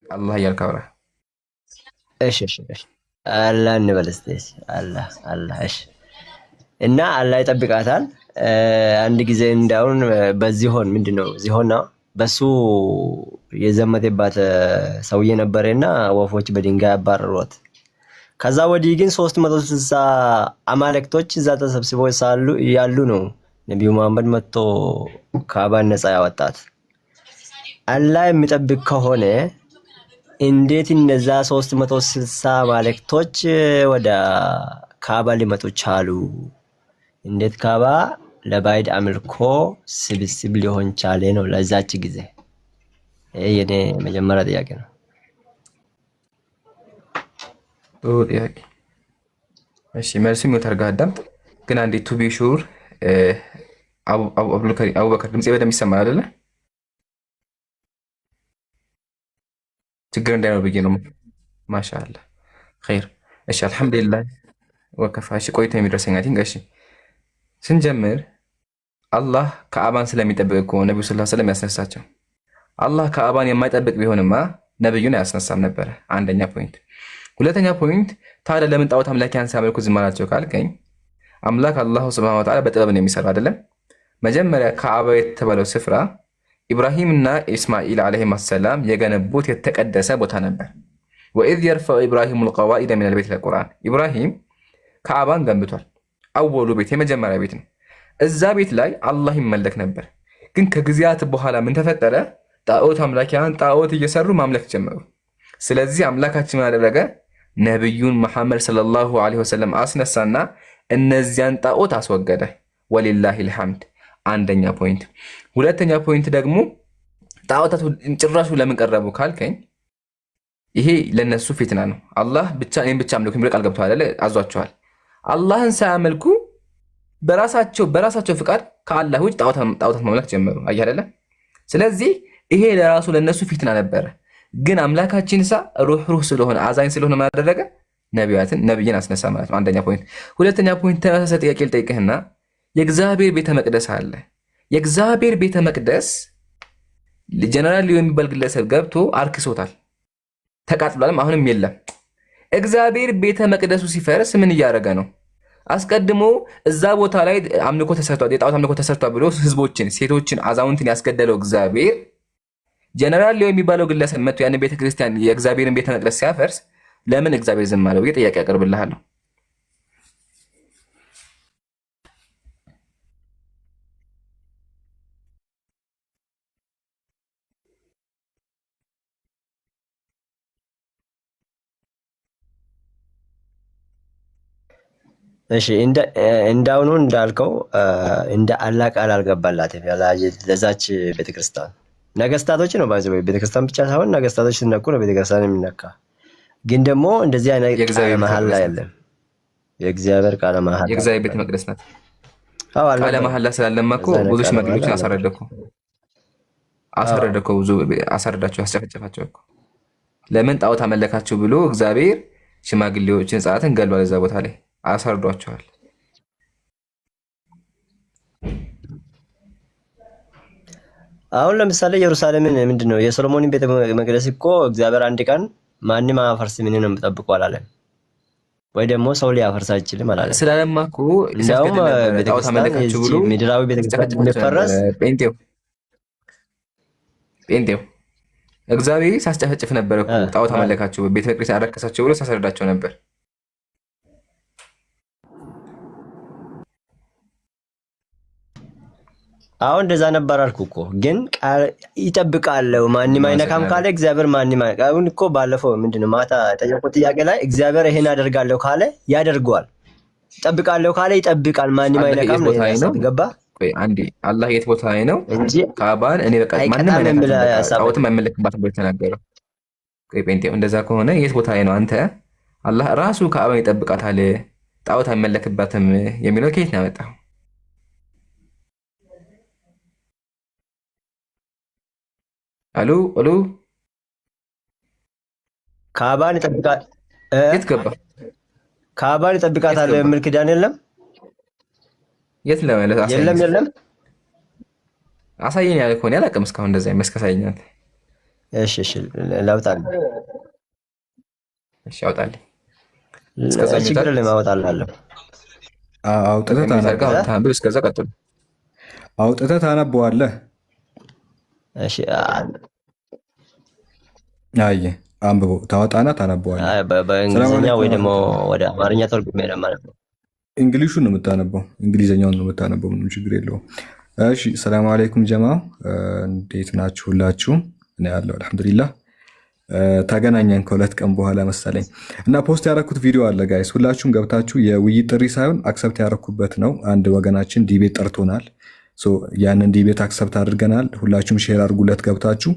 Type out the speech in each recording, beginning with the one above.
አላህ እያልክ አውራ። እሺ አላህ እንበል እስቲ። አላህ እሺ። እና አላህ ይጠብቃታል። አንድ ጊዜ እንዳውን በዚሆን ምንድነው ዚሆን ነው በሱ የዘመተባት ሰውዬ ነበረና ወፎች በድንጋይ አባረሯት። ከዛ ወዲህ ግን 360 አማልክቶች እዛ ተሰብስበው ያሉ ነው ነብዩ መሐመድ መጥቶ ካባን ነፃ ያወጣት። አላህ የሚጠብቅ ከሆነ እንዴት እነዛ 360 አማልክቶች ወደ ካባ ሊመጡ ቻሉ? እንዴት ካባ ለባዕድ አምልኮ ስብስብ ሊሆን ቻለ ነው ለዛች ጊዜ። ይሄ የኔ መጀመሪያ ጥያቄ ነው። ጥያቄ እሺ፣ መልሱ የሚወተርጋ አዳምጥ። ግን አንዴ ቱ ቢ ሹር አቡበከር ድምፄ በደምብ ይሰማል አይደለ? ችግር እንዳይኖር ብዬ ነው። ማሻአላ ኸይር። እሺ አልሐምዱሊላህ ወከፋ። እሺ ቆይቶ የሚደርሰኝ አይ ቲንክ። እሺ ስንጀምር አላህ ከአባን ስለሚጠብቅ እኮ ነቢዩ ሰለላሁ ዐለይሂ ወሰለም ያስነሳቸው። አላህ ከአባን የማይጠብቅ ቢሆንማ ነብዩን አያስነሳም ነበረ። አንደኛ ፖይንት። ሁለተኛ ፖይንት፣ ታዲያ ለምን ጣዖት አምላኪያን ሲያመልኩ ዝም አላቸው ካልከኝ፣ አምላክ አላሁ ሱብሓነሁ ወተዓላ በጥበብ ነው የሚሰራው አይደለም። መጀመሪያ ከአባ የተባለው ስፍራ ኢብራሂምና ኢስማኤል ዓለይሂም ሰላም የገነቡት የተቀደሰ ቦታ ነበር። ወኢዝ የርፈዑ ኢብራሂሙ ልቀዋኢደ ሚነል ቤት ለቁርአን፣ ኢብራሂም ከአባን ገንብቷል። አወሉ ቤት የመጀመሪያ ቤት ነው። እዛ ቤት ላይ አላህ ይመለክ ነበር። ግን ከጊዜያት በኋላ ምን ተፈጠረ? ጣዖት አምላኪያን ጣዖት እየሰሩ ማምለክ ጀመሩ። ስለዚህ አምላካችን ምን አደረገ? ነቢዩን መሐመድ ሰለላሁ ዐለይሂ ወሰለም አስነሳና እነዚያን ጣዖት አስወገደ። ወሊላሂል ሐምድ። አንደኛ ፖይንት። ሁለተኛ ፖይንት ደግሞ ጣዖታቱ ጭራሹ ለምን ቀረቡ ካልከኝ፣ ይሄ ለነሱ ፊትና ነው። አላህ ብቻ እኔን ብቻ አምልኩ የሚል ቃል ገብተዋል አይደል? አዟቸዋል። አላህን ሳያመልኩ በራሳቸው ፍቃድ ከአላህ ውጭ ጣዖታት ማምለክ ጀመሩ። አየህ አይደለ? ስለዚህ ይሄ ለራሱ ለነሱ ፊትና ነበረ። ግን አምላካችን ሩህ ስለሆነ አዛኝ ስለሆነ ምን አደረገ? ነቢይን አስነሳ ማለት ነው። አንደኛ ፖይንት። ሁለተኛ ፖይንት፣ ተመሳሳይ ጥያቄ ልጠይቅህና የእግዚአብሔር ቤተ መቅደስ አለ። የእግዚአብሔር ቤተ መቅደስ ጀነራል የሚባል ግለሰብ ገብቶ አርክሶታል፣ ተቃጥሏልም፣ አሁንም የለም። እግዚአብሔር ቤተ መቅደሱ ሲፈርስ ምን እያደረገ ነው? አስቀድሞ እዛ ቦታ ላይ አምልኮ ተሰርቷል፣ የጣዖት አምልኮ ተሰርቷል ብሎ ህዝቦችን፣ ሴቶችን፣ አዛውንትን ያስገደለው እግዚአብሔር ጀነራል የሚባለው ግለሰብ መጥቶ ያን ቤተክርስቲያን የእግዚአብሔርን ቤተ መቅደስ ሲያፈርስ ለምን እግዚአብሔር ዝም አለው? ብዬ ጥያቄ ያቀርብልሃለሁ። እሺ እንዳውኑ እንዳልከው እንደ አላህ ቃል አልገባላትም ለዛች ቤተክርስቲያን። ነገስታቶች ነው ባይዘው ቤተክርስቲያን ብቻ ሳይሆን ነገስታቶች ሲነኩ ነው ቤተክርስቲያን የሚነካ። ግን ደግሞ እንደዚህ አይነት ቃለ መሐላ የለም። የእግዚአብሔር ቃለ መሐላ የእግዚአብሔር ቤተ መቅደስ ናት። ቃለ መሐላ ስላለማ እኮ ብዙ ሽማግሌዎችን አሳረደኩ ብዙ አሳረዳቸው፣ አስጨፈጨፋቸው እኮ። ለምን ጣዖት አመለካችሁ ብሎ እግዚአብሔር ሽማግሌዎችን፣ ሕፃናትን ገሏል። እዛ ቦታ ላይ አሳርዷቸዋል። አሁን ለምሳሌ ኢየሩሳሌምን ምንድነው የሶሎሞንን ቤተ መቅደስ እኮ እግዚአብሔር አንድ ቀን ማንም አፈርስ ምን ነው የምጠብቀው አላለም ወይ? ደግሞ ሰው ሊያፈርስ አይችልም አላለም። ስላለማ እኮ እንደውም ቤተክርስቲያን ብሎ ምድራዊ ቤተክርስቲያን እንደፈረስ ጴንጤው እግዚአብሔር ሳስጨፈጭፍ ነበር እኮ። ጣዖት አመለካችሁ፣ ቤተ ክርስቲያን አረከሳችሁ ብሎ ሳሰርዳቸው ነበር። አሁን እንደዛ ነበር አልኩ እኮ። ግን ይጠብቃለሁ ማንም አይነካም ካለ እግዚአብሔር ማንም አሁን እኮ ባለፈው ምንድነው ማታ ጠየቁት ጥያቄ ላይ እግዚአብሔር ይሄን አደርጋለሁ ካለ ያደርገዋል፣ ይጠብቃለሁ ካለ ይጠብቃል፣ ማንም አይነካም ነው ያለው። ገባ? ቆይ አንዴ አላህ የት ቦታ ላይ ነው እንጂ ካባን እኔ በቃ ማንም አይነካም ጣዖትም አይመለክባት ብሎ የተናገረው? ቆይ ጴንጤው እንደዛ ከሆነ የት ቦታ ላይ ነው አንተ አላህ ራሱ ካባን ይጠብቃታል ጣዖት አይመለክባትም የሚለው ከየት ነው ያመጣው? አሉ ካባን ይጠብቃል። የት ገባ? ካባን ይጠብቃታል የሚል ኪዳን የለም። የት ለማለት የለም አሳየኝ ያለ ከሆነ አላውቅም እስካሁን እንደዛ ይመስከሳየኛል። እሺ እሺ ላውጣልህ። እሺ አውጣልኝ። እስከዛ ችግር ሚውታል ለማውጣላለሁ። አውጥተህ ሚውት አድርገህ ታነበዋለህ። አውጥተህ አንብብ። እስከዛ ቀጥሉ። አውጥተህ ታነበዋለህ። እሺ አየህ፣ አንብበው ታወጣና ታነበዋለህ። በእንግሊዝኛ ወይ ደግሞ ወደ አማርኛ ተርጉሜ ማለት ነው። እንግሊሹን ነው የምታነበው፣ እንግሊዝኛውን ነው የምታነበው። ምንም ችግር የለውም። እሺ፣ ሰላም አለይኩም ጀማ፣ እንዴት ናችሁ ሁላችሁም? እኔ ያለው አልሐምዱሊላህ። ተገናኘን ከሁለት ቀን በኋላ መሰለኝ እና ፖስት ያደረኩት ቪዲዮ አለ ጋይስ። ሁላችሁም ገብታችሁ የውይይት ጥሪ ሳይሆን አክሰፕት ያደረኩበት ነው። አንድ ወገናችን ዲቤት ጠርቶናል። ያንን ዲቤት አክሰፕት አድርገናል። ሁላችሁም ሼር አድርጉለት ገብታችሁ።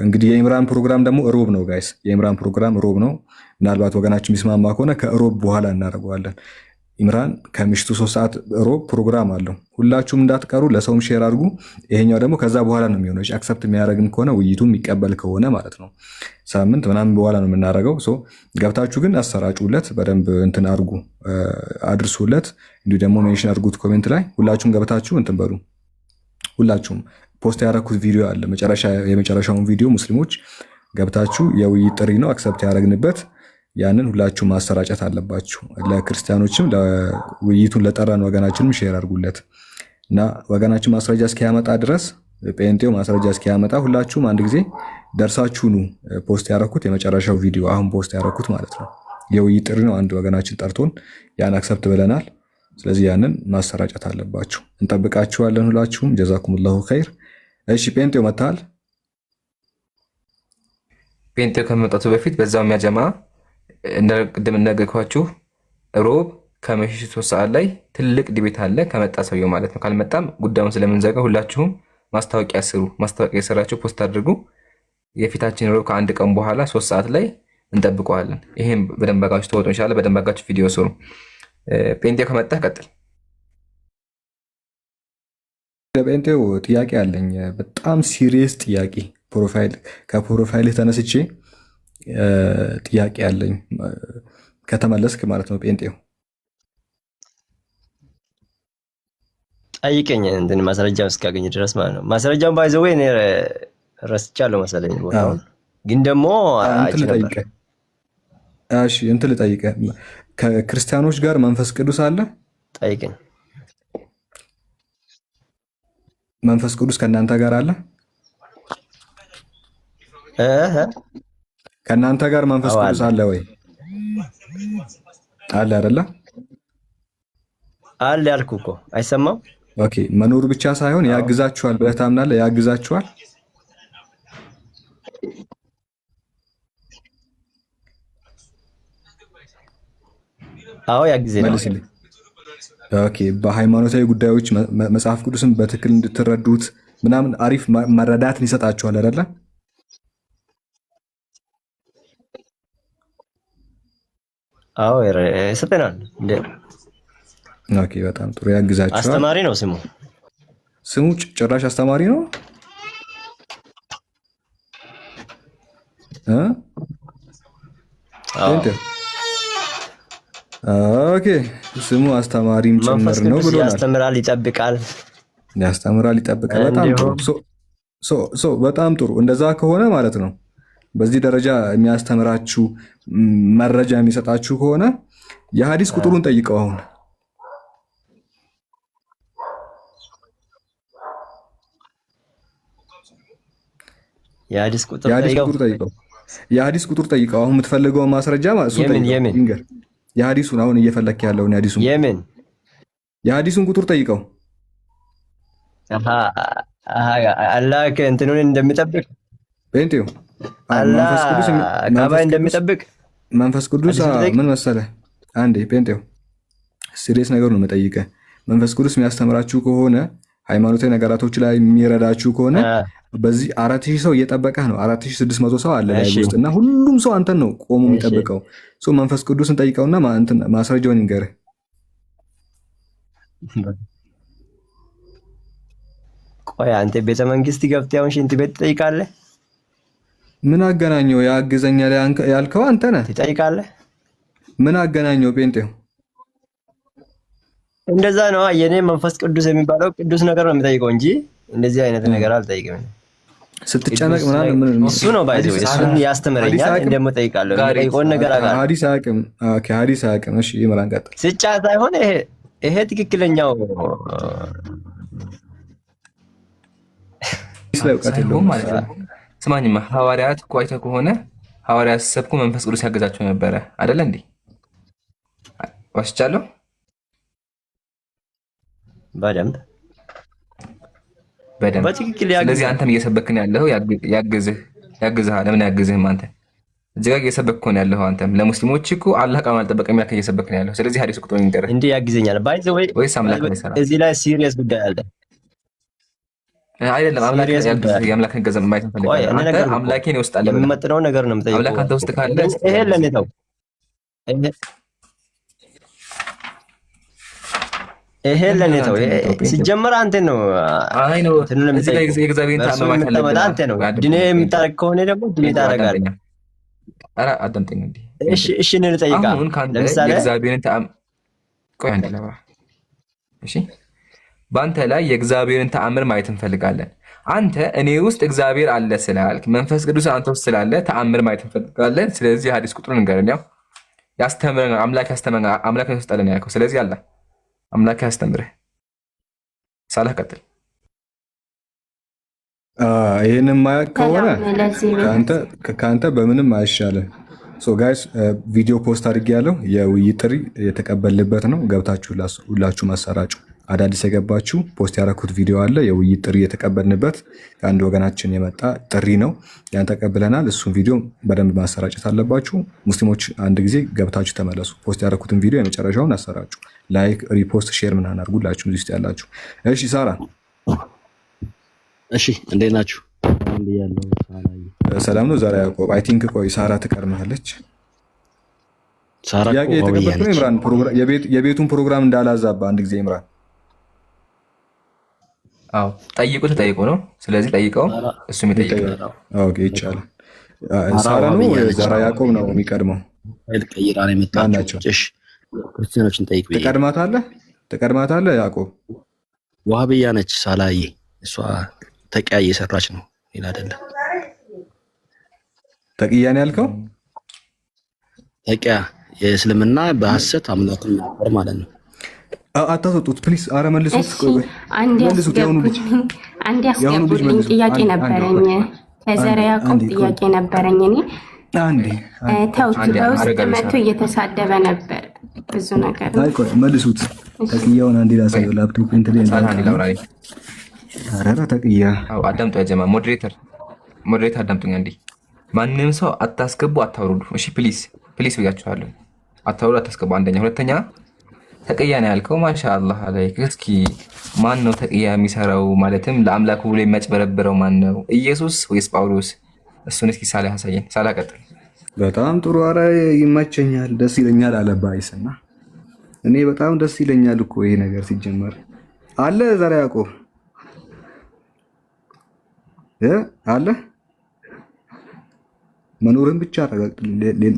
እንግዲህ የኢምራን ፕሮግራም ደግሞ ሮብ ነው ጋይስ። የኢምራን ፕሮግራም ሮብ ነው። ምናልባት ወገናችን የሚስማማ ከሆነ ከሮብ በኋላ እናደርገዋለን። ኢምራን ከምሽቱ 3 ሰዓት ሮብ ፕሮግራም አለው። ሁላችሁም እንዳትቀሩ፣ ለሰውም ሼር አድርጉ። ይሄኛው ደግሞ ከዛ በኋላ ነው የሚሆነው። አክሰፕት የሚያደርግም ከሆነ ውይይቱ የሚቀበል ከሆነ ማለት ነው ሳምንት ምናምን በኋላ ነው የምናደርገው። ገብታችሁ ግን አሰራጩለት፣ በደንብ እንትን አድርጉ፣ አድርሱለት። እንዲሁ ደግሞ ሜንሽን አድርጉት ኮሜንት ላይ። ሁላችሁም ገብታችሁ እንትን በሉ። ሁላችሁም ፖስት ያደረኩት ቪዲዮ አለ፣ የመጨረሻውን ቪዲዮ ሙስሊሞች ገብታችሁ የውይይት ጥሪ ነው አክሰፕት ያደረግንበት። ያንን ሁላችሁ ማሰራጨት አለባችሁ። ለክርስቲያኖችም ውይይቱን ለጠራን ወገናችንም ሼር አድርጉለት እና ወገናችን ማስረጃ እስኪያመጣ ድረስ ጴንጤው ማስረጃ እስኪያመጣ ሁላችሁም አንድ ጊዜ ደርሳችሁ ኑ። ፖስት ያደረኩት የመጨረሻው ቪዲዮ አሁን ፖስት ያደረኩት ማለት ነው የውይይት ጥሪ ነው። አንድ ወገናችን ጠርቶን ያን አክሰፕት ብለናል። ስለዚህ ያንን ማሰራጨት አለባችሁ። እንጠብቃችኋለን ሁላችሁም። ጀዛኩሙላሁ ኸይር። እሺ ጴንጤው መጥተሃል። ጴንጤው ከመምጣቱ በፊት በዛው የሚያጀማ ቅድም እንደነገርኳችሁ ሮብ ከምሽቱ 3 ሰዓት ላይ ትልቅ ዲቤት አለ። ከመጣ ሰውየው ማለት ነው። ካልመጣም ጉዳዩን ስለምንዘጋ ሁላችሁም ማስታወቂያ ስሩ። ማስታወቂያ የሰራችሁ ፖስት አድርጉ። የፊታችን ሮብ ከአንድ ቀን በኋላ 3 ሰዓት ላይ እንጠብቀዋለን። ይሄን በደንብ አጋችሁ ተወጡ። ኢንሻአላህ በደንብ አጋችሁ ቪዲዮ ስሩ። ጴንጤው ከመጣ ቀጥል። ለጴንጤው ጥያቄ አለኝ፣ በጣም ሲሪየስ ጥያቄ። ከፕሮፋይል ተነስቼ ጥያቄ አለኝ ከተመለስክ ማለት ነው። ጴንጤው ጠይቀኝ፣ እንትን ማስረጃውን እስካገኝ ድረስ ማለት ነው። ማስረጃውን ባይዘው እኔ ረስቻለሁ መሰለኝ ቦታውን፣ ግን ደግሞ እንትን ልጠይቅህ፣ ከክርስቲያኖች ጋር መንፈስ ቅዱስ አለ? ጠይቀኝ። መንፈስ ቅዱስ ከእናንተ ጋር አለ? ከእናንተ ጋር መንፈስ ቅዱስ አለ ወይ? አለ አይደለ? አለ ያልኩህ እኮ አይሰማም? ኦኬ፣ መኖር ብቻ ሳይሆን ያግዛችኋል ብለህ ታምናለህ? ያግዛችኋል? አዎ ያግዘናል። መልስልኝ። ኦኬ፣ በሃይማኖታዊ ጉዳዮች መጽሐፍ ቅዱስን በትክክል እንድትረዱት ምናምን አሪፍ መረዳትን ይሰጣችኋል አይደለ? አዎ ይሰጠናል። ኦኬ፣ በጣም ጥሩ። ያግዛችኋል። አስተማሪ ነው ስሙ ጭራሽ አስተማሪ ነው። ኦኬ፣ ስሙ አስተማሪም ጭምር ነው ብሎናል። ያስተምራል፣ ይጠብቃል። በጣም ጥሩ። በጣም ጥሩ። እንደዛ ከሆነ ማለት ነው በዚህ ደረጃ የሚያስተምራችሁ መረጃ የሚሰጣችሁ ከሆነ የሐዲስ ቁጥሩን ጠይቀው። አሁን የሐዲስ ቁጥር ጠይቀው። የሐዲስ ቁጥር ጠይቀው። አሁን የምትፈልገውን ማስረጃ ይንገር። የሐዲሱን አሁን እየፈለክ ያለውን የሐዲሱን ቁጥር ጠይቀው። አላህ እንትኑን እንደሚጠብቅ ጴንጤው ካባ እንደሚጠብቅ መንፈስ ቅዱስ ምን መሰለህ? አንዴ ጴንጤው ሲሪየስ ነገር ነው የምጠይቀህ። መንፈስ ቅዱስ የሚያስተምራችሁ ከሆነ ሃይማኖታዊ ነገራቶች ላይ የሚረዳችሁ ከሆነ በዚህ 4000 ሰው እየጠበቀህ ነው። 4600 ሰው አለ ላይ ውስጥ እና ሁሉም ሰው አንተን ነው ቆሞ የሚጠብቀው። መንፈስ ቅዱስን ጠይቀውና ማስረጃውን ይንገርህ። ቆይ አንተ ቤተ መንግስት ገብተህ አሁን ሽንት ቤት ትጠይቃለህ? ምን አገናኘው? ያግዘኛል ያልከው አንተ ነህ። ትጠይቃለህ? ምን አገናኘው? ጴንጤው እንደዛ ነው። የኔ መንፈስ ቅዱስ የሚባለው ቅዱስ ነገር ነው የሚጠይቀው እንጂ እንደዚህ አይነት ነገር አልጠይቅም። ስትጨነቅ ምናምን እሱ ነው ባይዘው እሱን ያስተምረኛል። እንደሞ ጠይቃለሁ ጠይቆን ነገር አጋር ሐዲስ አቅም ከሐዲስ አቅም። እሺ ይመራን ቀጥል። ስጫ ሳይሆን ይሄ ትክክለኛው ማለት ነው። ስማኝማ ሐዋርያት እኮ አይተህ ከሆነ ሐዋርያት ሲሰብኩ መንፈስ ቅዱስ ያገዛቸው ነበረ አይደለ እንዴ? ዋሽቻለሁ? በደንብ በትክክል። ስለዚህ አንተም እየሰበክን ያለው ያግዝሃል። ለምን አያግዝህም? አንተ እዚህ ጋር እየሰበክ ነው ያለው። አንተም ለሙስሊሞች እኮ አላህ ቃል አልጠበቀም ያልከኝ እየሰበክ ነው ያለው። ስለዚህ ሐዲስ ቁጥሩን ይንገርህ እንዴ ያግዘኛል። ባይ ዘ ወይ ወይስ አምላክ ነው ይሰራል? እዚህ ላይ ሲሪየስ ጉዳይ አለ አይደለም። አምላክ ያግዝህ የአምላክን ገንዘብ ማየት እንፈልጋለን። አንተ አምላኬ ነው ውስጥ አለ የምመጥነው ነገር ነው የምጠይቀው። አምላክ አንተ ውስጥ ካለ ይሄ ለኔ ተው። ይሄ ለኔ ተው። ሲጀመር አንተ ነው አይ ነው እዚህ ጋር የእግዚአብሔርን ተአምር ማለት አንተ ነው። ድኔ የምታረግ ከሆነ ደግሞ ድኔ ታረጋለህ። ኧረ አዳምጠኝ እንዴ። እሺ እኔ ልጠይቅህ። አሁን ካንተ የእግዚአብሔርን ተአምር ቆይ አንዴ ለባ እሺ፣ በአንተ ላይ የእግዚአብሔርን ተአምር ማየት እንፈልጋለን። አንተ እኔ ውስጥ እግዚአብሔር አለ ስላልክ መንፈስ ቅዱስ አንተ ውስጥ ስላለ ተአምር ማየት እንፈልጋለን። ስለዚህ ሐዲስ ቁጥሩን እንገረን። ያው ያስተምረናል። አምላክ ያስተምረናል። አምላክ ነው ስጠለን ያልከው። ስለዚህ አለ አምላክ ያስተምርህ። ሳላህ ቀጥል። ይሄንን ማያውቅ ከሆነ ከአንተ በምንም አይሻልም። ሶ ጋይስ ቪዲዮ ፖስት አድርጌያለሁ። የውይይት ጥሪ የተቀበልንበት ነው። ገብታችሁ ሁላችሁ ማሰራጩ። አዳዲስ የገባችሁ ፖስት ያደረኩት ቪዲዮ አለ። የውይይት ጥሪ የተቀበልንበት ከአንድ ወገናችን የመጣ ጥሪ ነው። ያን ተቀብለናል። እሱን ቪዲዮ በደንብ ማሰራጨት አለባችሁ። ሙስሊሞች አንድ ጊዜ ገብታችሁ ተመለሱ። ፖስት ያደረኩትን ቪዲዮ የመጨረሻውን አሰራጩ። ላይክ፣ ሪፖስት፣ ሼር ምናምን አድርጉላችሁ እዚህ ውስጥ ያላችሁ። እሺ ሳራ፣ እሺ እንዴት ናችሁ? ሰላም ነው። ዛሬ ያዕቆብ አይ ቲንክ ቆይ ሳራ ትቀርማለች። ሳራ ጥያቄ የተቀበልኩት ኢምራን የቤቱን ፕሮግራም እንዳላዛባ አንድ ጊዜ ኢምራን። አዎ ጠይቁት፣ ተጠይቁ ነው። ስለዚህ ጠይቀው እሱም ይጠይቃል። ኦኬ ይቻላል። ሳራ ነው ዛሬ ያዕቆብ ነው የሚቀድመው። ቀይራ ነው የመጣችው። እሺ ክርስቲያኖችን ጠይቅ። ትቀድማታለህ ያዕቆብ። ዋህብያ ነች ሳላዬ። እሷ ተቂያ እየሰራች ነው። ሌላ አይደለም። ተቂያ ነው ያልከው? ተቂያ የእስልምና በሐሰት አምላክን ማክበር ማለት ነው። አታስወጡት ፕሊዝ። አረ መልሱት። አንድ ያስገቡልኝ ጥያቄ ነበረኝ። ከዘረ ያዕቆብ ጥያቄ ነበረኝ። እኔ ተውት። በውስጥ መቶ እየተሳደበ ነበር ብዙ ነገር። መልሱት። ተቅያውን አንዴ ላሳየው። ላፕቶፕ እንትን ላይ አረራ ተቅያ። አዳምጡ ያጀማ። ሞዴሬተር አዳምጡኝ አንዴ። ማንም ሰው አታስገቡ፣ አታውርዱ። እሺ ፕሊዝ ብያችኋለሁ። አታውርዱ፣ አታስገቡ። አንደኛ። ሁለተኛ ተቅያ ነው ያልከው። ማሻአላህ አለይክ። እስኪ ማን ነው ተቅያ የሚሰራው? ማለትም ለአምላኩ ብሎ የሚያጭበረብረው ማን ነው? ኢየሱስ ወይስ ጳውሎስ? እሱን እስኪ ሳላ ያሳየን። ሳላ ቀጥል። በጣም ጥሩ። አረ ይመቸኛል፣ ደስ ይለኛል አለ ባይስና እኔ በጣም ደስ ይለኛል እኮ ይሄ ነገር ሲጀመር አለ። ዛሬ ያዕቆብ አለ መኖርን ብቻ አረጋግጥ።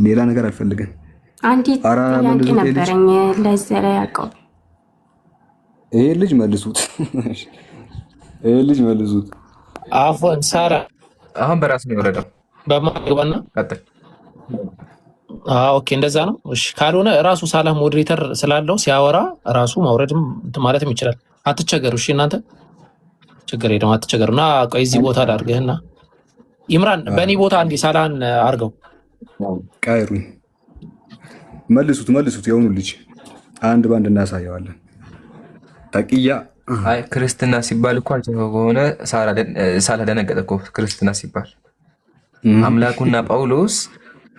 ሌላ ነገር አልፈልግም። አንዲት ጥያቄ ነበረኝ ለዘረ ያዕቆብ። ይሄ ልጅ መልሱት። አፎን ሳራ አሁን በራስ ነው የወረደው። በማግባና ቀጥል። ኦኬ እንደዛ ነው። እሺ ካልሆነ ራሱ ሳላህ ሞዴሬተር ስላለው ሲያወራ ራሱ ማውረድም ማለትም ይችላል። አትቸገሩ። እሺ እናንተ ችግር የለም አትቸገሩ። እና ቆይ እዚህ ቦታ ላድርግህና ኢምራን በእኔ ቦታ እንዲ ሳላህን አድርገው። ቀይሩኝ። መልሱት። የሆኑ ልጅ አንድ ባንድ እናሳየዋለን። ተቅያ አይ ክርስትና ሲባል እኮ ከሆነ ሳላ ደነገጠ እኮ። ክርስትና ሲባል አምላኩና ጳውሎስ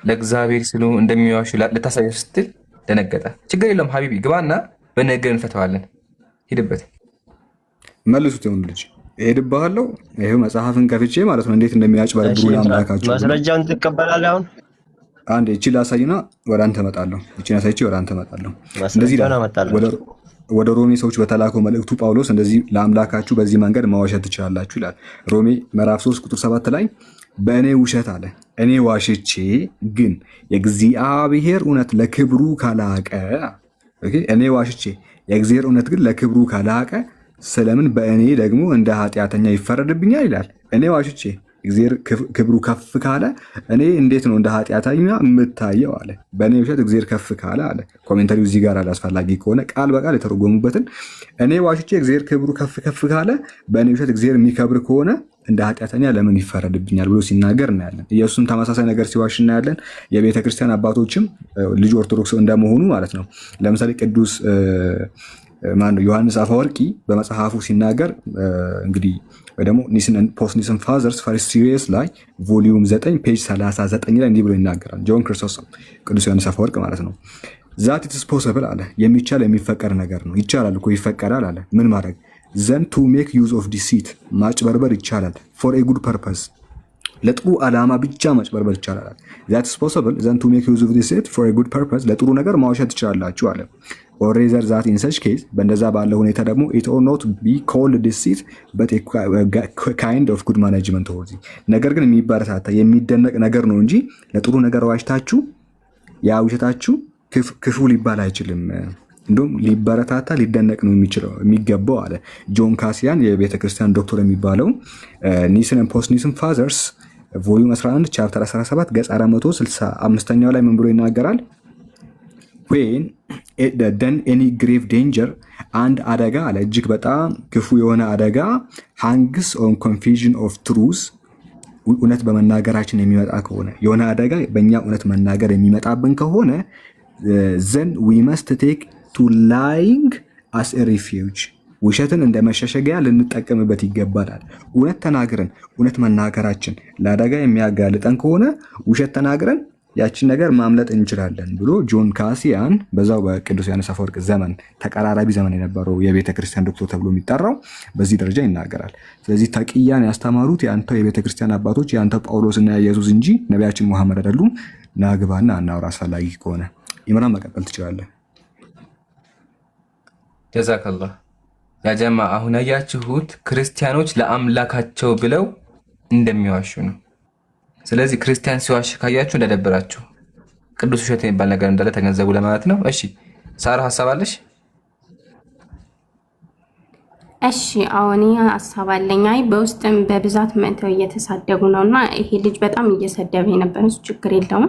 ለእግዚአብሔር ስሉ እንደሚዋሹ ልታሳየው ስትል ደነገጠ። ችግር የለም ሀቢቢ ግባና በነገር እንፈተዋለን። ሂድበት። መልሱት። የሆኑ ልጅ እሄድብሃለሁ። ይሄው መጽሐፍን ከፍቼ ማለት ነው እንዴት እንደሚያጭበረብሩ አምላካቸው። ማስረጃውን ትቀበላለህ? አሁን አንዴ እቺ ላሳይና ወደ አንተ እመጣለሁ። እቺን አሳይቼ ወደ አንተ እመጣለሁ። እንደዚህ ወደ ሮሜ ሰዎች በተላከው መልእክቱ ጳውሎስ እንደዚህ ለአምላካችሁ በዚህ መንገድ ማዋሸት ትችላላችሁ ይላል። ሮሜ ምዕራፍ 3 ቁጥር 7 ላይ በእኔ ውሸት አለ እኔ ዋሽቼ ግን የእግዚአብሔር እውነት ለክብሩ ካላቀ፣ እኔ ዋሽቼ የእግዚአብሔር እውነት ግን ለክብሩ ካላቀ ስለምን በእኔ ደግሞ እንደ ኃጢአተኛ ይፈረድብኛል ይላል። እኔ ዋሽቼ እግዚአብሔር ክብሩ ከፍ ካለ እኔ እንዴት ነው እንደ ኃጢአተኛ የምታየው አለ። በእኔ ውሸት እግዚአብሔር ከፍ ካለ አለ። ኮሜንታሪው እዚህ ጋር አላስፈላጊ ከሆነ ቃል በቃል የተረጎሙበትን እኔ ዋሽቼ እግዚአብሔር ክብሩ ከፍ ካለ በእኔ ውሸት እግዚአብሔር የሚከብር ከሆነ እንደ ኃጢአተኛ ለምን ይፈረድብኛል ብሎ ሲናገር እናያለን። ኢየሱስም ተመሳሳይ ነገር ሲዋሽ እናያለን። የቤተ ክርስቲያን አባቶችም ልጅ ኦርቶዶክስ እንደመሆኑ ማለት ነው። ለምሳሌ ቅዱስ ማነው ዮሐንስ አፈወርቂ በመጽሐፉ ሲናገር እንግዲህ ወይ ደግሞ ፖስት ኒስን ፋዘርስ ፈርስት ሲሪየስ ላይ ቮሊዩም 9 ፔጅ 39 ላይ እንዲህ ብሎ ይናገራል። ጆን ክርስቶስ ቅዱስ ዮሐንስ አፈወርቅ ማለት ነው። ዛት ኢትስ ፖሲብል አለ። የሚቻል የሚፈቀድ ነገር ነው። ይቻላል እኮ ይፈቀዳል አለ። ምን ማድረግ ዘን ቱ ሜክ ዩዝ ኦፍ ዲሲት ማጭበርበር ይቻላል። ፎር ኤ ጉድ ፐርፐስ ለጥሩ ዓላማ ብቻ ማጭበርበር ይቻላል። ዛት ኢስ ፖሲብል ዘን ቱ ሜክ ዩዝ ኦፍ ዲሲት ፎር ኤ ጉድ ፐርፐስ ለጥሩ ነገር ማውሸት ትችላላችሁ አለ። ኦር ሬዘር ዛት ኢን ሰች ኬዝ በእንደዛ ባለ ሁኔታ ደግሞ ኢት ኦር ኖት ቢ ኮልድ ዲሲት በት ካይንድ ኦፍ ጉድ ማኔጅመንት ኦር ነገር ግን የሚበረታታ የሚደነቅ ነገር ነው እንጂ ለጥሩ ነገር ዋሽታችሁ ያ ውሸታችሁ ክፉ ሊባል አይችልም። እንደውም ሊበረታታ ሊደነቅ ነው የሚገባው አለ ጆን ካሲያን የቤተክርስቲያን ዶክተር የሚባለው ኒስን ፖስት ኒስን ፋዘርስ ቮሊዩም 11 ቻፕተር 17 ገጽ 465ኛው ላይ ምን ብሎ ይናገራል? when then any grave danger አንድ አደጋ አለ እጅግ በጣም ክፉ የሆነ አደጋ hangs on confusion of truth እውነት በመናገራችን የሚመጣ ከሆነ የሆነ አደጋ በእኛ እውነት መናገር የሚመጣብን ከሆነ then we must take to lying as a refuge ውሸትን እንደ መሸሸጊያ ልንጠቀምበት ይገባል። እውነት ተናግረን እውነት መናገራችን ለአደጋ የሚያጋልጠን ከሆነ ውሸት ተናግረን ያችን ነገር ማምለጥ እንችላለን ብሎ ጆን ካሲያን በዛው በቅዱስ ዮሐንስ አፈወርቅ ዘመን ተቀራራቢ ዘመን የነበረው የቤተ ክርስቲያን ዶክተር ተብሎ የሚጠራው በዚህ ደረጃ ይናገራል። ስለዚህ ተቅያን ያስተማሩት የአንተ የቤተ ክርስቲያን አባቶች የአንተ ጳውሎስና ኢየሱስ እንጂ ነቢያችን መሐመድ አይደሉም። ናግባና አናውራ አስፈላጊ ከሆነ ኢምራን መቀጠል ትችላለህ። ጀዛከላህ ያጀማ። አሁን ያያችሁት ክርስቲያኖች ለአምላካቸው ብለው እንደሚዋሹ ነው። ስለዚህ ክርስቲያን ሲዋሽ ካያችሁ እንደደበራችሁ ቅዱስ ውሸት የሚባል ነገር እንዳለ ተገንዘቡ ለማለት ነው። እሺ ሳራ ሐሳብ አለሽ? እሺ አሁን ሐሳብ አለኝ። አይ በውስጥም በብዛት መተው እየተሳደቡ ነውና ይሄ ልጅ በጣም እየሰደበ የነበረ እሱ ችግር የለውም።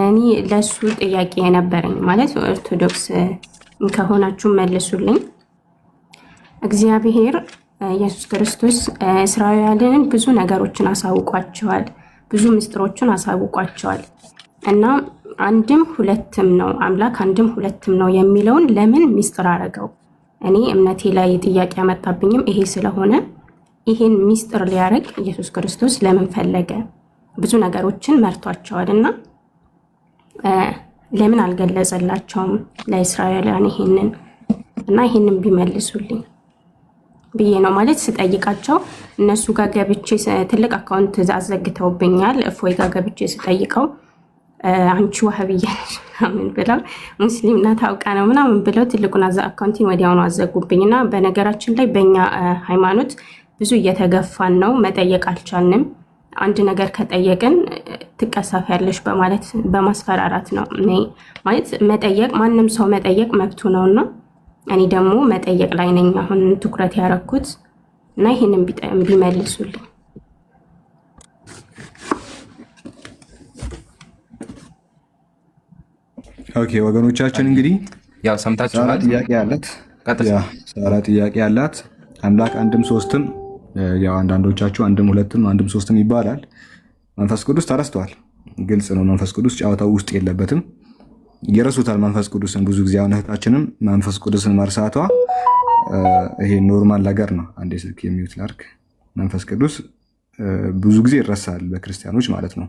እኔ ለሱ ጥያቄ የነበረኝ ማለት ኦርቶዶክስ ከሆናችሁ መልሱልኝ። እግዚአብሔር ኢየሱስ ክርስቶስ እስራኤላውያንን ብዙ ነገሮችን አሳውቋቸዋል፣ ብዙ ምስጢሮችን አሳውቋቸዋል እና አንድም ሁለትም ነው አምላክ አንድም ሁለትም ነው የሚለውን ለምን ምስጢር አረገው? እኔ እምነቴ ላይ ጥያቄ ያመጣብኝም ይሄ ስለሆነ ይሄን ምስጢር ሊያረግ ኢየሱስ ክርስቶስ ለምን ፈለገ? ብዙ ነገሮችን መርቷቸዋል እና ለምን አልገለጸላቸውም ለእስራኤላውያን ይሄንን እና ይሄንን ቢመልሱልኝ ብዬ ነው ማለት ስጠይቃቸው እነሱ ጋር ገብቼ ትልቅ አካውንት አዘግተውብኛል። እፎይ ጋር ገብቼ ስጠይቀው አንቺ ዋህብያ ነሽ ምናምን ብለው ሙስሊም ናት አውቃ ነው ምናምን ብለው ትልቁን አካውንቲን ወዲያውኑ አዘጉብኝና በነገራችን ላይ በእኛ ሃይማኖት ብዙ እየተገፋን ነው፣ መጠየቅ አልቻልንም። አንድ ነገር ከጠየቅን ትቀሳፊያለሽ በማለት በማስፈራራት ነው ማለት መጠየቅ ማንም ሰው መጠየቅ መብቱ ነውና እኔ ደግሞ መጠየቅ ላይ ነኝ አሁን ትኩረት ያረኩት እና ይሄንን ቢመልሱልኝ። ኦኬ ወገኖቻችን እንግዲህ ያው ሰምታችኋል። ሳራ ጥያቄ ያላት አምላክ አንድም ሶስትም ያው አንዳንዶቻችሁ አንድም ሁለትም አንድም ሶስትም ይባላል። መንፈስ ቅዱስ ተረስቷል። ግልጽ ነው። መንፈስ ቅዱስ ጨዋታው ውስጥ የለበትም። ይረሱታል መንፈስ ቅዱስን ብዙ ጊዜ። አሁን እህታችንም መንፈስ ቅዱስን መርሳቷ ይሄ ኖርማል ነገር ነው። አንዴ ስልክ የሚዩት ላድርግ። መንፈስ ቅዱስ ብዙ ጊዜ ይረሳል በክርስቲያኖች ማለት ነው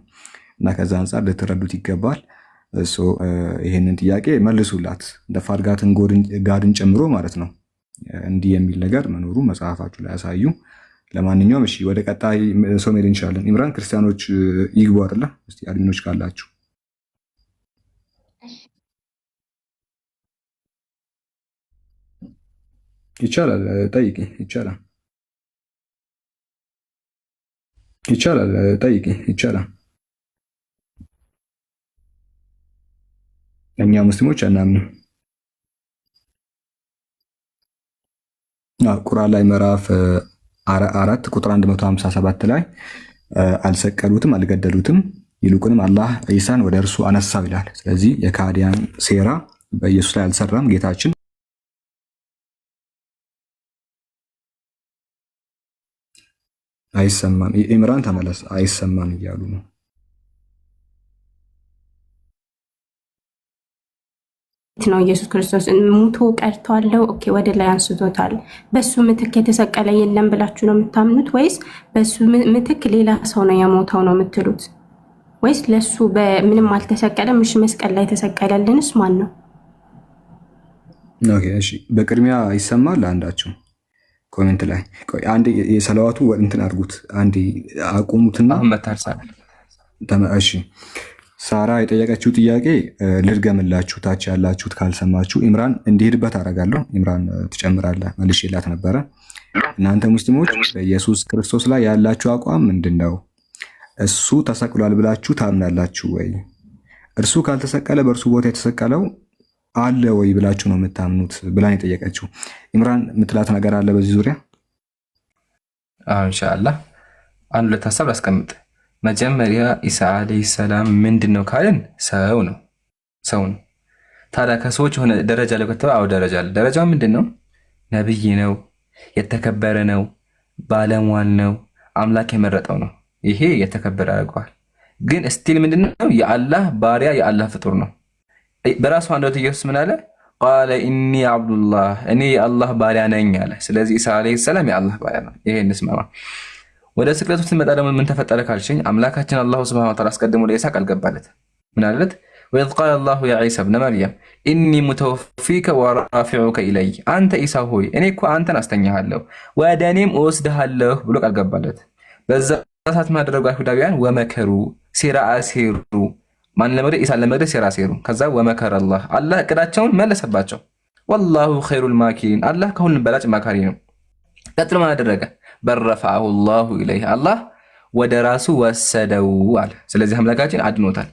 እና ከዛ አንጻር ልትረዱት ይገባል። ይሄንን ጥያቄ መልሱላት ለፋድጋትን ጋድን ጨምሮ ማለት ነው። እንዲህ የሚል ነገር መኖሩ መጽሐፋችሁ ላይ ያሳዩ። ለማንኛውም እሺ ወደ ቀጣይ ሰው መሄድ እንችላለን። ኢምራን ክርስቲያኖች ይግቡ አይደለ? እስቲ አድሚኖች ካላችሁ ይቻላል፣ ጠይቂ። ይቻላል፣ ጠይቂ። ይቻላል። እኛ ሙስሊሞች አናምንም። ቁርአን ላይ ምዕራፍ 4 ቁጥር 157 ላይ አልሰቀሉትም፣ አልገደሉትም፣ ይልቁንም አላህ ዒሳን ወደ እርሱ አነሳው ይላል። ስለዚህ የካዲያን ሴራ በኢየሱስ ላይ አልሰራም። ጌታችን አይሰማም። ኢምራን ተመለስ። አይሰማም እያሉ ነው። ነው ኢየሱስ ክርስቶስ ሙቶ ቀርቷለው። ኦኬ ወደ ላይ አንስቶታል። በሱ ምትክ የተሰቀለ የለም ብላችሁ ነው የምታምኑት? ወይስ በሱ ምትክ ሌላ ሰው ነው የሞተው ነው የምትሉት? ወይስ ለሱ በምንም አልተሰቀለም? እሺ መስቀል ላይ ተሰቀለልንስ ማን ነው? ኦኬ እሺ፣ በቅድሚያ ይሰማል። አንዳችሁ ኮሜንት ላይ ቆይ አንዴ የሰለዋቱ እንትን አድርጉት። አንዴ አቁሙትና እሺ ሳራ የጠየቀችው ጥያቄ ልድገምላችሁ፣ ታች ያላችሁት ካልሰማችሁ። ኢምራን እንዲሄድበት አደርጋለሁ። ኢምራን ትጨምራለህ። መልሼላት ነበረ። እናንተ ሙስሊሞች በኢየሱስ ክርስቶስ ላይ ያላችሁ አቋም ምንድን ነው? እሱ ተሰቅሏል ብላችሁ ታምናላችሁ ወይ? እርሱ ካልተሰቀለ በእርሱ ቦታ የተሰቀለው አለ ወይ ብላችሁ ነው የምታምኑት ብላን የጠየቀችው። ኢምራን የምትላት ነገር አለ በዚህ ዙሪያ? ኢንሻአላህ አንድ ሁለት ሀሳብ ላስቀምጥ። መጀመሪያ ኢሳ አለይሂ ሰላም ምንድን ነው ካልን ሰው ነው። ታዲያ ከሰዎች የሆነ ደረጃ ላይ ከተባለ አዎ ደረጃ አለ። ደረጃው ምንድን ነው? ነብይ ነው፣ የተከበረ ነው፣ ባለሟል ነው፣ አምላክ የመረጠው ነው። ይሄ የተከበረ ያደርገዋል። ግን ስቲል ምንድን ነው? የአላህ ባሪያ፣ የአላህ ፍጡር ነው። በራሱ አንደበት ኢየሱስ ምን አለ? ቃለ ኢኒ አብዱላህ፣ እኔ የአላህ ባሪያ ነኝ አለ። ስለዚህ ኢሳ አለይሂ ሰላም የአላህ ባሪያ ነው። ይሄ እንስማማ። ወደ ስቅለቱ ስንመጣ ደግሞ ምን ተፈጠረ ካልሽኝ አምላካችን አላሁ ሱብሓነሁ ወተዓላ አስቀድሞ ለኢሳ ቃል ገባለት። ምን አለለት? ወኢዝ ቃለ አላሁ ያ ዒሳ ብነ መርየም ኢኒ ሙተወፊከ ወራፊዑከ ኢለይ፣ አንተ ኢሳ ሆይ እኔ እኮ አንተን አስተኛሃለሁ ወደ እኔም እወስድሃለሁ ብሎ ቃል ገባለት። በዛ ሰዓት ምን አደረጉ አይሁዳውያን? ወመከሩ፣ ሴራ አሴሩ። ማን ለመግደል? ኢሳን ለመግደል ሴራ አሴሩ። ከዛ ወመከረ አላህ፣ አላህ እቅዳቸውን መለሰባቸው። ወላሁ ኸይሩል ማኪሪን፣ አላህ ከሁሉም በላጭ ማካሪ ነው። ቀጥሎ ምን አደረገ? በረፈዐሁ ላሁ ኢለይህ፣ አላህ ወደ ራሱ ወሰደው አለ። ስለዚህ አምላካችን አድኖታል።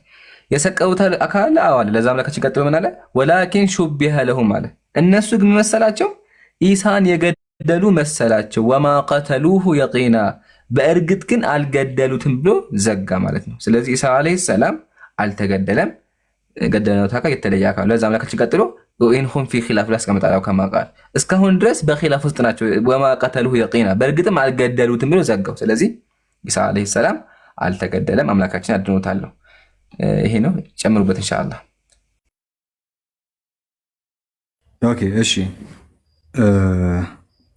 የሰቀሉት አካል አለ። ለዛ አምላካችን ቀጥሎ ምን አለ? ወላኪን ሹቢሀ ለሁም አለ። እነሱ ግን መሰላቸው ኢሳን የገደሉ መሰላቸው። ወማ ቀተሉሁ የቂና፣ በእርግጥ ግን አልገደሉትም ብሎ ዘጋ ማለት ነው። ስለዚህ ኢሳ አለይሂ ሰላም አልተገደለም። ገደለው ታካ የተለየ አካል። ለዛ አምላካችን ቀጥሎ ወኢንሁም ፊ ኺላፍ ላስቀምጣለው ከማቃል እስካሁን ድረስ በኺላፍ ውስጥ ናቸው። ወማ ቀተሉሁ የቂና፣ በእርግጥም አልገደሉትም ብሎ ዘጋው። ስለዚህ ኢሳ አለይሂ ሰላም አልተገደለም፣ አምላካችን አድኖታል። ይሄ ነው። ጨምሩበት ኢንሻአላህ። ኦኬ እሺ፣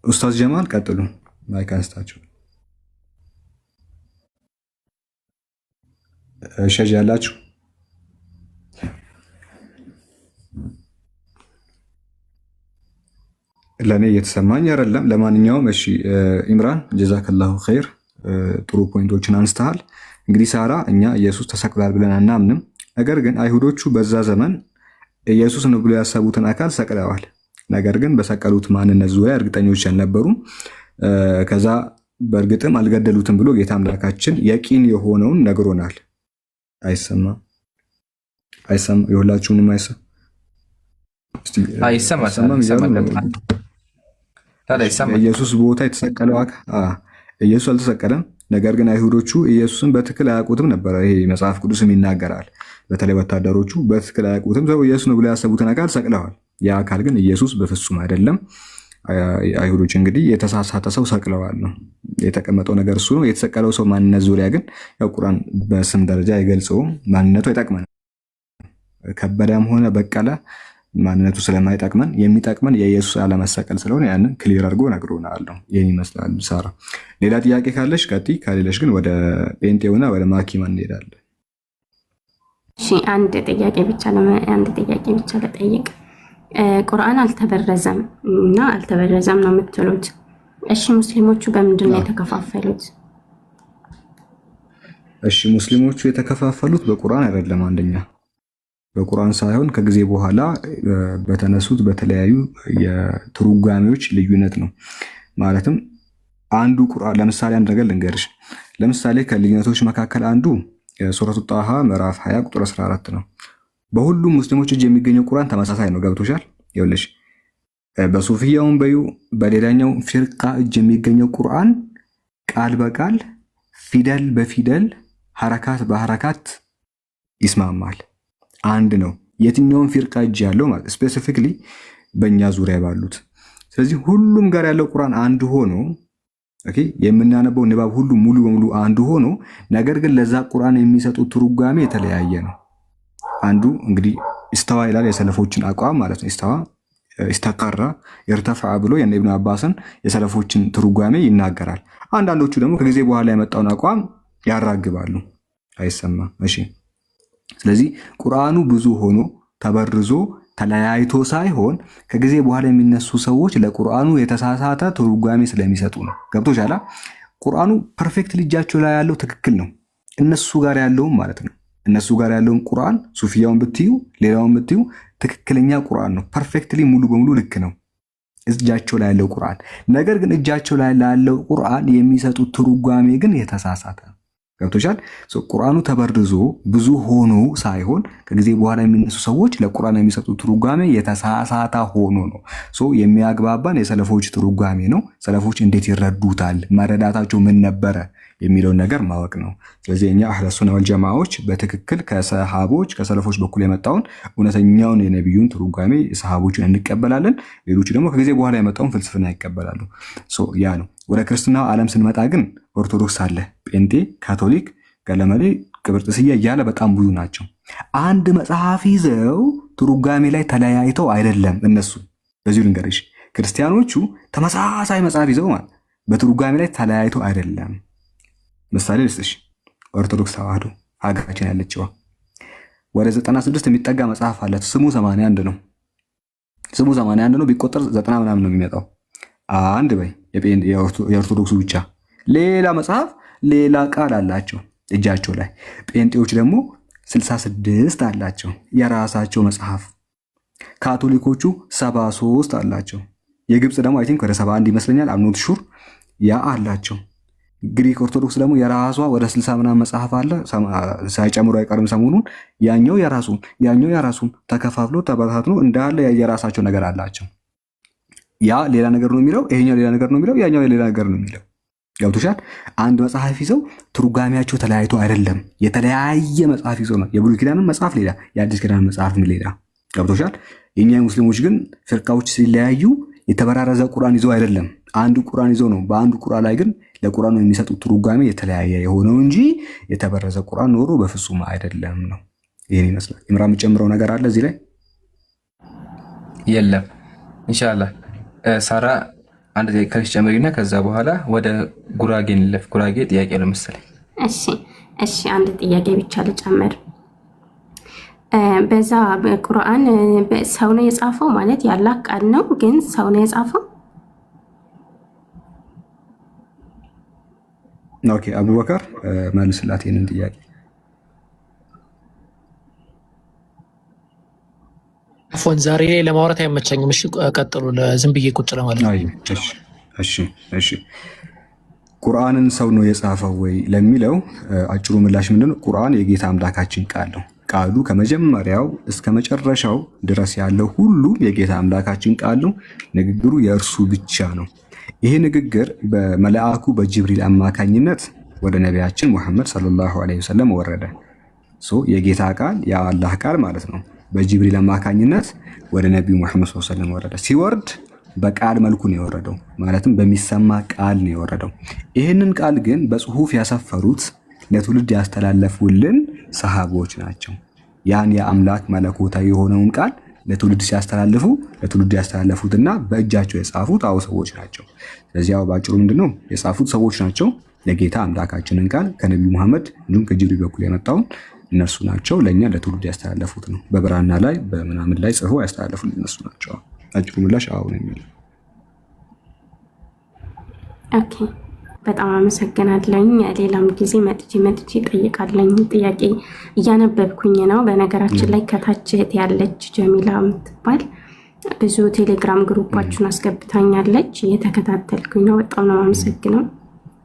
ኡስታዝ ጀማል ቀጥሉ። ማይክ አንስታችሁ ሸጅ ያላችሁ ለእኔ እየተሰማኝ አይደለም። ለማንኛውም እሺ ኢምራን ጀዛከላሁ ኸይር፣ ጥሩ ፖይንቶችን አንስተሃል። እንግዲህ ሳራ እኛ ኢየሱስ ተሰቅሏል ብለን አናምንም። ነገር ግን አይሁዶቹ በዛ ዘመን ኢየሱስ ነው ብሎ ያሰቡትን አካል ሰቅለዋል። ነገር ግን በሰቀሉት ማንነት ዙሪያ እርግጠኞች አልነበሩም። ከዛ በእርግጥም አልገደሉትም ብሎ ጌታ አምላካችን የቂን የሆነውን ነግሮናል። አይሰማም? የሁላችሁንም ኢየሱስ ቦታ የተሰቀለው ኢየሱስ አልተሰቀለም። ነገር ግን አይሁዶቹ ኢየሱስን በትክክል አያውቁትም ነበረ። ይሄ መጽሐፍ ቅዱስም ይናገራል። በተለይ ወታደሮቹ በትክክል አያውቁትም። ሰው ኢየሱስ ነው ብሎ ያሰቡትን አካል ሰቅለዋል። ያ አካል ግን ኢየሱስ በፍጹም አይደለም። አይሁዶች እንግዲህ የተሳሳተ ሰው ሰቅለዋል ነው የተቀመጠው ነገር እሱ ነው። የተሰቀለው ሰው ማንነት ዙሪያ ግን ያው ቁርአን በስም ደረጃ አይገልጸውም። ማንነቱ አይጠቅመን፣ ከበደም ሆነ በቀለ ማንነቱ ስለማይጠቅመን የሚጠቅመን የኢየሱስ አለመሰቀል ስለሆነ ያንን ክሊር አድርጎ ነግሮናል። ይህን ይመስላል። ሳራ ሌላ ጥያቄ ካለሽ ቀጥይ፣ ከሌለሽ ግን ወደ ጴንጤውና ወደ ማኪማን እንሄዳለን። እሺ አንድ ጥያቄ ብቻ ልጠይቅ። ቁርአን አልተበረዘም እና አልተበረዘም ነው የምትሉት። እሺ ሙስሊሞቹ በምንድን ነው የተከፋፈሉት? እሺ ሙስሊሞቹ የተከፋፈሉት በቁርአን አይደለም። አንደኛ በቁርአን ሳይሆን ከጊዜ በኋላ በተነሱት በተለያዩ የትርጓሜዎች ልዩነት ነው። ማለትም አንዱ ቁርአን ለምሳሌ አንድ ነገር ልንገርሽ። ለምሳሌ ከልዩነቶች መካከል አንዱ ሱረቱ ጣሃ ምዕራፍ 20 ቁጥር 14 ነው። በሁሉም ሙስሊሞች እጅ የሚገኘው ቁርአን ተመሳሳይ ነው። ገብቶሻል? ይኸውልሽ በሱፊያውም በዩ በሌላኛው ፊርቃ እጅ የሚገኘው ቁርአን ቃል በቃል ፊደል በፊደል ሐረካት በሐረካት ይስማማል። አንድ ነው። የትኛውን ፊርቃ እጅ ያለው ማለት ስፔሲፊክሊ በእኛ ዙሪያ ባሉት። ስለዚህ ሁሉም ጋር ያለው ቁርአን አንድ ሆኖ የምናነበው ንባብ ሁሉ ሙሉ በሙሉ አንድ ሆኖ ነገር ግን ለዛ ቁርአን የሚሰጡት ትርጓሜ የተለያየ ነው። አንዱ እንግዲህ ኢስተዋ ይላል የሰለፎችን አቋም ማለት ነው። ኢስተዋ ኢስተቀራ ይርተፈዓ ብሎ የነ ኢብኑ አባስን የሰለፎችን ትርጓሜ ይናገራል። አንዳንዶቹ ደግሞ ከጊዜ በኋላ የመጣውን አቋም ያራግባሉ። አይሰማም። እሺ ስለዚህ ቁርአኑ ብዙ ሆኖ ተበርዞ ተለያይቶ ሳይሆን ከጊዜ በኋላ የሚነሱ ሰዎች ለቁርአኑ የተሳሳተ ትርጓሜ ስለሚሰጡ ነው። ገብቶሻል? ቁርአኑ ፐርፌክት ልጃቸው ላይ ያለው ትክክል ነው። እነሱ ጋር ያለውም ማለት ነው። እነሱ ጋር ያለውን ቁርአን ሱፊያውን ብትዩ ሌላውን ብትዩ ትክክለኛ ቁርአን ነው። ፐርፌክትሊ ሙሉ በሙሉ ልክ ነው እጃቸው ላይ ያለው ቁርአን። ነገር ግን እጃቸው ላይ ያለው ቁርአን የሚሰጡት ትርጓሜ ግን የተሳሳተ ነው። ገብቶሻል? ቁርአኑ ተበርዞ ብዙ ሆኖ ሳይሆን ከጊዜ በኋላ የሚነሱ ሰዎች ለቁርአን የሚሰጡት ትርጓሜ የተሳሳተ ሆኖ ነው። የሚያግባባን የሰለፎች ትርጓሜ ነው። ሰለፎች እንዴት ይረዱታል፣ መረዳታቸው ምን ነበረ የሚለውን ነገር ማወቅ ነው። ስለዚህ እኛ አህለ ሱና ወል ጀማዓዎች በትክክል ከሰሃቦች ከሰለፎች በኩል የመጣውን እውነተኛውን የነቢዩን ትርጓሜ ሰሃቦችን እንቀበላለን። ሌሎቹ ደግሞ ከጊዜ በኋላ የመጣውን ፍልስፍና ይቀበላሉ። ያ ነው። ወደ ክርስትናው ዓለም ስንመጣ ግን ኦርቶዶክስ አለ፣ ጴንጤ፣ ካቶሊክ፣ ገለመሌ፣ ቅብርጥስያ እያለ በጣም ብዙ ናቸው። አንድ መጽሐፍ ይዘው ትርጓሜ ላይ ተለያይተው አይደለም እነሱ። በዚሁ ልንገርሽ፣ ክርስቲያኖቹ ተመሳሳይ መጽሐፍ ይዘው ማለት በትርጓሜ ላይ ተለያይተው አይደለም። ምሳሌ ልስጥሽ። ኦርቶዶክስ ተዋህዶ ሀገራችን ያለችዋ ወደ 96 የሚጠጋ መጽሐፍ አላት። ስሙ 81 ነው። ስሙ 81 ነው። ቢቆጠር 90 ምናምን ነው የሚመጣው። አንድ በይ የኦርቶዶክሱ ብቻ። ሌላ መጽሐፍ ሌላ ቃል አላቸው እጃቸው ላይ። ጴንጤዎች ደግሞ 66 አላቸው የራሳቸው መጽሐፍ። ካቶሊኮቹ 73 አላቸው። የግብፅ ደግሞ አይ ቲንክ ወደ 71 ይመስለኛል። አምኖት ሹር ያ አላቸው። ግሪክ ኦርቶዶክስ ደግሞ የራሷ ወደ 60 ምናምን መጽሐፍ አለ ሳይጨምሩ አይቀርም ሰሞኑን። ያኛው የራሱን ተከፋፍሎ ተበታትኖ እንዳለ የራሳቸው ነገር አላቸው። ያ ሌላ ነገር ነው የሚለው፣ ይሄኛው ሌላ ነገር ነው የሚለው፣ ያኛው ሌላ ነገር ነው የሚለው። ገብቶሻል? አንድ መጽሐፍ ይዘው ትርጓሜያቸው ተለያይቶ አይደለም። የተለያየ መጽሐፍ ይዘው ነው። የብሉይ ኪዳንን መጽሐፍ ሌላ፣ የአዲስ ኪዳን መጽሐፍ ሌላ። ገብቶሻል? የኛ ሙስሊሞች ግን ፍርቃዎች ሲለያዩ የተበራረዘ ቁርአን ይዘው አይደለም፣ አንዱ ቁርአን ይዘው ነው። በአንዱ ቁርአን ላይ ግን ለቁርአኑ የሚሰጡት ትርጓሜ የተለያየ የሆነው እንጂ የተበረዘ ቁርአን ኖሮ በፍጹም አይደለም ነው። ይሄን ይመስላል። ኢምራን የምጨምረው ነገር አለ እዚህ ላይ? የለም። ኢንሻአላህ ሳራ አንድ ጥያቄ ጨምሪና ከዛ በኋላ ወደ ጉራጌ እንለፍ። ጉራጌ ጥያቄ ነው መሰለኝ። እሺ አንድ ጥያቄ ብቻ ልጨምር። በዛ በቁርአን ሰው ነው የጻፈው ማለት ያላህ ቃል ነው፣ ግን ሰው ነው የጻፈው? ኦኬ አቡበከር መልስላት ይሄንን ጥያቄ። አፎን ዛሬ ለማውራት አይመቸኝም። እሺ ቀጥሉ። ዝም ብዬ ቁጭ ለማለት ነው። እሺ ቁርአንን ሰው ነው የጻፈው ወይ ለሚለው አጭሩ ምላሽ ምንድነው? ቁርአን የጌታ አምላካችን ቃል ነው። ቃሉ ከመጀመሪያው እስከ መጨረሻው ድረስ ያለው ሁሉ የጌታ አምላካችን ቃል ነው። ንግግሩ የእርሱ ብቻ ነው። ይሄ ንግግር በመልአኩ በጅብሪል አማካኝነት ወደ ነቢያችን ሙሐመድ ሰለላሁ ዐለይሂ ወሰለም ወረደ። የጌታ ቃል የአላህ ቃል ማለት ነው። በጅብሪል አማካኝነት ወደ ነቢዩ ሙሐመድ ሰለላሁ ዐለይሂ ወሰለም ወረደ። ሲወርድ በቃል መልኩ ነው የወረደው፣ ማለትም በሚሰማ ቃል ነው የወረደው። ይህንን ቃል ግን በጽሁፍ ያሰፈሩት ለትውልድ ያስተላለፉልን ሰሃቦች ናቸው። ያን የአምላክ መለኮታዊ የሆነውን ቃል ለትውልድ ሲያስተላልፉ ለትውልድ ያስተላለፉትና በእጃቸው የጻፉት ሰዎች ናቸው። ስለዚህ ባጭሩ ምንድነው የጻፉት ሰዎች ናቸው። ለጌታ አምላካችንን ቃል ከነቢዩ መሐመድ እንዲሁም ከጅብሪል በኩል የመጣውን እነሱ ናቸው። ለእኛ ለትውልድ ያስተላለፉት ነው። በብራና ላይ በምናምን ላይ ጽፎ ያስተላለፉት እነሱ ናቸው። አጭሩ ምላሽ ነው የሚለው። ኦኬ በጣም አመሰግናለኝ። ሌላም ጊዜ መጥቼ ጠይቃለኝ። ጥያቄ እያነበብኩኝ ነው። በነገራችን ላይ ከታች እህት ያለች ጀሚላ የምትባል ብዙ ቴሌግራም ግሩፓችሁን አስገብታኛለች። እየተከታተልኩኝ ነው። በጣም ነው አመሰግነው።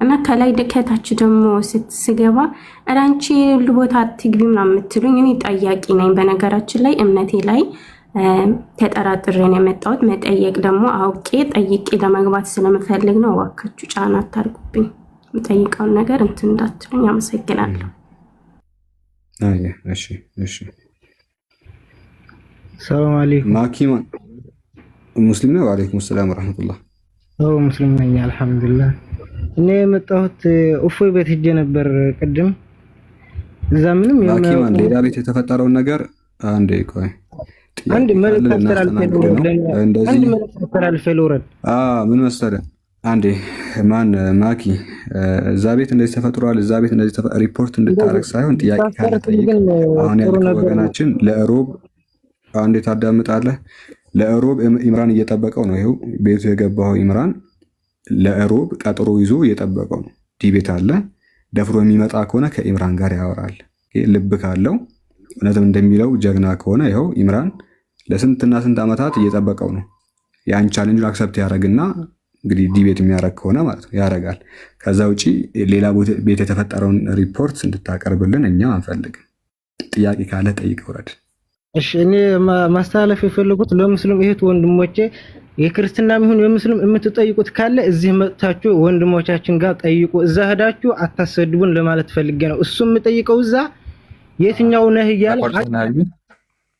እና ከላይ ከታች ደግሞ ስትስገባ አንቺ ሁሉ ቦታ አትግቢ ምናምን የምትሉኝ እኔ ጠያቂ ነኝ። በነገራችን ላይ እምነቴ ላይ ተጠራጥሬ ነው የመጣሁት። መጠየቅ ደግሞ አውቄ ጠይቄ ለመግባት ስለምፈልግ ነው። እባካችሁ ጫና አታርጉብኝ። የምጠይቀውን ነገር እንትን እንዳትሉኝ። አመሰግናለሁ። እሺ። ሰላም አለይኩም። ማኪ ሙስሊም ነው? ወአለይኩም ሰላም ወራህመቱላህ። ሙስሊም ነኝ አልሐምዱሊላህ። እኔ የመጣሁት እፎይ ቤት ሄጄ ነበር ቅድም። እዛ ምንም ማኪ ሌላ ቤት የተፈጠረውን ነገር አንዴ ቆይ አንድ መልእክት አስተላልፌ ልውረድ። ምን መሰለህ አንዴ ማኪ እዛ ቤት እንደዚህ ተፈጥሯል፣ እዛ ቤት እንደዚህ ሪፖርት እንድታረግ ሳይሆን ጥያቄ ካለ ጠይቅ። አሁን ያለው ወገናችን ለሮብ አንዴ ታዳምጣለህ። ለሮብ ኢምራን እየጠበቀው ነው። ይኸው ቤቱ የገባው ኢምራን ለሮብ ቀጠሮ ይዞ እየጠበቀው ነው። ዲቤት አለ። ደፍሮ የሚመጣ ከሆነ ከኢምራን ጋር ያወራል። ልብ ካለው እውነትም እንደሚለው ጀግና ከሆነ ይኸው ኢምራን ለስንትና ስንት ዓመታት እየጠበቀው ነው። ያን ቻሌንጁን አክሰፕት ያደርግና እንግዲህ ዲቤት የሚያደርግ ከሆነ ማለት ነው ያደርጋል። ከዛ ውጪ ሌላ ቤት የተፈጠረውን ሪፖርት እንድታቀርብልን እኛ አንፈልግም። ጥያቄ ካለ ጠይቅ ውረድ። እሺ እኔ ማስተላለፍ የፈለጉት ለሙስሊም እህት ወንድሞቼ የክርስትናም ይሁን የሙስሊም የምትጠይቁት ካለ እዚህ መጥታችሁ ወንድሞቻችን ጋር ጠይቁ። እዛ ሄዳችሁ አታሰድቡን ለማለት ፈልጌ ነው። እሱም የምጠይቀው እዛ የትኛው ነህ እያለ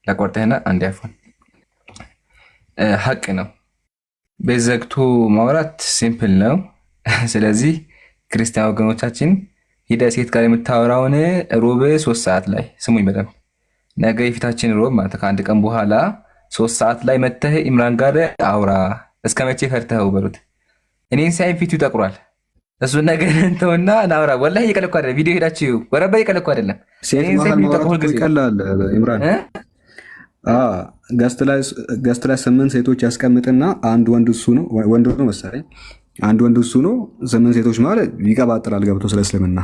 ለቆርጠህና አንድ ያፎን ሀቅ ነው። ቤት ዘግቶ ማውራት ሲምፕል ነው። ስለዚህ ክርስቲያን ወገኖቻችን ሂደ ሴት ጋር የምታወራውን ሮብ 3 ሰዓት ላይ ስሙኝ በደንብ ነገ የፊታችን ሮብ ማለት ከአንድ ቀን በኋላ 3 ሰዓት ላይ መተህ ኢምራን ጋር አውራ። እስከ መቼ ፈርተኸው በሉት። እኔን ሳይ ፊቱ ይጠቁራል። እሱ ነገር እንተውና ናውራ። ወላሂ እየቀለኩ አይደለም። ቪዲዮ ሄዳችሁ ወረባ እየቀለኩ አይደለም። ሴት ማውራት ይቀላል። ኢምራን ገስት ላይ 8 ሴቶች ያስቀምጥና አንድ ወንድ እሱ ነው ወንድ ነው መሰለኝ። አንድ ወንድ እሱ ነው 8 ሴቶች ማለት ይቀባጥራል ገብቶ ስለ እስልምና።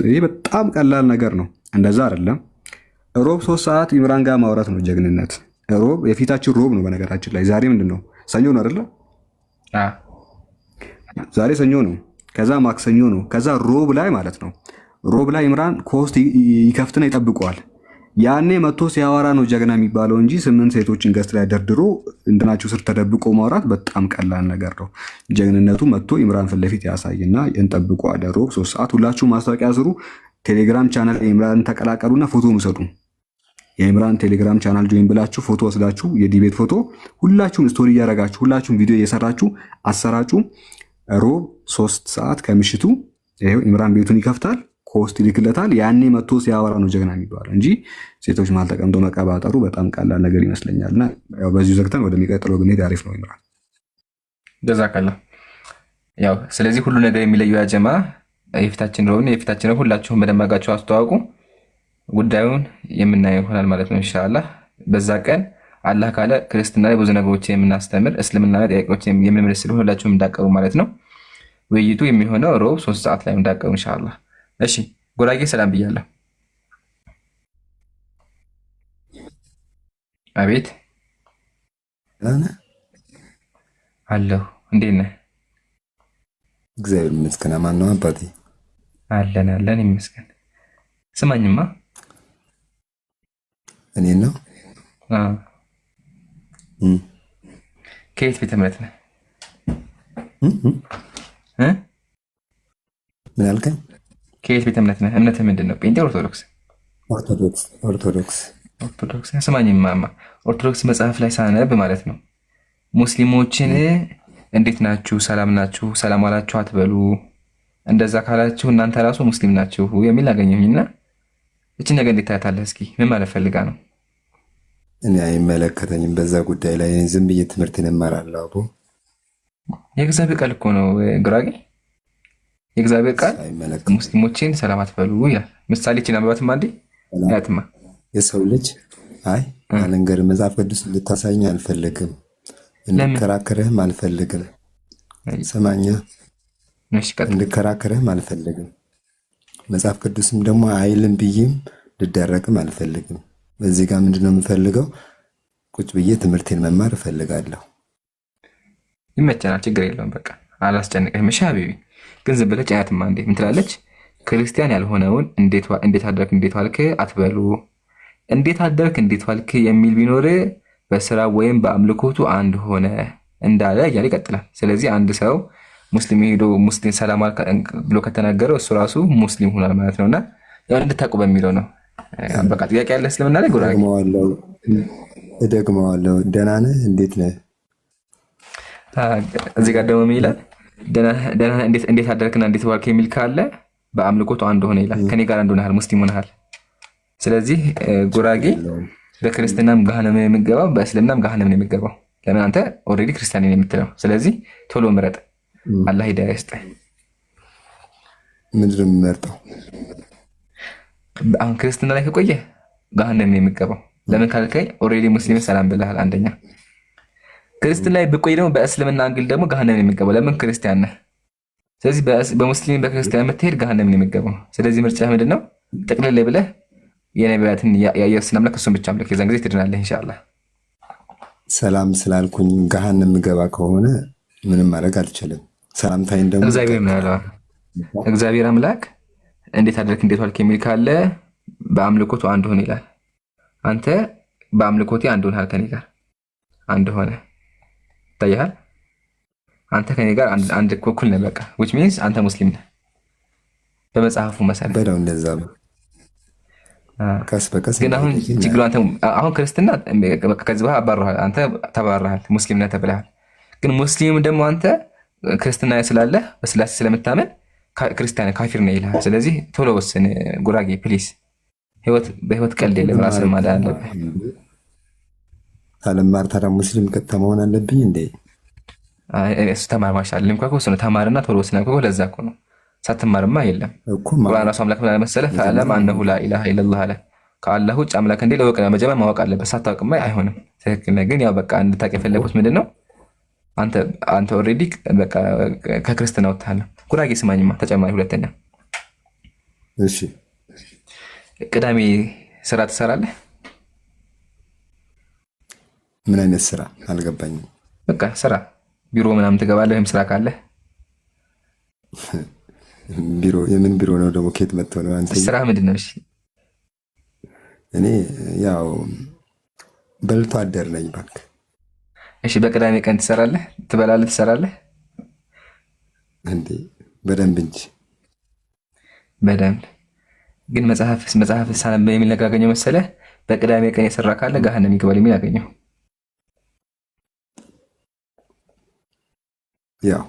ይሄ በጣም ቀላል ነገር ነው። እንደዛ አይደለም። ሮብ 3 ሰዓት ኢምራን ጋር ማውራት ነው ጀግንነት። ሮብ የፊታችን ሮብ ነው በነገራችን ላይ። ዛሬ ምንድን ነው? ሰኞ ነው አይደለ? ዛሬ ሰኞ ነው። ከዛ ማክሰኞ ነው። ከዛ ሮብ ላይ ማለት ነው። ሮብ ላይ ኢምራን ኮስት ይከፍትና ይጠብቀዋል። ያኔ መጥቶ ሲያወራ ነው ጀግና የሚባለው እንጂ 8 ሴቶችን ገስት ላይ ደርድሮ እንትናችሁ ስር ተደብቆ ማውራት በጣም ቀላል ነገር ነው። ጀግንነቱ መጥቶ ኢምራን ፊት ለፊት ያሳይና እንጠብቀዋለን። ሮብ 3 ሰዓት ሁላችሁ ማስታወቂያ ስሩ። ቴሌግራም ቻናል ኢምራን ተቀላቀሉና ፎቶ ምሰጡ። የኢምራን ቴሌግራም ቻናል ጆይን ብላችሁ ፎቶ ወስዳችሁ የዲቤት ፎቶ ሁላችሁም ስቶሪ እያደረጋችሁ ሁላችሁም ቪዲዮ እየሰራችሁ አሰራጩ። ሮብ 3 ሰዓት ከምሽቱ ይሄው ኢምራን ቤቱን ይከፍታል፣ ኮስት ይልክለታል። ያኔ መጥቶ ሲያወራ ነው ጀግና የሚባለው እንጂ ሴቶች መሀል ተቀምጦ መቀባጠሩ በጣም ቀላል ነገር ይመስለኛልና ያው በዚሁ ዘግተን ወደሚቀጥለው ብንሄድ አሪፍ ነው። ኢምራን ጀዛከላ። ያው ስለዚህ ሁሉ ነገር የሚለየው ያጀማ የፊታችን ነው። ሁላችሁም በደማጋችሁ አስተዋውቁ። ጉዳዩን የምናየው ይሆናል ማለት ነው ኢንሻአላህ። በዛ ቀን አላህ ካለ ክርስትና ላይ ብዙ ነገሮች የምናስተምር እስልምና ላይ ጥያቄዎች የምንመልስ ስለሆነ ሁላችሁም እንዳቀሩ ማለት ነው። ውይይቱ የሚሆነው ሮብ 3 ሰዓት ላይ እንዳቀሩ ኢንሻአላህ። እሺ ጎራጌ ሰላም ብያለሁ። አቤት አለሁ። እንዴት ነህ? እግዚአብሔር ይመስገን። ማን ነው አባቴ? አለን ይመስገን። ስማኝማ እኔ ነው ከየት ቤተ እምነት ነህ? ምን አልከኝ? ከየት ቤተ እምነት ነህ? እምነትህ ምንድን ነው? ጴንጤ ኦርቶዶክስ? ኦርቶዶክስ። ስማኝማ ኦርቶዶክስ መጽሐፍ ላይ ሳነብ ማለት ነው ሙስሊሞችን እንዴት ናችሁ፣ ሰላም ናችሁ፣ ሰላም አላችሁ አትበሉ፣ እንደዛ ካላችሁ እናንተ ራሱ ሙስሊም ናችሁ የሚል አገኘሁኝና እቺን ነገር እንዴት ታያታለህ? እስኪ ምን ማለት ፈልጋ ነው? እኔ አይመለከተኝም በዛ ጉዳይ ላይ። ዝም ብዬ ትምህርትን እማራለሁ። አቦ የእግዚአብሔር ቃል እኮ ነው ጉራጌ። የእግዚአብሔር ቃል ሙስሊሞችን ሰላም አትበሉ ይላል። ምሳሌ እቺን አንብባትማ እንዴ ያትማ የሰው ልጅ አለንገር መጽሐፍ ቅዱስ ልታሳየኝ አልፈልግም፣ እንከራከርህም አልፈልግም። ሰማኛ እንድከራከርህም አልፈልግም። መጽሐፍ ቅዱስም ደግሞ አይልም ብዬም ልደረቅም አልፈልግም። በዚህ ጋር ምንድነው የምፈልገው? ቁጭ ብዬ ትምህርቴን መማር እፈልጋለሁ። ይመቸናል፣ ችግር የለውም። በቃ አላስጨንቅህም። እሺ ሀቢቢ። ግን ዝም ብለህ ጫያትማ እንዴ ምን ትላለች? ክርስቲያን ያልሆነውን እንዴት አደርክ እንዴት ዋልክ አትበሉ። እንዴት አደርክ እንዴት ዋልክ የሚል ቢኖር በስራ ወይም በአምልኮቱ አንድ ሆነ እንዳለ እያለ ይቀጥላል። ስለዚህ አንድ ሰው ሙስሊም ሄዶ ሙስሊም ሰላም ብሎ ከተናገረው እሱ ራሱ ሙስሊም ሆኗል ማለት ነውና ያው እንድታውቁ በሚለው ነው። በቃ ጥያቄ ያለ እስልምና ላይ ጉራጌ እደግመዋለሁ። ደህና ነህ? እንዴት ነህ? እዚህ ጋር ደግሞ ምን ይላል? ደህና እንዴት አደርክና እንዴት ዋልክ የሚል ካለ በአምልኮቱ አንድ ሆነ ይላል። ከኔ ጋር አንድ ሆነሃል፣ ሙስሊም ሆነሃል። ስለዚህ ጉራጌ በክርስትናም ገሃነም ነው የሚገባው፣ በእስልምናም ገሃነም ነው የሚገባው። ለምን አንተ ኦልሬዲ ክርስቲያን ነኝ የምትለው። ስለዚህ ቶሎ ምረጥ፣ አላህ ሂዳያ ይስጥህ። ምንድን ነው የምመርጠው? አሁን ክርስትና ላይ ከቆየ ገሃነም ነው የሚገባው። ለምን ካልከኝ ኦልሬዲ ሙስሊም ሰላም ብለሃል። አንደኛ ክርስትና ላይ ብቆይ ደግሞ በእስልምና አንግል ደግሞ ገሃነም ነው የሚገባው። ለምን ክርስቲያን ነህ። ስለዚህ በሙስሊም በክርስቲያን የምትሄድ ገሃነም ነው የሚገባው። ስለዚህ ምርጫ ምንድን ነው? ጥቅልል ብለህ የነቢያትን የኢየሱስን አምላክ እሱን ብቻ አምልክ። የዛን ጊዜ ትድናለህ ኢንሻአላህ። ሰላም ስላልኩኝ ገሃነም የምገባ ከሆነ ምንም ማድረግ አልችልም። ሰላምታይን ደግሞ እግዚአብሔር ነው ያለው። እግዚአብሔር አምላክ እንዴት አደርክ እንዴት ዋልክ የሚል ካለ በአምልኮቱ አንድ ሆነ ይላል። አንተ በአምልኮቴ አንድ ሆነሃል፣ ከኔ ጋር አንድ ሆነ ይታያል። አንተ ከኔ ጋር አንድ እኩል ነህ። በቃ which means አንተ ሙስሊም ነህ በመጽሐፉ መሰረት በለው። እንደዛ ነው። ቀስ በቀስ ግን አሁን ችግሩ አንተ አሁን ክርስትና ከዚህ በኋላ አባረሃል፣ አንተ ተባረሃል፣ ሙስሊም ነህ ተብለሃል። ግን ሙስሊም ደግሞ አንተ ክርስትና ስላለህ በስላሴ ስለምታመን ክርስቲያን ካፊር ነህ ይልሃል። ስለዚህ ቶሎ ወስን ጉራጌ ፕሊስ። በህይወት ቀልድ የለም፣ ራስን ማዳን አለብህ። ካልማር ታዲያ ሙስሊም ቀጥታ መሆን አለብኝ እንዴ? እሱ ተማር ማሻል ልምኳኮ እሱ ነው። ተማርና ቶሎ ወስን ያልኩህ ለዛ እኮ ነው። ሳትማርማ የለም። ቁርአን ራሱ አምላክ ምን አለ መሰለህ? ፈዕለም አነሁ ላኢላሃ ኢለላህ አለ። ከአላህ ውጭ አምላክ እንዴ ለወቅ መጀመሪያ ማወቅ አለበት። ሳታውቅማ አይሆንም። ትክክል ነህ። ግን ያው በቃ እንድታውቅ የፈለጉት ምንድን ነው? አንተ ኦልሬዲ በቃ ከክርስትና ወጥተሃል። ጉራጌ ስማኝማ፣ ተጨማሪ ሁለተኛ። እሺ ቅዳሜ ስራ ትሰራለህ? ምን አይነት ስራ አልገባኝም። በቃ ስራ ቢሮ ምናምን ትገባለህ ወይም ስራ ካለህ? ቢሮ? የምን ቢሮ ነው ደግሞ? ኬት መጥቶ ነው አንተ? ስራ ምንድን ነው? እሺ እኔ ያው በልቶ አደር ነኝ ባክ። እሺ በቅዳሜ ቀን ትሰራለህ? ትበላለህ? ትሰራለህ እንዴ? በደንብ እንጂ በደንብ። ግን መጽሐፍ ሳነብ የሚል ነገር አገኘው መሰለህ? በቅዳሜ ቀን የሰራ ካለ ገሃነም ይገባል የሚል አገኘው። ያው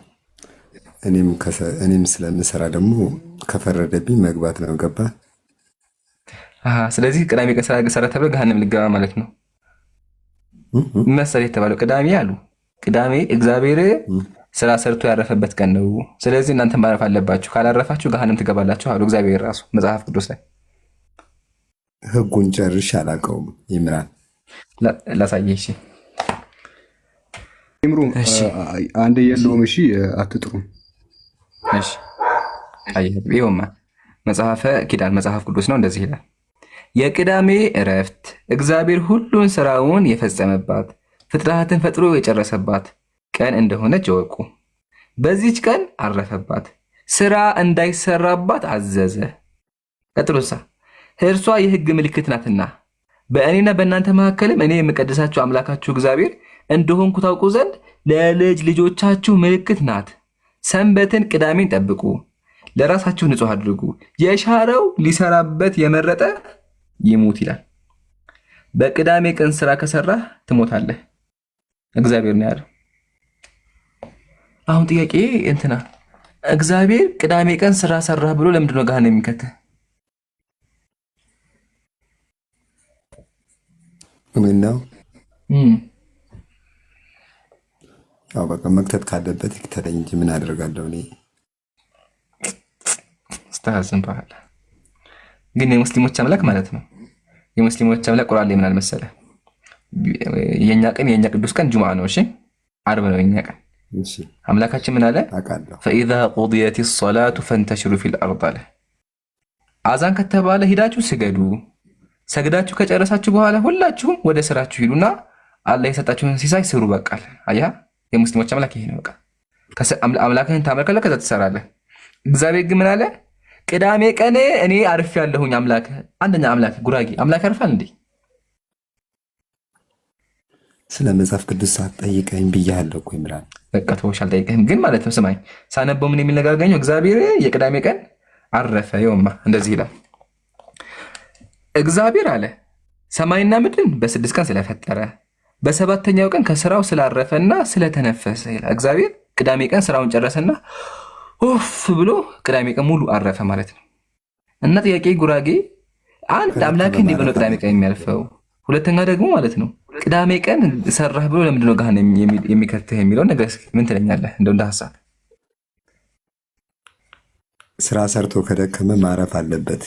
እኔም ስለምሰራ ደግሞ ከፈረደብኝ መግባት ነው። ገባ? ስለዚህ ቅዳሜ ቀን ሰራ ተብሎ ገሃነም ልገባ ማለት ነው መሰለህ የተባለው። ቅዳሜ አሉ ቅዳሜ እግዚአብሔር ስራ ሰርቶ ያረፈበት ቀን ነው። ስለዚህ እናንተ ማረፍ አለባችሁ፣ ካላረፋችሁ ገሃነም ትገባላችሁ አሉ እግዚአብሔር ራሱ መጽሐፍ ቅዱስ ላይ። ህጉን ጨርሼ አላውቀውም። ይምራን ላሳየህ። እሺ ይምሩ አንድ የለውም። እሺ አትጥሩ። እሺ ይኸውማ መጽሐፈ ኪዳን መጽሐፍ ቅዱስ ነው። እንደዚህ ይላል፣ የቅዳሜ እረፍት እግዚአብሔር ሁሉን ስራውን የፈጸመባት ፍጥረታትን ፈጥሮ የጨረሰባት ቀን እንደሆነች እወቁ። በዚች ቀን አረፈባት፣ ስራ እንዳይሰራባት አዘዘ። ቀጥሎሳ እርሷ የህግ ምልክት ናትና በእኔና በእናንተ መካከልም እኔ የምቀድሳችሁ አምላካችሁ እግዚአብሔር እንደሆንኩ ታውቁ ዘንድ ለልጅ ልጆቻችሁ ምልክት ናት። ሰንበትን ቅዳሜን ጠብቁ፣ ለራሳችሁ ንጹሕ አድርጉ። የሻረው ሊሰራበት የመረጠ ይሙት ይላል። በቅዳሜ ቀን ስራ ከሰራህ ትሞታለህ፣ እግዚአብሔር ነው ያለው። አሁን ጥያቄ እንትና እግዚአብሔር ቅዳሜ ቀን ስራ ሰራህ ብሎ ለምንድን ነው ገሃነም የሚከትህ? ምን ነው? አዎ በቃ መክተት ካለበት ይክተለኝ እንጂ ምን አደርጋለሁ እኔ። ስታዝን ባህል ግን የሙስሊሞች አምላክ ማለት ነው። የሙስሊሞች አምላክ ቁርአን ላይ ምን አለ መሰለህ? የኛ ቅዱስ ቀን ጁምዓ ነው። እሺ ዓርብ ነው የኛ ቀን። እሺ አምላካችን ምን አለ? አውቃለሁ። ፈኢዛ ቁድየት ሰላቱ ፈንተሽሩ ፊል አርድ አለ። አዛን ከተባለ ሂዳችሁ ስገዱ። ሰግዳችሁ ከጨረሳችሁ በኋላ ሁላችሁም ወደ ስራችሁ ሂዱና አላህ የሰጣችሁን ሲሳይ ስሩ። በቃል አያ የሙስሊሞች አምላክ ይሄ ነው። በቃ አምላክህን ታመልካለህ፣ ከዛ ትሰራለህ። እግዚአብሔር ግን ምን አለ? ቅዳሜ ቀን እኔ አርፍ ያለሁኝ አምላክ። አንደኛ አምላክ ጉራጌ አምላክ ያርፋል እንዴ? ስለ መጽሐፍ ቅዱስ ሳትጠይቀኝ ብያለሁ እኮ ይምራን። በቃ ተወሽ አልጠይቅህም። ግን ማለት ነው ስማኝ፣ ሳነበው ምን የሚል ነገር አገኘሁ? እግዚአብሔር የቅዳሜ ቀን አረፈ። ይኸውማ እንደዚህ ይላል። እግዚአብሔር አለ ሰማይና ምድርን በ6 ቀን ስለፈጠረ በሰባተኛው ቀን ከስራው ስላረፈና ስለተነፈሰ ይላል። እግዚአብሔር ቅዳሜ ቀን ስራውን ጨረሰና ኡፍ ብሎ ቅዳሜ ቀን ሙሉ አረፈ ማለት ነው። እና ጥያቄ ጉራጌ አንድ አምላክ እንዲህ ብሎ ቅዳሜ ቀን የሚያልፈው? ሁለተኛ ደግሞ ማለት ነው ቅዳሜ ቀን ሰራህ ብሎ ለምንድን ነው ገሃነም የሚከትህ የሚለው ነገር እስኪ ምን ትለኛለህ? እንደው እንደ ሐሳብ ስራ ሰርቶ ከደከመ ማረፍ አለበት።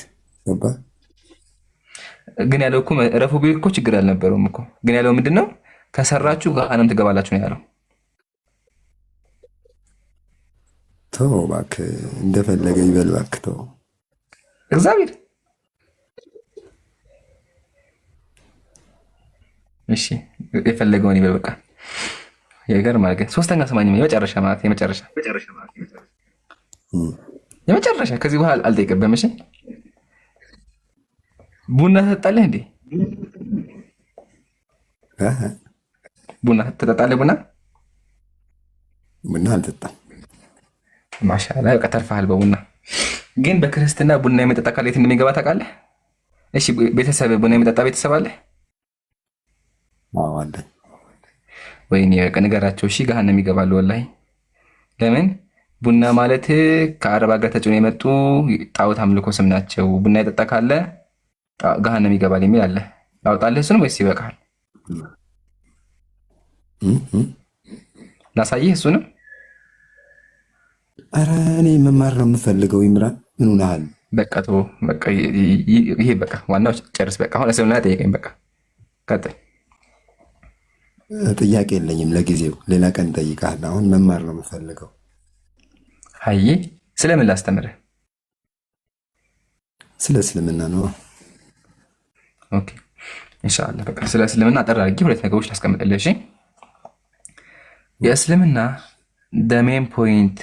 ገባ? ግን ያለው እኮ ረፉ ቢል እኮ ችግር አልነበረውም እኮ። ግን ያለው ምንድነው? ከሰራችሁ ገሃነም ትገባላችሁ ነው ያለው። ተው እባክህ፣ እንደፈለገ ይበል እባክህ ተው። እግዚአብሔር እሺ የፈለገውን ይበል በቃ። ይገርማል። ግን ሶስተኛ ሰማኝ የመጨረሻ ማለት የመጨረሻ ከዚህ በኋላ አልጠይቅብህም። እሺ ቡና ትጠጣለህ እንዴ? ቡና ትጠጣለህ? ቡና አልጠጣም። ማሻአላ በቃ ተርፈሃል በቡና። ግን በክርስትና ቡና የመጠጣ ካለ የት እንደሚገባ ታውቃለህ? እሺ ቤተሰብ ቡና የመጠጣ ቤተሰብ አለ? አዎ አለ። ወይኔ በቃ ንገራቸው። እሺ ገሃነም ይገባሉ ወላሂ። ለምን? ቡና ማለት ከአረብ ሀገር ተጭኖ የመጡ ጣዖት አምልኮ ስም ናቸው። ቡና የጠጣ ካለ ገሃነም ይገባል የሚል አለ። ያወጣልህ እሱንም ወይስ ይበቃል? ላሳይህ እሱንም። ኧረ እኔ መማር ነው የምፈልገው። ይምራን ምን ሆነሃል? በቃ ተው በቃ ይሄ በቃ ዋናው ጨርስ። በቃ አሁን እስልምና ጠይቀኝ። በቃ ቀጥል። ጥያቄ የለኝም ለጊዜው፣ ሌላ ቀን እጠይቅሃለሁ። አሁን መማር ነው የምፈልገው። አይ ስለምን ላስተምርህ? ስለ እስልምና ነው። ኦኬ ኢንሻአላህ። በቃ ስለ እስልምና አጠር አድርጌ ሁለት ነገሮች ላስቀምጥልህ። እሺ የእስልምና ሜን ፖይንት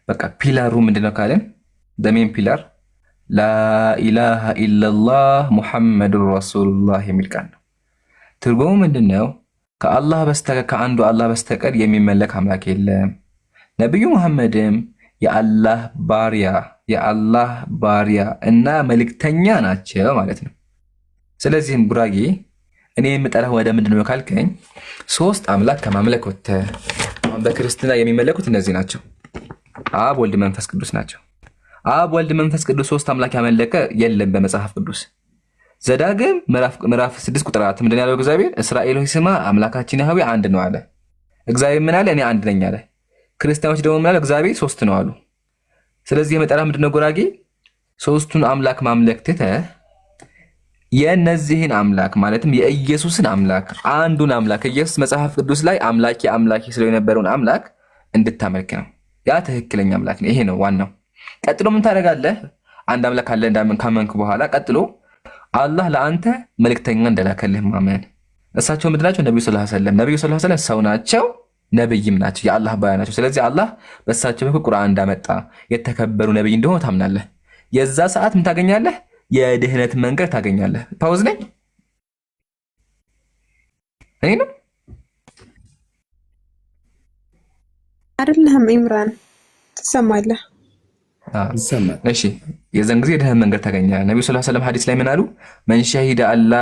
በቃ ፒላሩ ምንድነው ካለን ሜን ፒላር ላኢላሃ ኢለላህ ሙሐመዱን ረሱሉላህ የሚል ቃል ነው። ትርጉሙ ምንድነው? ከአላህ በስተቀር ከአንዱ አላህ በስተቀር የሚመለክ አምላክ የለም። ነብዩ መሐመድም የአላህ ባሪያ እና መልእክተኛ ናቸው ማለት ነው። ስለዚህም ጉራጌ እኔ የምጠራህ ወደ ምንድነው ካልከኝ ሶስት አምላክ ከማምለክ ወጥተህ አሁን በክርስትና የሚመለኩት እነዚህ ናቸው። አብ ወልድ መንፈስ ቅዱስ ናቸው። አብ ወልድ መንፈስ ቅዱስ ሶስት አምላክ ያመለከ የለም በመጽሐፍ ቅዱስ። ዘዳግም ምዕራፍ 6 ቁጥር 4 ምንድን ያለው እግዚአብሔር? እስራኤል ሆይ ስማ አምላካችን ያህዌ አንድ ነው አለ። እግዚአብሔር ምን አለ? እኔ አንድ ነኝ አለ። ክርስቲያኖች ደግሞ ምን አለ? እግዚአብሔር ሶስት ነው አሉ። ስለዚህ የመጠራ ምንድነው ጉራጌ ሶስቱን አምላክ ማምለክ ትተህ የነዚህን አምላክ ማለትም የኢየሱስን አምላክ አንዱን አምላክ ኢየሱስ መጽሐፍ ቅዱስ ላይ አምላኬ ስለ የነበረውን አምላክ እንድታመልክ ነው። ያ ትክክለኛ አምላክ ነው። ይሄ ነው ዋናው። ቀጥሎ ምን ታደርጋለህ? አንድ አምላክ አለ ካመንክ በኋላ ቀጥሎ አላህ ለአንተ መልእክተኛ እንደላከልህ ማመን። እሳቸው ምንድን ናቸው? ነብዩ ሰለላሁ ዐለይሂ ወሰለም። ነብዩ ሰለላሁ ዐለይሂ ወሰለም ሰው ናቸው፣ ነብይም ናቸው፣ የአላህ ባሪያ ናቸው። ስለዚህ አላህ በእሳቸው በኩል ቁርአን እንዳመጣ የተከበሩ ነብይ እንደሆነ ታምናለህ። የዛ ሰዓት ምን ታገኛለህ? የድህነት መንገድ ታገኛለህ። ፓውዝ ነኝ እኔ ነው አይደለህም? ኢምራን ትሰማለህ? እሺ የዛን ጊዜ የድህነት መንገድ ታገኛለህ። ነብዩ ሰለላሁ ዐለይሂ ወሰለም ሐዲስ ላይ ምን አሉ? መን ሸሂደ አላ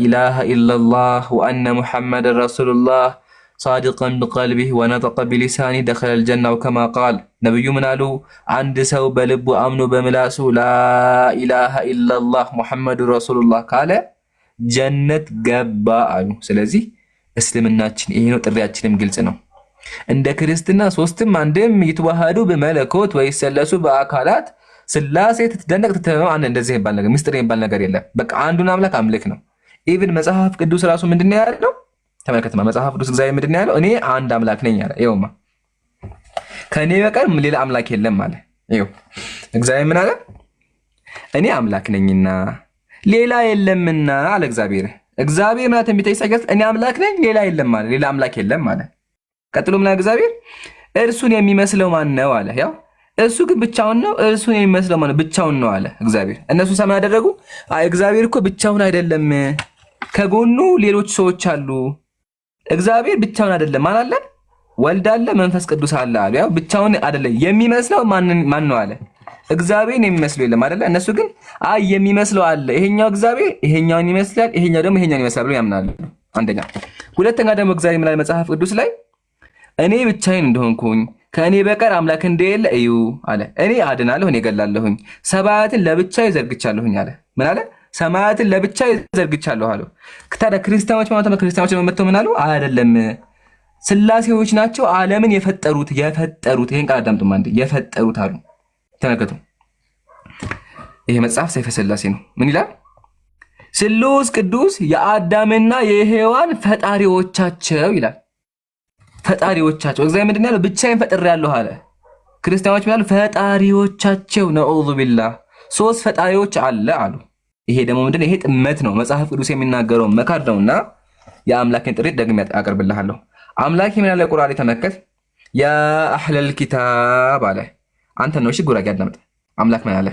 ኢላሃ ኢለላህ ወአነ ሙሐመደን ረሱሉላህ ሳዲቀን ቢቀልቢህ ወነጠቀ ቢሊሳኒህ ደኸለል ጀና ወከማ ቃል። ነብዩ ምን አሉ? አንድ ሰው በልቡ አምኖ በምላሱ ላኢላሃ ኢለላህ ሙሐመዱን ረሱሉላህ ካለ ጀነት ገባ አሉ። ስለዚህ እስልምናችን ይሄ ነው፣ ጥሪያችንም ግልጽ ነው። እንደ ክርስትና ሶስትም አንድም ይተዋሃዱ በመለኮት ወይሰለሱ በአካላት ስላሴ ትትደነቅ ትተነው አንድ እንደዚህ ይባል ነገር ሚስጥር ይባል ነገር የለም። በቃ አንዱን አምላክ አምልክ ነው። ኢቭን መጽሐፍ ቅዱስ ራሱ ምንድነው ያለው? ተመልከተማ መጽሐፍ ቅዱስ እግዚአብሔር ምንድነው ያለው? እኔ አንድ አምላክ ነኝ አለ። ይኸውማ ከኔ በቀር ሌላ አምላክ የለም አለ። ይኸው እግዚአብሔር ምን አለ? እኔ አምላክ ነኝና ሌላ የለምና አለ እግዚአብሔር። እግዚአብሔር ማለት ትንቢተ ኢሳይያስ እኔ አምላክ ነኝ ሌላ የለም አለ። ሌላ አምላክ የለም አለ። ቀጥሎ ምን አለ እግዚአብሔር? እርሱን የሚመስለው ማን ነው አለ። ያው እሱ ግን ብቻውን ነው፣ እርሱን የሚመስለው ማን ነው? ብቻውን ነው አለ እግዚአብሔር። እነሱ ሰማ ያደረጉ አይ እግዚአብሔር እኮ ብቻውን አይደለም፣ ከጎኑ ሌሎች ሰዎች አሉ። እግዚአብሔር ብቻውን አይደለም ማን አለ? ወልድ አለ፣ መንፈስ ቅዱስ አለ አሉ። ያው ብቻውን አይደለም የሚመስለው ማን ነው አለ። እግዚአብሔርን የሚመስለው የለም አይደለ? እነሱ ግን አይ የሚመስለው አለ። ይሄኛው እግዚአብሔር ይሄኛውን ይመስላል፣ ይሄኛው ደግሞ ይሄኛውን ይመስላል ብሎ ያምናሉ። አንደኛ። ሁለተኛ ደግሞ እግዚአብሔር ምን አለ መጽሐፍ ቅዱስ ላይ እኔ ብቻዬን እንደሆንኩኝ ከእኔ በቀር አምላክ እንደሌለ እዩ አለ። እኔ አድናለሁ፣ እኔ እገላለሁኝ፣ ሰማያትን ለብቻዬ ዘርግቻለሁኝ አለ። ምን አለ? ሰማያትን ለብቻዬ ዘርግቻለሁ አለ። ታዲያ ክርስቲያኖች ማለት ክርስቲያኖች መጥተው ምን አሉ? አይደለም ስላሴዎች ናቸው ዓለምን የፈጠሩት። ይሄን ቃል አዳምጡማ እንዴ! የፈጠሩት አሉ። ተመልከቱ። ይሄ መጽሐፍ ሰይፈ ስላሴ ነው። ምን ይላል? ስሉስ ቅዱስ የአዳምና የሔዋን ፈጣሪዎቻቸው ይላል። ፈጣሪዎቻቸው እግዚአብሔር ምንድን ያለው? ብቻዬን ፈጥሬያለሁ አለ። ክርስቲያኖች ምን ያሉ? ፈጣሪዎቻቸው። ነዑዙ ቢላህ ሶስት ፈጣሪዎች አለ አሉ። ይሄ ደግሞ ምንድን ነው? ይሄ ጥመት ነው። መጽሐፍ ቅዱስ የሚናገረው መካድ ነውና የአምላኬን ጥሪ ደግሜ አቀርብልሃለሁ። አምላኬ ምን ያለ ቁርአን ተመከት ያ አህለል ኪታብ አለ። አንተ ነው እሺ፣ ጉራጌ አዳምጥ። አምላክ ምን አለ?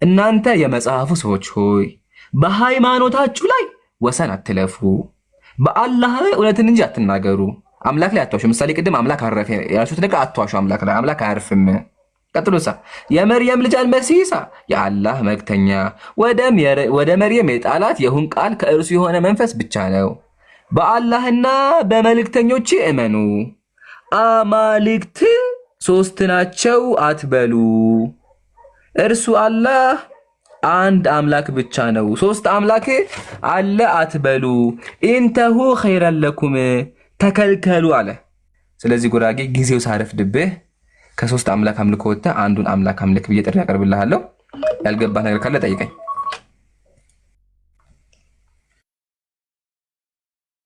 እናንተ የመጽሐፉ ሰዎች ሆይ በሃይማኖታችሁ ላይ ወሰን አትለፉ፣ በአላህ ላይ እውነትን እንጂ አትናገሩ። አምላክ ላይ አትዋሹ። ምሳሌ ቅድም አምላክ አረፈ ያልኩት ነገር አትዋሹ። አምላክ ላይ አምላክ አያርፍም። ቀጥሎሳ የመርየም ልጅ አልመሲሳ የአላህ መልእክተኛ ወደ መርየም የጣላት የሁን ቃል ከእርሱ የሆነ መንፈስ ብቻ ነው። በአላህና በመልእክተኞች እመኑ። አማልክት ሶስት ናቸው አትበሉ። እርሱ አላህ አንድ አምላክ ብቻ ነው። ሶስት አምላክ አለ አትበሉ። ኢንተሁ ኸይረን ለኩም ተከልከሉ አለ። ስለዚህ ጉራጌ ጊዜው ሳረፍድብህ ከሶስት አምላክ አምልኮ ወጥተህ አንዱን አምላክ አምልክ ብዬ ጥሪ ያቀርብልሃለሁ። ያልገባህ ነገር ካለ ጠይቀኝ።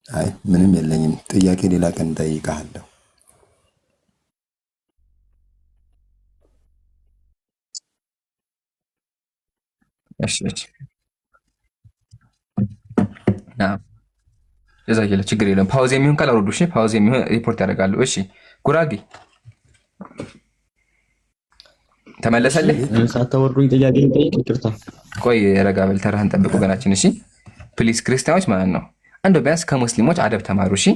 አይ ምንም የለኝም። ጥያቄ ሌላ ቀን ጠይቃለሁ። እሺ ጀዛከላ ችግር የለም። ፓውዝ የሚሆን ካላወረዱ እሺ፣ ፓውዝ የሚሆን ሪፖርት ያደርጋሉ። እሺ ጉራጌ ተመለሰልህ? ሳታወርዱኝ ጥያቄ ጠይቅ። ይቅርታ ቆይ ረጋ በል፣ ተራህን ጠብቅ ወገናችን። እሺ ፕሊስ ክርስቲያኖች ማለት ነው እንደው ቢያንስ ከሙስሊሞች አደብ ተማሩ። እሺ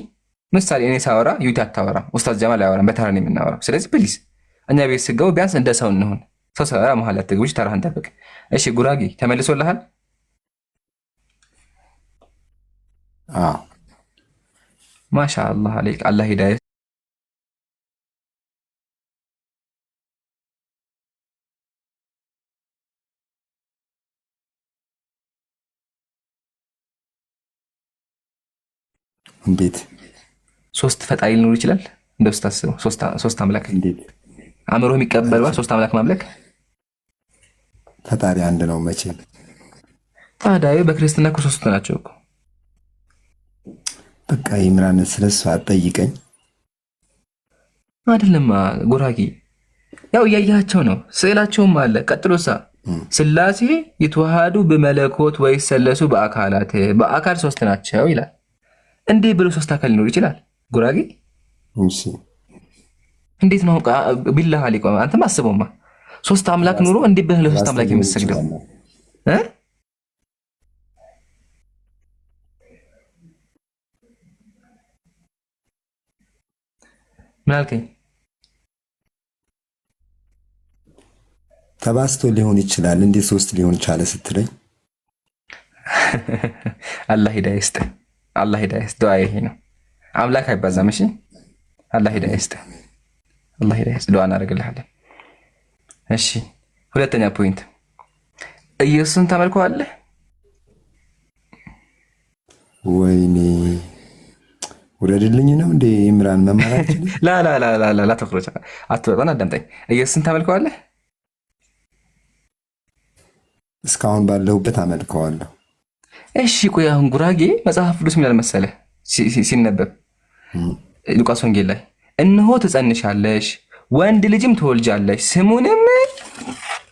ምሳሌ እኔ ሳወራ ዩቲ አታወራ፣ ኡስታዝ ጀማል አያወራም፣ በተራ ነው የምናወራው። ስለዚህ ፕሊስ እኛ ቤት ስገቡ ቢያንስ እንደ ሰው እንሆን። ሰው ሰራ መሀል አትግቡ። ተራህን ጠብቅ። እሺ ጉራጌ ተመልሶልሃል? አዎ ማሻአላህ አለይክ። አላህ ሂዳያ እንዴት ሶስት ፈጣሪ ሊኖር ይችላል? እንደው ስታስበው ሶስት አምላክ እንዴት አእምሮ የሚቀበለው ሶስት አምላክ ማምለክ? ፈጣሪ አንድ ነው መቼ? ታዲያ በክርስትና እኮ ሶስት ናቸው እኮ። በቃ ይምራን ስለሱ አትጠይቀኝ። አይደለም ጉራጌ ያው እያያቸው ነው፣ ስዕላቸውም አለ። ቀጥሎሳ ስላሴ ይተዋሃዱ በመለኮት ወይሰለሱ በአካላት በአካል ሶስት ናቸው ይላል። እንዴ ብሎ ሶስት አካል ሊኖር ይችላል ጉራጌ? እሺ እንዴት ነው ቢላህ አለይኩ። አንተም አስበውማ ሶስት አምላክ ኑሮ እንዴ ብለህ ለሶስት አምላክ የምትሰግደው እ ምን አልከኝ? ተባስቶ ሊሆን ይችላል። እንዴት ሶስት ሊሆን ቻለ ስትለኝ አላህ ሂዳያ ይስጥ። አላህ ሂዳያ ይስጥ። ዱዓ ይሄ ነው። አምላክ አይባዛም። እሺ አላህ ሂዳያ ይስጥ። አላህ ሂዳያ ይስጥ። ዱዓ እናደርግልሃለን። እሺ ሁለተኛ ፖይንት ኢየሱስን ታመልከዋለህ? ወይኔ ውረድልኝ ነው እንዴ ኢምራን መማራችን? ላ ተፍሮች አትወጣና አዳምጠኝ። ኢየሱስን ታመልከዋለህ? እስካሁን ባለሁበት አመልከዋለሁ። እሺ ቆይ አሁን ጉራጌ መጽሐፍ ቅዱስ የሚላል መሰለህ ሲነበብ ሉቃስ ወንጌል ላይ እነሆ ትጸንሻለሽ ወንድ ልጅም ትወልጃለሽ ስሙንም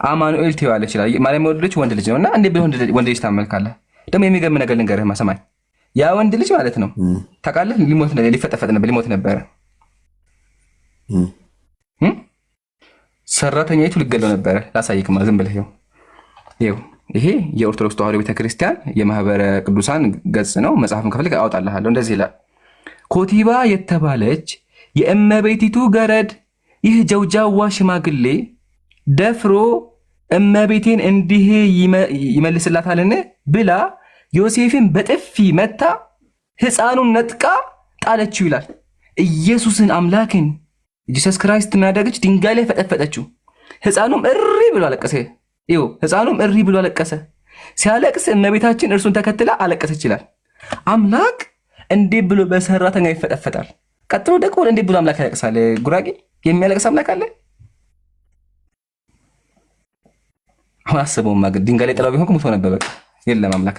አማኑኤል ትይዋለሽ ይላል። ማርያም የወለደችው ወንድ ልጅ ነውና እንዴ ወንድ ልጅ ታመልካለህ? ደግሞ የሚገርም ነገር ልንገርህ ማሰማኝ። ያ ወንድ ልጅ ማለት ነው ታውቃለህ፣ ሊፈጠፈጥ ነበር፣ ሊሞት ነበረ። ሰራተኛይቱ ልገለው ነበረ። ላሳይክማ ዝም ብለህ ይኸው ይሄ የኦርቶዶክስ ተዋሕዶ ቤተክርስቲያን የማህበረ ቅዱሳን ገጽ ነው። መጽሐፍን ከፈልግ አወጣልሃለሁ። እንደዚህ ይላል። ኮቲባ የተባለች የእመቤቲቱ ገረድ ይህ ጀውጃዋ ሽማግሌ ደፍሮ እመቤቴን እንዲህ ይመልስላታልን ብላ ዮሴፍን በጥፊ መታ ሕፃኑን ነጥቃ ጣለችው ይላል። ኢየሱስን አምላክን ጂሰስ ክራይስት እናደገች ድንጋይ ላይ ፈጠፈጠችው። ሕፃኑም እሪ ብሎ አለቀሰ። ይኸው ሕፃኑም እሪ ብሎ አለቀሰ። ሲያለቅስ እመቤታችን እርሱን ተከትላ አለቀሰች ይላል። አምላክ እንዴት ብሎ በሰራተኛ ይፈጠፈጣል? ቀጥሎ ደግሞ እንዴት ብሎ አምላክ ያለቅሳል? ጉራጌ የሚያለቅስ አምላክ አለ? አሁን አስበውማ ግን ድንጋይ ላይ ጥላው ቢሆን ሙቶ ነበር። በቃ የለም አምላክ።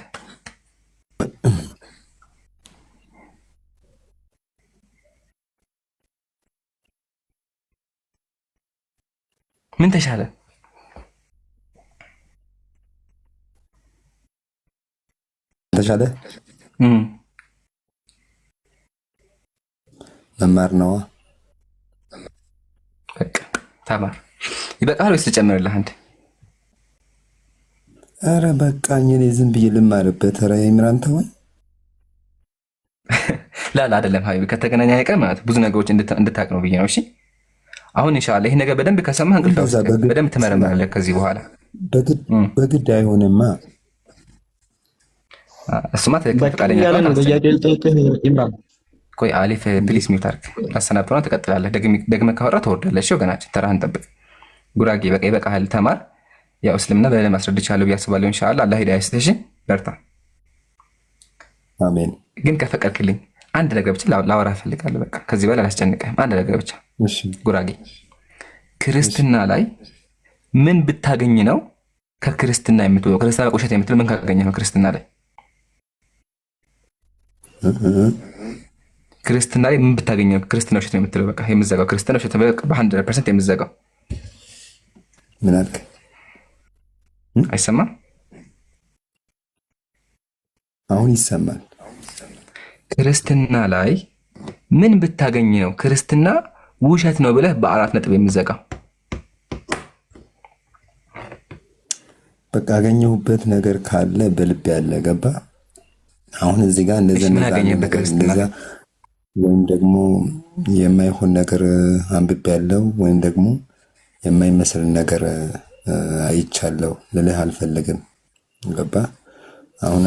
ምን ተሻለ? ተሻለ መማር ነዋ። በቃ ተማር። ይበቃል ወይስ ልጨምርልህ አንድ? ኧረ በቃኝ፣ እኔ ዝም ብዬ ልማርበት። ኧረ ኢምራን ተወኝ። ላላ አይደለም ሀቢብ፣ ከተገናኘ አይቀር ማለት ብዙ ነገሮች እንድታቅ ነው ብዬ ነው። እሺ አሁን ኢንሻአላህ ይሄ ነገር በደንብ ከሰማህ እንቅልፍ በደንብ ትመረምራለህ ከዚህ በኋላ። በግድ አይሆንማ። እሱማ ፈቃደኛ ቆይ አሊፍ ፕሊስ ሚውት አድርግ። ላሰናብተውና ትቀጥላለህ። ደግመህ ካወራ ትወርዳለህ። ወገናችን ተራህን ጠብቅ። ጉራጌ በቃ ይበቃሃል፣ ተማር። ያው እስልምና በደንብ አስረድቻለሁ ብዬ አስባለሁ። ኢንሻአላህ አላህ ሂዳያ ይስጥሽ። በርታ። አሜን። ግን ከፈቀድክልኝ አንድ ነገር ብቻ ላወራ እፈልጋለሁ። በቃ ከዚህ በላይ አላስጨንቅህም። አንድ ነገር ብቻ። ጉራጌ ክርስትና ላይ ምን ብታገኝ ነው ከክርስትና የምትወጣው? ክርስትና ቆሸት የምትለው ምን ካገኘ ነው ክርስትና ላይ? ክርስትና ላይ ምን ብታገኝ ነው ክርስትና ውሸት ነው የምትለው? በቃ የምትዘጋው ክርስትና ውሸት በ100% የምትዘጋው። ምን አልክ? አይሰማም? አሁን ይሰማል። ክርስትና ላይ ምን ብታገኝ ነው ክርስትና ውሸት ነው ብለህ በ4 ነጥብ የምትዘጋው? በቃ ያገኘሁበት ነገር ካለ በልብ ያለ ገባ። አሁን እዚህ ጋር እንደዛ ወይም ደግሞ የማይሆን ነገር አንብቤ ያለው ወይም ደግሞ የማይመስል ነገር አይቻለሁ ልልህ አልፈልግም። ገባ። አሁን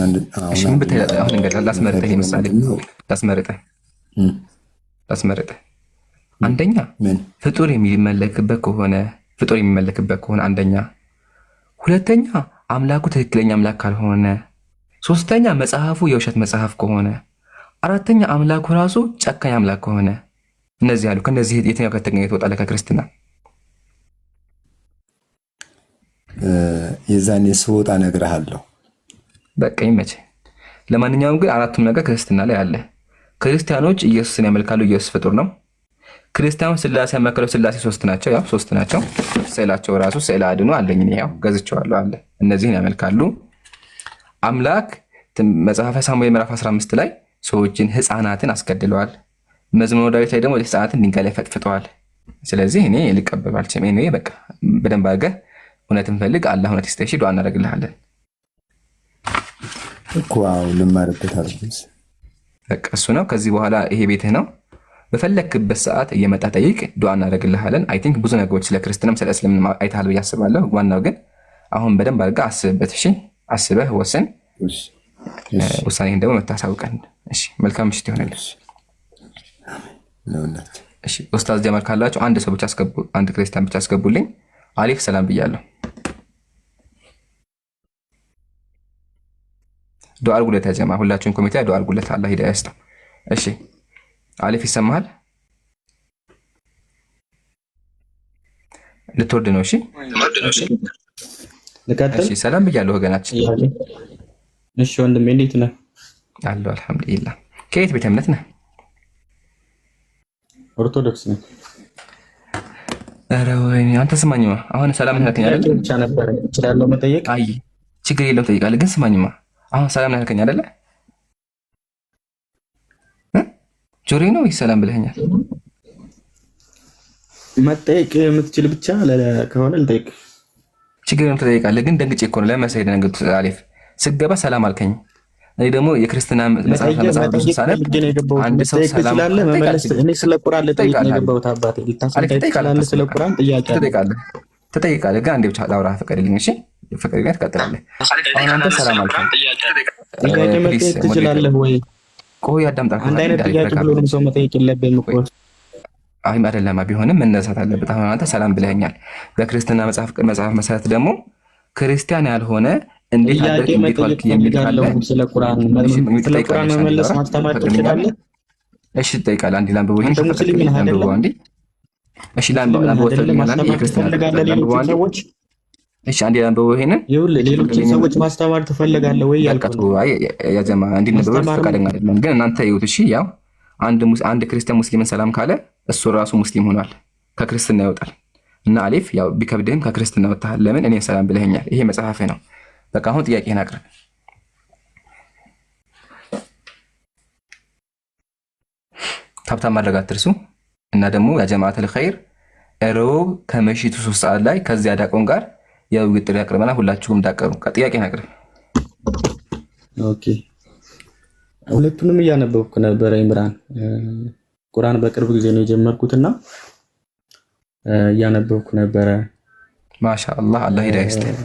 ላስመርጥህ። አንደኛ ፍጡር የሚመለክበት ከሆነ አንደኛ፣ ሁለተኛ አምላኩ ትክክለኛ አምላክ ካልሆነ፣ ሶስተኛ መጽሐፉ የውሸት መጽሐፍ ከሆነ፣ አራተኛ አምላኩ ራሱ ጨካኝ አምላክ ከሆነ። እነዚህ አሉ። ከነዚህ የትኛው ከተገኘ ትወጣለህ ከክርስትና? የዛኔ ስወጣ እነግርሃለሁ። በቃ ይመችህ። ለማንኛውም ግን አራቱም ነገር ክርስትና ላይ አለ። ክርስቲያኖች ኢየሱስን ያመልካሉ። ኢየሱስ ፍጡር ነው። ክርስቲያኖች ስላሴ ያመልካሉ። ስላሴ ሶስት ናቸው። ያው ሶስት ናቸው። ስዕላቸው ራሱ ስዕል አድኖ አለኝ ያው ገዝቼዋለሁ አለ። እነዚህን ያመልካሉ። አምላክ መጽሐፈ ሳሙኤል ምዕራፍ 15 ላይ ሰዎችን ህፃናትን አስገድለዋል። መዝሙረ ዳዊት ላይ ደግሞ ህፃናትን ድንጋይ ላይ ፈጥፍጠዋል። ስለዚህ እኔ ልቀበል አልችልም። እኔ በቃ በደንብ አድርገህ እውነትን ፈልግ። አላህ እውነት ይስጥሽ። ዱዓ እናደርግልሃለን እኮ ልማርበት አልኩት። በቃ እሱ ነው። ከዚህ በኋላ ይሄ ቤትህ ነው። በፈለክበት ሰዓት እየመጣ ጠይቅ። ዱዓ እናደርግልሃለን። አይ ቲንክ ብዙ ነገሮች ስለ ክርስትናም ስለ እስልምና አይተሃል ብዬ አስባለሁ። ዋናው ግን አሁን በደንብ አድርገህ አስብበት። እሺ አስበህ ወስን። ውሳኔህን ደግሞ መታሳውቀን። እሺ መልካም ምሽት ይሆንልህ። እሺ ኡስታዝ ጀማል ካላችሁ አንድ ሰው ብቻ አስገቡ፣ አንድ ክርስቲያን ብቻ አስገቡልኝ። አሊፍ ሰላም ብያለሁ። ዱዓ አድርጉለት ያ ጀማ፣ ሁላችሁም ኮሚቴ ዱዓ አድርጉለት። አላህ ሂዳያ ይስጠው። እሺ አሊፍ ይሰማሃል? ልትወርድ ነው? እሺ እሺ ሰላም ብያለሁ ወገናችን። እሺ ወንድሜ እንዴት ነህ? አለሁ አልሐምዱሊላህ። ከየት ቤተ እምነት ነህ? ኦርቶዶክስ ነኝ። ኧረ ወይኔ አንተ ስማኝማ፣ አሁን ሰላም ነህ አይደል? ብቻ ነበር እችላለሁ መጠየቅ። አይ ችግር የለውም ጠይቃለህ። ግን ስማኝማ፣ አሁን ሰላም ነህ አይደል? ጆሬ ነው ወይስ ሰላም ብለኸኛል? መጠየቅ የምትችል ብቻ ከሆነ ልጠይቅ። ችግር የለውም ትጠይቃለህ። ግን ደንግጬ እኮ ነው። ለምን መሰለኝ ደነገጥኩት። አሊፍ ስገባ ሰላም አልከኝ። እኔ ደግሞ የክርስትና መጽሐፍ ቅዱስ ሳነብ አንድ ሰው ሰላም እኔ ስለ ቁርአን ልጠይቅ ነው የገባሁት። አባቴ ስለ ቁርአን ትጠይቃለህ፣ ግን አንዴ ብቻ ላውራ ፈቀድልኝ። እሺ ፈቀድልኝ፣ ትቀጥላለህ። አሁን አንተ ሰላም አልከኝ። ጥያቄ መጠየቅ ትችላለህ ወይ? ቆይ አዳምጣ። አንድ አይነት ጥያቄ ብሎ ሰው መጠየቅ የለብህም እኮ። አይ አይደለም፣ ቢሆንም መነሳት አለበት። አሁን አንተ ሰላም ብለኸኛል። በክርስትና መጽሐፍ መሰረት ደግሞ ክርስቲያን ያልሆነ እንዴት አደረክ እንዴት ዋልክ የሚል ካለ ስለ ቁርአን መመለስ ማስተማር ትችላለህ? እሺ ትጠይቃለህ። አንዴ ላንብበው። ይሄን ላንብበው አንዴ። እሺ ላንብበው። የክርስትና ሰዎች እሺ አንዴ ላንብበው። ይሄንን ሌሎች ሰዎች ማስተማር ትፈልጋለህ ወይ ያልከው? አይ ያጀማ እንዲነበብ ፈቃደኛ አይደለም፣ ግን እናንተ ይሁት። እሺ ያው አንድ ክርስቲያን ሙስሊምን ሰላም ካለ እሱ ራሱ ሙስሊም ሆኗል፣ ከክርስትና ይወጣል። እና አሊፍ ያው ቢከብድህም ከክርስትና ወጣሃል። ለምን? እኔ ሰላም ብለኸኛል። ይሄ መጽሐፌ ነው። በቃ አሁን ጥያቄህን አቅርብ። ታብታብ ማድረግ አትርሱ። እና ደግሞ ያ ጀማዓተል ኸይር ሮብ ከምሽቱ 3 ሰዓት ላይ ከዚያ ዲያቆን ጋር የውይይት ጥሪ አቅርበናል። ሁላችሁም እንዳቀሩ ጥያቄህን አቅርብ። ኦኬ ሁለቱንም እያነበብኩ ነበረ ኢምራን። ቁርአን በቅርብ ጊዜ ነው የጀመርኩትና እያነበብኩ ነበረ። ማሻአላህ አላህ ሂዳያ ይስጥህ።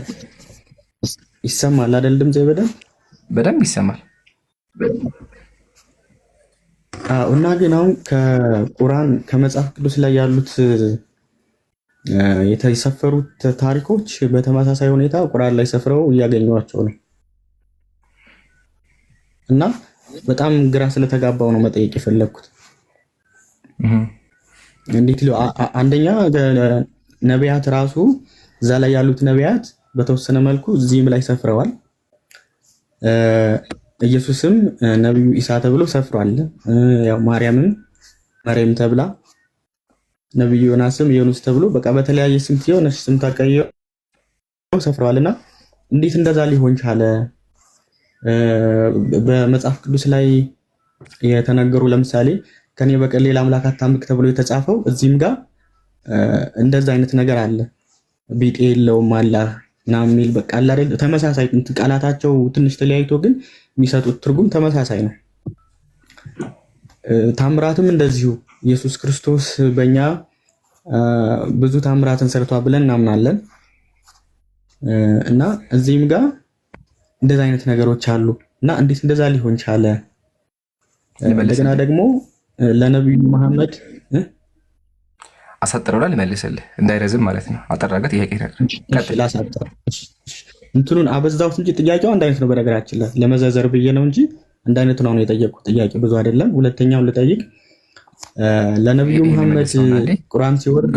ይሰማል አይደል? ድምጼ በደንብ ይሰማል። እና ግን አሁን ከቁርአን ከመጽሐፍ ቅዱስ ላይ ያሉት የተሰፈሩት ታሪኮች በተመሳሳይ ሁኔታ ቁርአን ላይ ሰፍረው እያገኘኋቸው ነው እና በጣም ግራ ስለተጋባው ነው መጠየቅ የፈለግኩት። እንዴት አንደኛ ነቢያት ራሱ እዛ ላይ ያሉት ነቢያት በተወሰነ መልኩ እዚህም ላይ ሰፍረዋል። ኢየሱስም ነብዩ ኢሳ ተብሎ ሰፍሯል። ያው ማርያምም መርየም ተብላ፣ ነብዩ ዮናስም ዮኑስ ተብሎ በቃ በተለያየ ስም የሆነች ስም ተቀይሮ ሰፍረዋልና እንዴት እንደዛ ሊሆን ቻለ? በመጽሐፍ ቅዱስ ላይ የተነገሩ ለምሳሌ ከኔ በቀር ሌላ አምላክ አታምልክ ተብሎ የተጻፈው እዚህም ጋር እንደዛ አይነት ነገር አለ። ቢጤ የለውም አላህ ምናምን የሚል በቃ አለ አይደል? ተመሳሳይ ቃላታቸው ትንሽ ተለያይቶ ግን የሚሰጡት ትርጉም ተመሳሳይ ነው። ታምራትም እንደዚሁ ኢየሱስ ክርስቶስ በእኛ ብዙ ታምራትን ሰርቷል ብለን እናምናለን እና እዚህም ጋር እንደዛ አይነት ነገሮች አሉ እና እንዴት እንደዛ ሊሆን ቻለ? እንደገና ደግሞ ለነብዩ መሐመድ አሳጥረውላ ልመልስልህ እንዳይረዝም ማለት ነው። አጠራገት ጥያቄ ላሳጥረው እንትኑን አበዛሁት እንጂ ጥያቄው አንድ አይነት ነው። በነገራችን ላይ ለመዘዘር ብዬ ነው እንጂ አንድ አይነት ነው የጠየቅኩት። ጥያቄ ብዙ አይደለም። ሁለተኛውን ልጠይቅ። ለነብዩ መሐመድ ቁርአን ሲወርድ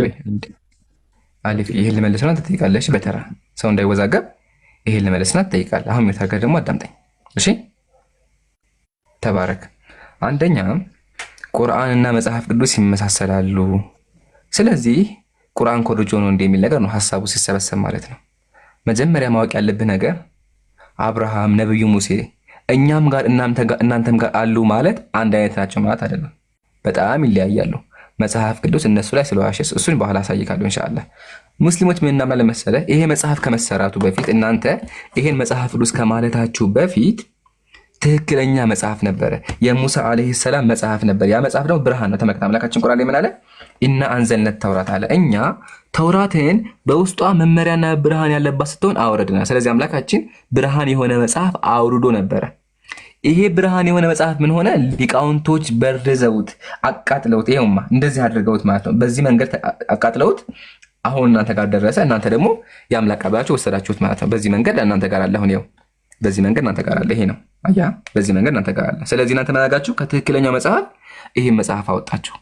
አሊፍ ይሄን ልመልስና ትጠይቃለሽ በተራ ሰው እንዳይወዛገብ። ይሄን ልመልስና ትጠይቃለህ። አሁን የታገር ደግሞ አዳምጠኝ እሺ። ተባረክ። አንደኛ ቁርአንና መጽሐፍ ቅዱስ ይመሳሰላሉ። ስለዚህ ቁርአን ኮርጆ ነው እንደሚል ነገር ነው ሐሳቡ ሲሰበሰብ ማለት ነው። መጀመሪያ ማወቅ ያለብህ ነገር አብርሃም፣ ነብዩ ሙሴ እኛም ጋር እናንተም ጋር አሉ ማለት አንድ አይነት ናቸው ማለት አይደለም። በጣም ይለያያሉ። መጽሐፍ ቅዱስ እነሱ ላይ ስለዋሸስ እሱን በኋላ አሳይካለሁ ኢንሻአላህ። ሙስሊሞች ምን እናምናለን መሰለህ? ይሄ መጽሐፍ ከመሰራቱ በፊት እናንተ ይሄን መጽሐፍ ቅዱስ ከማለታችሁ በፊት ትክክለኛ መጽሐፍ ነበረ። የሙሳ አለይሂ ሰላም መጽሐፍ ነበር። ያ መጽሐፍ ደግሞ ብርሃን ነው። ተመልከት፣ አምላካችን ቁርአን ላይ ምን አለ? ኢና አንዘልነት ተውራት አለ። እኛ ተውራትን በውስጧ መመሪያና ብርሃን ያለባት ስትሆን አውረድና። ስለዚህ አምላካችን ብርሃን የሆነ መጽሐፍ አውርዶ ነበረ። ይሄ ብርሃን የሆነ መጽሐፍ ምን ሆነ? ሊቃውንቶች በርዘውት አቃጥለውት፣ ይሄውማ እንደዚህ አድርገውት ማለት ነው። በዚህ መንገድ አቃጥለውት አሁን እናንተ ጋር ደረሰ። እናንተ ደግሞ የአምላክ ቃላችሁ ወሰዳችሁት ማለት ነው። በዚህ መንገድ እናንተ ጋር አለ። አሁን ይኸው በዚህ መንገድ እናንተ ጋር አለ። ይሄ ነው አያ፣ በዚህ መንገድ እናንተ ጋር አለ። ስለዚህ እናንተ መናጋችሁ ከትክክለኛው መጽሐፍ ይሄን መጽሐፍ አወጣችሁ።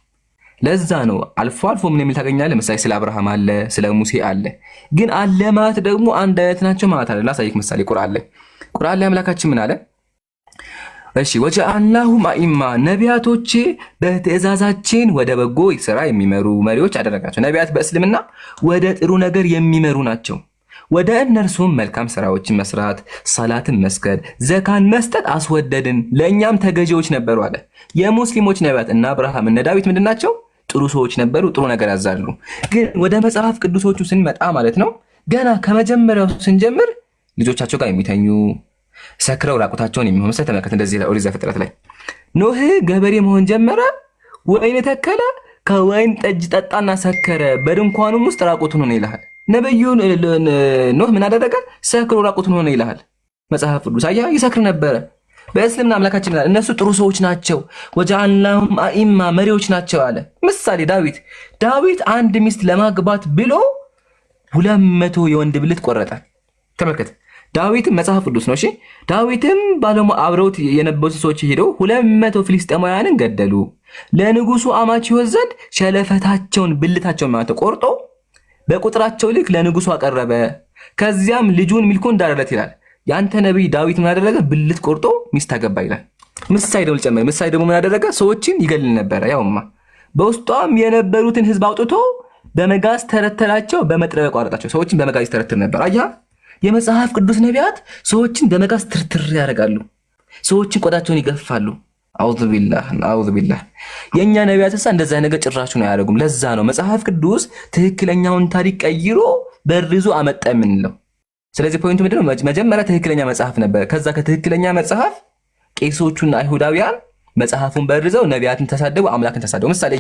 ለዛ ነው አልፎ አልፎ ምን የሚል ታገኛለህ? ምሳሌ ስለ አብርሃም አለ፣ ስለ ሙሴ አለ። ግን አለ ማለት ደግሞ አንድ አይነት ናቸው ማለት አይደለም። ላሳይክ ምሳሌ ቁርአን ላይ አምላካችን ምን አለ? እሺ ወጀአልናሁም አኢማ፣ ነቢያቶቼ በትእዛዛችን ወደ በጎ ስራ የሚመሩ መሪዎች አደረጋቸው። ነቢያት በእስልምና ወደ ጥሩ ነገር የሚመሩ ናቸው። ወደ እነርሱም መልካም ስራዎችን መስራት፣ ሰላትን መስገድ፣ ዘካን መስጠት አስወደድን፣ ለእኛም ተገዢዎች ነበሩ አለ። የሙስሊሞች ነቢያት እና አብርሃም እነ ዳዊት ምንድን ናቸው? ጥሩ ሰዎች ነበሩ፣ ጥሩ ነገር ያዛሉ። ግን ወደ መጽሐፍ ቅዱሶቹ ስንመጣ ማለት ነው ገና ከመጀመሪያው ስንጀምር ልጆቻቸው ጋር የሚተኙ ሰክረው ራቁታቸውን የሚሆኑ ምሳሌ ተመልከት። እንደዚህ ኦሪት ዘፍጥረት ላይ ኖህ ገበሬ መሆን ጀመረ፣ ወይን ተከለ፣ ከወይን ጠጅ ጠጣና ሰከረ፣ በድንኳኑም ውስጥ ራቁቱን ሆነ ይልሃል። ነብዩ ኖህ ምን አደረገ? ሰክሮ ራቁቱን ሆነ ይልሃል መጽሐፍ ቅዱስ። አያ ይሰክር ነበረ። በእስልምና አምላካችን ይላል እነሱ ጥሩ ሰዎች ናቸው፣ ወጀዐልናሁም አኢማ መሪዎች ናቸው አለ። ምሳሌ ዳዊት አንድ ሚስት ለማግባት ብሎ 200 የወንድ ብልት ቆረጠ። ተመልከት። ዳዊትም መጽሐፍ ቅዱስ ነው። እሺ ዳዊትም ባለሙ አብረውት የነበሩ ሰዎች ሄደው 200 ፍልስጤማውያንን ገደሉ። ለንጉሱ አማች ይወት ዘንድ ሸለፈታቸውን ብልታቸውን ማለት ቆርጦ በቁጥራቸው ልክ ለንጉሱ አቀረበ። ከዚያም ልጁን ሚልኮን ዳረለት ይላል። ያንተ ነብይ ዳዊት ምን አደረገ? ብልት ቆርጦ ሚስት አገባ ይላል። ምሳሌ ደግሞ ጨመረ። ምሳሌ ደግሞ ምን አደረገ? ሰዎችን ይገል ነበረ። ያውማ በውስጧም የነበሩትን ህዝብ አውጥቶ በመጋዝ ተረተራቸው፣ በመጥረቢያ ቆረጣቸው። ሰዎችን በመጋዝ ተረትር ነበር። አያ የመጽሐፍ ቅዱስ ነቢያት ሰዎችን በመጋዝ ትርትር ያደርጋሉ። ሰዎችን ቆዳቸውን ይገፋሉ። አውዙ ቢላህ። የኛ ነቢያትሳ እንደዛ ነገር ጭራሹ ነው ያደርጉም። ለዛ ነው መጽሐፍ ቅዱስ ትክክለኛውን ታሪክ ቀይሮ በርዞ አመጣ የምንለው። ስለዚህ ፖይንቱ ምንድነው? መጀመሪያ ትክክለኛ መጽሐፍ ነበር። ከዛ ከትክክለኛ መጽሐፍ ቄሶቹና አይሁዳውያን መጽሐፉን በርዘው ነቢያትን ተሳደቡ፣ አምላክን ተሳደቡ። ምሳሌ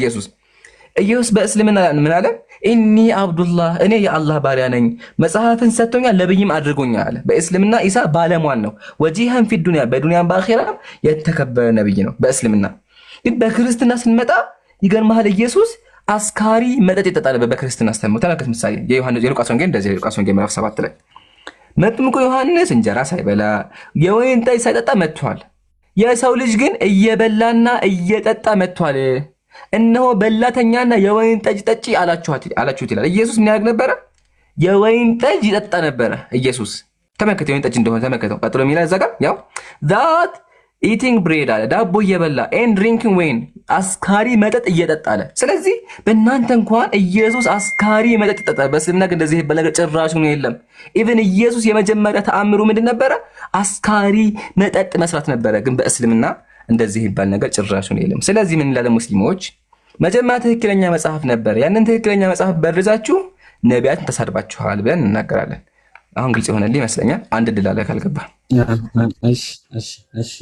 ኢየሱስ በእስልምና ምን አለ? ኢኒ አብዱላህ እኔ የአላህ ባሪያ ነኝ፣ መጽሐፍን ሰጥቶኛል፣ ነብይም አድርጎኛል አለ። በእስልምና ኢሳ ባለሟል ነው። ወጂሃን ፊ ዱንያ በዱንያም በአኺራም የተከበረ ነብይ ነው በእስልምና። ግን በክርስትና ስንመጣ ይገርምሃል፣ ኢየሱስ አስካሪ መጠጥ ይጠጣል በክርስትና አስተምሮ። ተመልከት ምሳሌ የሉቃስ ወንጌል እንደዚህ የሉቃስ ወንጌል ምዕራፍ 7 ላይ መጥምቁ ዮሐንስ እንጀራ ሳይበላ የወይን ጠጅ ሳይጠጣ መጥቷል። የሰው ልጅ ግን እየበላና እየጠጣ መጥቷል። እነሆ በላተኛና የወይን ጠጅ ጠጪ አላችሁት ይላል። ኢየሱስ ምን ያደርግ ነበረ? የወይን ጠጅ ይጠጣ ነበረ ኢየሱስ። ተመልከት የወይን ጠጅ እንደሆነ ተመልከተው። ቀጥሎ የሚለው እዛ ጋር ያው that eating bread አለ፣ ዳቦ እየበላ and drinking wine አስካሪ መጠጥ እየጠጣ አለ። ስለዚህ በእናንተ እንኳን ኢየሱስ አስካሪ መጠጥ ይጠጣል። በእስልምና ግን እንደዚህ ይባል ነገር ጭራሽ ነው የለም። ኢቭን ኢየሱስ የመጀመሪያ ተአምሩ ምንድን ነበረ? አስካሪ መጠጥ መስራት ነበረ። ግን በእስልምና እንደዚህ ይባል ነገር ጭራሽ ነው የለም። ስለዚህ ምን እንላለን ሙስሊሞች? መጀመሪያ ትክክለኛ መጽሐፍ ነበር፣ ያንን ትክክለኛ መጽሐፍ በርዛችሁ ነቢያትን ተሳድባችኋል ብለን እንናገራለን። አሁን ግልጽ ይሆነልኝ ይመስለኛል። አንድ ድል አለ ካልገባ። እሺ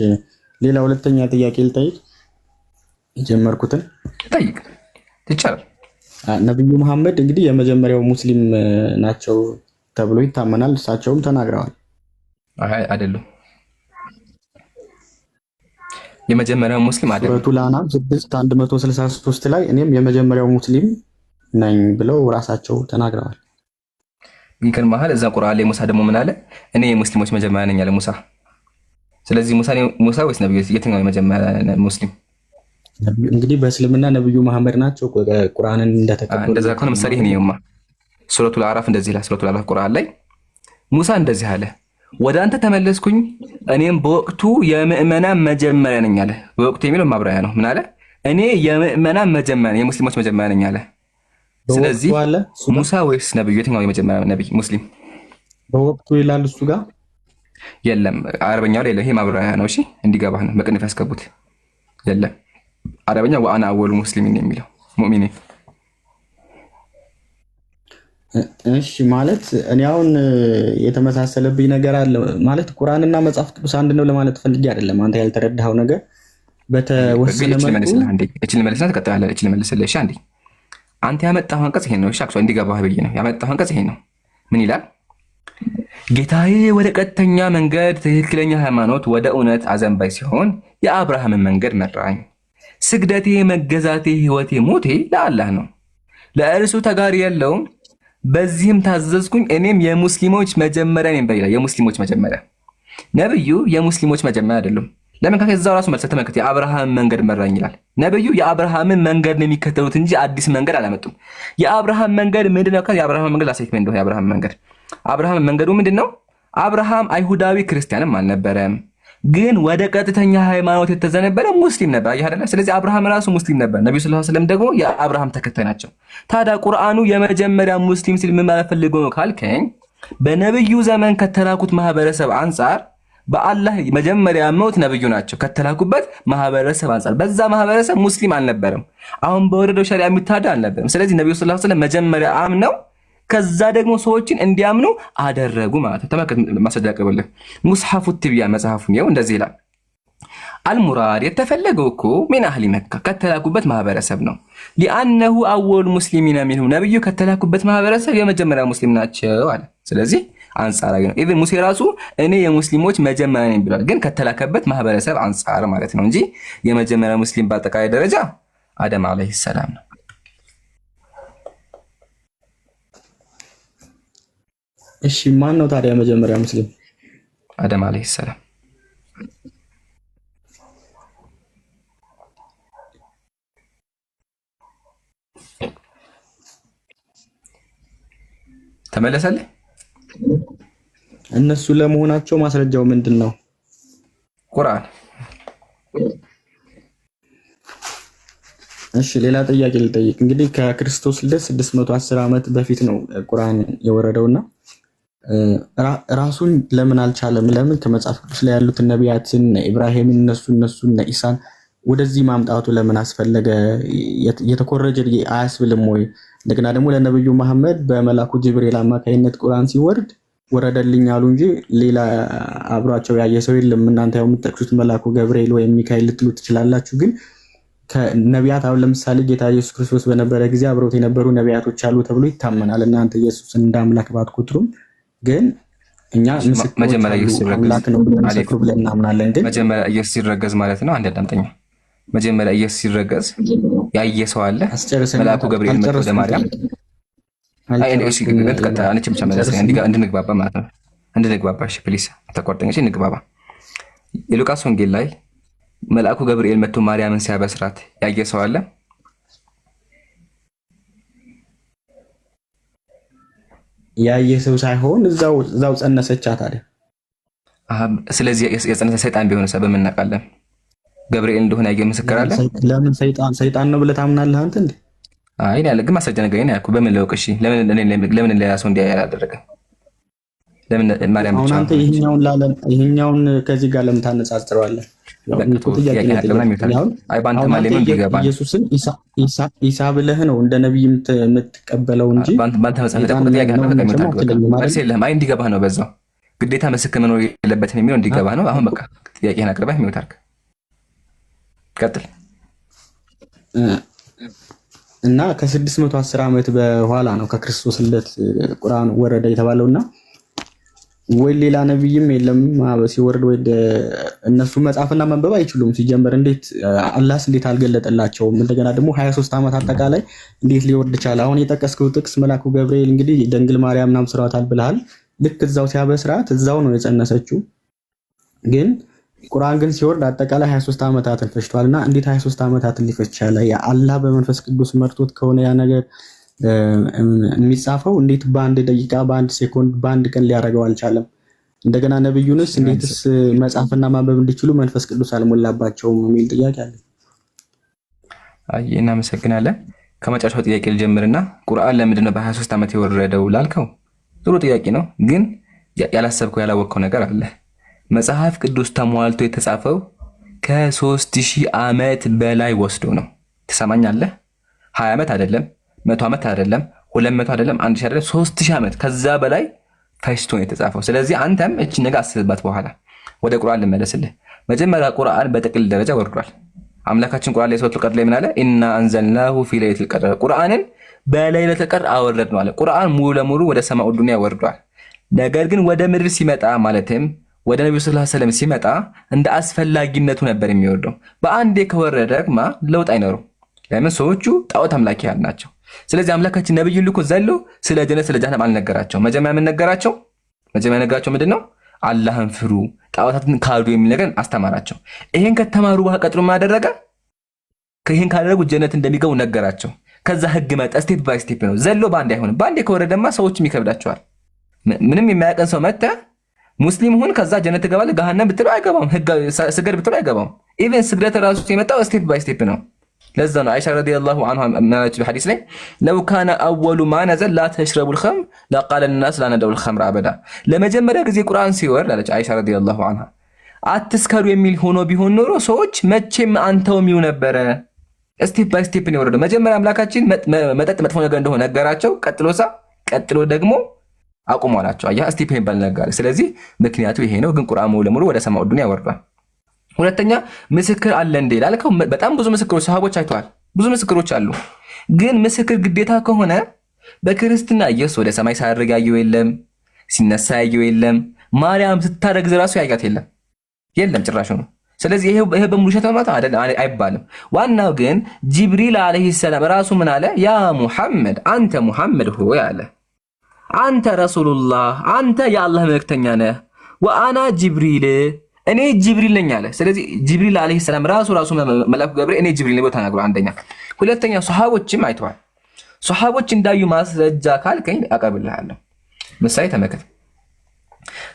ሌላ ሁለተኛ ጥያቄ ልጠይቅ። የጀመርኩትን ጠይቅ ይቻላል። ነብዩ መሐመድ እንግዲህ የመጀመሪያው ሙስሊም ናቸው ተብሎ ይታመናል። እሳቸውም ተናግረዋል። አይ አይደሉም፣ የመጀመሪያው ሙስሊም አይደለም። ሱረቱል አንዓም 6:163 ላይ እኔም የመጀመሪያው ሙስሊም ነኝ ብለው ራሳቸው ተናግረዋል። ይከን መሐል እዛ ቁርአን ላይ ሙሳ ደግሞ ምን አለ? እኔ የሙስሊሞች መጀመሪያ ነኝ አለ ሙሳ። ስለዚህ ሙሳ ወይስ ነብዩ የትኛው የመጀመሪያ ሙስሊም? እንግዲህ በእስልምና ነብዩ መሐመድ ናቸው ቁርአንን እንደተቀበሉ። እንደዛ ከሆነ ምሳሌ ይሄን ይሁንማ። ሱረቱል አዕራፍ እንደዚህ ይላል። ሱረቱል አዕራፍ ቁርአን ላይ ሙሳ እንደዚህ አለ፣ ወደ አንተ ተመለስኩኝ እኔም በወቅቱ የምእመናን መጀመሪያ ነኝ አለ። በወቅቱ የሚለው ማብራሪያ ነው። ምን አለ? እኔ የምእመናን መጀመሪያ የሙስሊሞች መጀመሪያ ነኝ አለ። ስለዚህ ሙሳ ወይስ ነብዩ የትኛው የመጀመሪያ ነብይ ሙስሊም? በወቅቱ ይላል እሱ ጋር የለም። አረበኛው ላይ ይሄ ማብራሪያ ነው። እሺ እንዲገባህ ነው። በቅንፍ ያስገቡት የለም። አረበኛ ወአና አወሉ ሙስሊሚን የሚለው ሙእሚኒ። እሺ ማለት እኔ አሁን የተመሳሰለብኝ ነገር አለ ማለት ቁርአንና መጽሐፍ ቅዱስ አንድ ነው ለማለት ፈልጌ አይደለም። አንተ ያልተረዳኸው ነገር በተወሰነ መልኩ እቺ ልመልስና ተቀጥላለህ። እቺ ልመልስልህ። እሺ አንዴ አንተ ያመጣኸው አንቀጽ ይሄን ነው። እሺ አክሷ እንዲገባህ ብዬ ነው ያመጣኸው አንቀጽ ይሄን ነው። ምን ይላል? ጌታዬ ወደ ቀጥተኛ መንገድ ትክክለኛ ሃይማኖት ወደ እውነት አዘንባይ ሲሆን የአብርሃምን መንገድ መራኝ። ስግደቴ፣ መገዛቴ፣ ህይወቴ፣ ሞቴ ለአላህ ነው፣ ለእርሱ ተጋሪ የለውም። በዚህም ታዘዝኩኝ፣ እኔም የሙስሊሞች መጀመሪያ ነኝ ይላል። የሙስሊሞች መጀመሪያ ነብዩ የሙስሊሞች መጀመሪያ አይደሉም። ለምን ከዛው ራሱ መልስ ተመልከት። የአብርሃም መንገድ መራኝ ይላል። ነብዩ የአብርሃምን መንገድ ነው የሚከተሉት እንጂ አዲስ መንገድ አላመጡም። የአብርሃም መንገድ ምንድነው? የአብርሃም መንገድ ላሳይክ እንደሆነ የአብርሃም መንገድ መንገዱ ምንድነው? አብርሃም አይሁዳዊ ክርስቲያንም አልነበረም፣ ግን ወደ ቀጥተኛ ሃይማኖት የተዘነበለ ሙስሊም ነበር። አየህ አይደለ? ስለዚህ አብርሃም ራሱ ሙስሊም ነበር። ነብዩ ሰለላሁ ዐለይሂ ወሰለም ደግሞ የአብርሃም ተከታይ ናቸው። ታዲያ ቁርአኑ የመጀመሪያ ሙስሊም ሲል ምን ማለት ፈልጎ ነው ካልከኝ፣ በነብዩ ዘመን ከተላኩት ማህበረሰብ አንፃር በአላህ መጀመሪያ ያመኑት ነብዩ ናቸው። ከተላኩበት ማህበረሰብ አንፃር በዛ ማህበረሰብ ሙስሊም አልነበረም። አሁን በወረደው ሸሪዓ የሚታዳ አልነበረም። ስለዚህ ነብዩ ሰለላሁ ዐለይሂ ወሰለም መጀመሪያ አምነው ከዛ ደግሞ ሰዎችን እንዲያምኑ አደረጉ ማለት ነው። ተመልከት ማስረጃ ያቀርብልህ ሙስሐፉ ትቢያን መጽሐፉን ይኸው እንደዚህ ይላል። አልሙራድ የተፈለገው እኮ ሚን አህሊ መካ ከተላኩበት ማህበረሰብ ነው። ሊአነሁ አወሉ ሙስሊሚና ሚንሁም ነብዩ ከተላኩበት ማህበረሰብ የመጀመሪያ ሙስሊም ናቸው አለ። ስለዚህ አንጻራዊ ነው። ኢቭን ሙሴ ራሱ እኔ የሙስሊሞች መጀመሪያ ነኝ ብሏል። ግን ከተላከበት ማህበረሰብ አንጻር ማለት ነው እንጂ የመጀመሪያ ሙስሊም በአጠቃላይ ደረጃ አደም አለይሂ ሰላም ነው። እሺ ማን ነው ታዲያ የመጀመሪያ ሙስሊም? አደም አለይሂ ሰላም። ተመለሰልህ? እነሱ ለመሆናቸው ማስረጃው ምንድን ነው? ቁርአን። እሺ ሌላ ጥያቄ ልጠይቅ። እንግዲህ ከክርስቶስ ልደት 610 ዓመት በፊት ነው ቁርአን የወረደውና ራሱን ለምን አልቻለም? ለምን ከመጽሐፍ ቅዱስ ላይ ያሉትን ነቢያትን ኢብራሂምን እነሱን ኢሳን ወደዚህ ማምጣቱ ለምን አስፈለገ? የተኮረጀ አያስብልም ወይ? እንደገና ደግሞ ለነብዩ መሐመድ በመላኩ ጅብሪል አማካይነት ቁርአን ሲወርድ ወረደልኝ አሉ እንጂ ሌላ አብሯቸው ያየ ሰው የለም። እናንተ ያው የምትጠቅሱት መላኩ ገብርኤል ወይም ሚካኤል ልትሉ ትችላላችሁ። ግን ከነቢያት አሁን ለምሳሌ ጌታ ኢየሱስ ክርስቶስ በነበረ ጊዜ አብረውት የነበሩ ነቢያቶች አሉ ተብሎ ይታመናል። እናንተ ኢየሱስን እንደ አምላክ ባትቆጥሩም ግን እኛ መጀመሪያ ኢየሱስ አምላክ ነው ብለን እናምናለን። ግን መጀመሪያ ኢየሱስ ሲረገዝ ማለት ነው። አንድ አዳምጠኛ። መጀመሪያ ኢየሱስ ሲረገዝ ያየ ሰው አለ? መልአኩ ገብርኤል መጥቶ ወደ ማርያም እንድንግባባ ማለት ነው። እንድንግባባ እሺ፣ ፕሊስ ተቆርጠኝ። እሺ እንግባባ። የሉቃስ ወንጌል ላይ መልአኩ ገብርኤል መጥቶ ማርያምን ሲያበስራት ያየ ሰው አለ? ያየ ሰው ሳይሆን እዛው ጸነሰቻት አይደል? ስለዚህ የጸነሰ ሰይጣን ቢሆን በምን እናውቃለን? ገብርኤል እንደሆነ ያየ ምስክር አለ? ለምን ሰይጣን ነው ብለህ ታምናለህ አንተ እንዴ? አይ ያለ ግን ማስረጃ ነገር ነው ያልኩህ። በምን ለውቅ? እሺ ለምን ሌላ ሰው እንዲያ ያላደረገ? ለምን ማርያም ብቻ? አንተ ይሄኛውን ከዚህ ጋር ለምን ታነጻጽረዋለህ? ኢየሱስን ኢሳ ብለህ ነው እንደ ነብይ የምትቀበለው እንጂ ባንተ መጽሐፍ እንዲገባህ ነው። በዛው ግዴታ ምስክር መኖር የለበትም የሚለው እንዲገባህ ነው። አሁን በቃ ጥያቄህን አቅርበህ የሚወት አድርግ። ቀጥል። እና ከ610 ዓመት በኋላ ነው ከክርስቶስ ልደት ቁርአን ወረደ የተባለውና ወይ ሌላ ነብይም የለም ሲወርድ ወይ እነሱ መጻፍና መንበብ አይችሉም ሲጀመር። እንዴት አላህስ እንዴት አልገለጠላቸውም? እንደገና ደግሞ 23 ዓመት አጠቃላይ እንዴት ሊወርድ ቻለ? አሁን የጠቀስከው ጥቅስ መልአኩ ገብርኤል እንግዲህ ድንግል ማርያም ናም ስራታል ብለሃል። ልክ እዛው ሲያበስራት እዛው ነው የጸነሰችው። ግን ቁርአን ግን ሲወርድ አጠቃላይ 23 ዓመታትን ፈጅቷልና እንዴት 23 ዓመታትን ሊፈጅ ቻለ? አላህ በመንፈስ ቅዱስ መርቶት ከሆነ ያ ነገር የሚጻፈው እንዴት በአንድ ደቂቃ፣ በአንድ ሴኮንድ፣ በአንድ ቀን ሊያደርገው አልቻለም? እንደገና ነብዩንስ እንዴትስ መጻፍና ማንበብ እንዲችሉ መንፈስ ቅዱስ አልሞላባቸውም የሚል ጥያቄ አለ። አይ እናመሰግናለን። ከመጨረሻው ጥያቄ ልጀምርና ቁርአን ለምንድን ነው በ23 ዓመት የወረደው ላልከው ጥሩ ጥያቄ ነው። ግን ያላሰብከው ያላወቅከው ነገር አለ። መጽሐፍ ቅዱስ ተሟልቶ የተጻፈው ከ3000 ዓመት በላይ ወስዶ ነው። ትሰማኛለህ? 20 ዓመት አይደለም፣ 100 ዓመት አይደለም፣ 200 አይደለም፣ 1000 አይደለም፣ 3000 ዓመት ከዛ በላይ ፈጅቶ ነው የተጻፈው። ስለዚህ አንተም እቺ ነገር አስብባት። በኋላ ወደ ቁርአን ልመለስልህ። መጀመሪያ ቁርአን በጥቅል ደረጃ ወርዷል። አምላካችን ቁርአን ላይ ሱረቱል ቀድር ላይ ምን አለ? ኢና አንዘልናሁ ፊ ለይለቲል ቀድር፣ ቁርአንን በለይለቱል ቀድር አወረድነው አለ። ቁርአን ሙሉ ለሙሉ ወደ ሰማኡ ዱንያ ወርዷል። ነገር ግን ወደ ምድር ሲመጣ ማለትም ወደ ነብዩ ሰለላሁ ዐለይሂ ወሰለም ሲመጣ እንደ አስፈላጊነቱ ነበር የሚወርደው። በአንዴ ከወረደማ ለውጥ አይኖርም። ለምን? ሰዎቹ ጣዖት አምላኪያን ናቸው። ስለዚህ አምላካችን ነብዩን ልኮ ዘሎ ስለ ጀነት ስለ ጀሃነም አልነገራቸውም። መጀመሪያ ምን ነገራቸው? መጀመሪያ ነገራቸው ምንድነው? አላህን ፍሩ፣ ጣዖታትን ካዱ የሚል ነገር አስተማራቸው። ይሄን ከተማሩ በኋላ ቀጥሎ ማደረገ ይሄን ካደረጉ ጀነት እንደሚገቡ ነገራቸው። ከዛ ህግ መጣ። ስቴፕ ባይ ስቴፕ ነው። ዘሎ በአንዴ አይሆንም። በአንዴ ከወረደማ ሰዎችም ይከብዳቸዋል። ምንም የማያቀን ሰው መጣ ሙስሊም ሁን ከዛ ጀነት ትገባለህ፣ ገሃነም ብትለው አይገባም፣ ስገድ ብትለው አይገባም። ኢቨን ስግደት ራሱ የመጣው ስቴፕ ባይ ስቴፕ ነው። ለዛ ነው አይሻ ረዲየላሁ ዐንሃ ማለት በሐዲስ ላይ ለው ካነ አወሉ ማ ነዘል ላ ተሽረቡል ኸምር ለቃለ الناس ላ ነደውል ኸምር አበዳ። ለመጀመሪያ ጊዜ ቁርአን ሲወርድ አለች አይሻ ረዲየላሁ ዐንሃ አትስከሩ የሚል ሆኖ ቢሆን ኖሮ ሰዎች መቼም አንተውም ይው ነበረ። ስቴፕ ባይ ስቴፕ ነው የወረደው። መጀመሪያ አምላካችን መጠጥ መጥፎ ነገር እንደሆነ ነገራቸው። ቀጥሎሳ ቀጥሎ ደግሞ አቁሙ አላቸው። አያ እስቲፕ የሚባል ነገር። ስለዚህ ምክንያቱ ይሄ ነው። ግን ቁርአን ሙሉ ለሙሉ ወደ ሰማኡ ዱንያ ያወርዳል። ሁለተኛ ምስክር አለ እንዴ ላልከው በጣም ብዙ ምስክሮች ሰሃቦች አይተዋል። ብዙ ምስክሮች አሉ። ግን ምስክር ግዴታ ከሆነ በክርስትና ኢየሱስ ወደ ሰማይ ሳያርግ ያየው የለም፣ ሲነሳ ያየው የለም፣ ማርያም ስታረግዝ ራሱ ያያት የለም ጭራሽ ነው። ስለዚህ ይሄ በሙሉ ውሸት ማለት አይባልም። ዋናው ግን ጅብሪል አለይሂ ሰላም ራሱ ምን አለ? ያ ሙሐመድ አንተ ሙሐመድ ሆይ አለ፣ አንተ ረሱሉላህ አንተ የአላህ መልእክተኛ ነህ፣ ወአና ጅብሪል እኔ ጅብሪል ነኝ አለ። ስለዚህ ጅብሪል አለይሂ ሰላም ራሱ መልአኩ ገብርኤል እኔ ጅብሪል ነኝ ብሎ ተናግሯል። አንደኛ። ሁለተኛ ሱሐቦችም አይተዋል። ሱሐቦች እንዳዩ ማስረጃ ካልከኝ አቀርብልሃለሁ። ምሳሌ ተመልከት።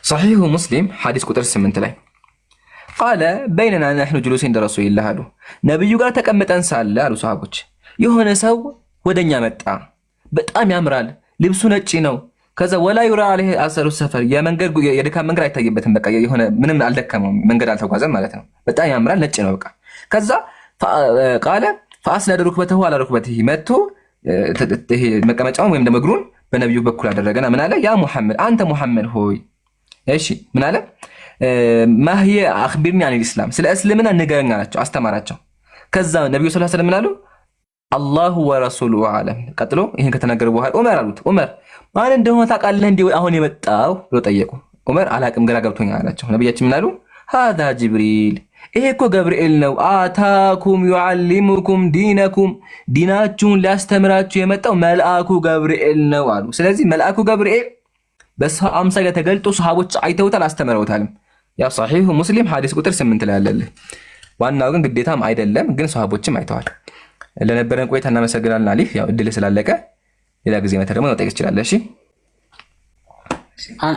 ሰሒሁ ሙስሊም ሐዲስ ቁጥር 8 ላይ ቃለ በይነና ነሕኑ ጁሉሲን እንደ ረሱሊላህ አሉ። ነብዩ ጋር ተቀምጠን ሳለ አሉ ሱሐቦች የሆነ ሰው ወደኛ መጣ። በጣም ያምራል፣ ልብሱ ነጭ ነው። ከዛ ወላ ዩራ አለይሂ አሰሩ ሰፈር የድካም መንገድ አይታይበትም። በቃ የሆነ ምንም አልደከመውም፣ መንገድ አልተጓዘም ማለት ነው። በጣም ያምራል፣ ነጭ ነው በቃ። ከዛ ቃለ ፈአስነደ ሩክበተሁ አላ ሩክበቲሂ መጥቶ ይሄ መቀመጫውን ወይም ደግሞ እግሩን በነብዩ በኩል አደረገና ምን አለ? ያ ሙሐመድ አንተ ሙሐመድ ሆይ እሺ ምን አለ? ማህየ አኽቢርኒ አን ልእስላም ስለ እስልምና ንገረኝ አላቸው፣ አስተማራቸው። ከዛ ነብዩ ሰለላሁ ዐለይሂ ወሰለም ምን አሉ? አላሁ ወረሱሉሁ አዕለም። ቀጥሎ ይሄን ከተናገሩ በኋላ ዑመር አሉት፣ ዑመር ማን እንደሆነ ታውቃለህ እንዴ አሁን የመጣው ብሎ ጠየቁ። ዑመር አላቅም ግራ ገብቶኛል አላቸው። ነብያችን ምን አሉ? ሃዛ ጅብሪል ይሄ እኮ ገብርኤል ነው። አታኩም ዩዓሊሙኩም ዲነኩም ዲናችሁን ሊያስተምራችሁ የመጣው መልአኩ ገብርኤል ነው አሉ። ስለዚህ መልአኩ ገብርኤል በሰው አምሳያ ተገልጦ ሱሐቦች አይተውታል፣ አስተምረውታልም። ያ ሰሒሁ ሙስሊም ሐዲስ ቁጥር 8 ላይ ያለልህ። ዋናው ግን ግዴታም አይደለም፣ ግን ሱሐቦችም አይተዋል። ለነበረን ቆይታ እናመሰግናለን። አሊፍ ያው እድል ስላለቀ ሌላ ጊዜ መተህ ደግሞ መጠየቅ ትችላለህ። እሺ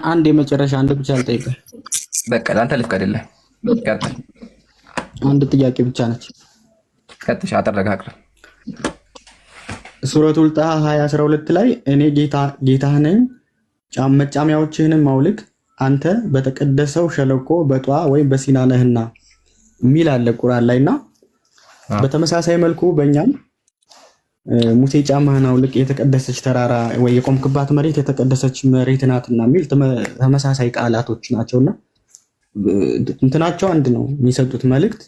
አንድ የመጨረሻ አንድ ብቻ ልጠይቅህ። በቃ ለአንተ ልፍቀድልህ። ቀጥል። አንድ ጥያቄ ብቻ ነች። ቀጥሽ አጠረጋግረ ሱረቱል ጣሃ 20:12 ላይ እኔ ጌታህ ነኝ መጫሚያዎችህንም አውልቅ አንተ በተቀደሰው ሸለቆ በጧ ወይም በሲና ነህና የሚል አለ ቁርአን ላይና በተመሳሳይ መልኩ በእኛም ሙሴ ጫማህን አውልቅ የተቀደሰች ተራራ ወይ የቆምክባት መሬት የተቀደሰች መሬት ናትና የሚል ተመሳሳይ ቃላቶች ናቸውና እንትናቸው አንድ ነው። የሚሰጡት መልእክት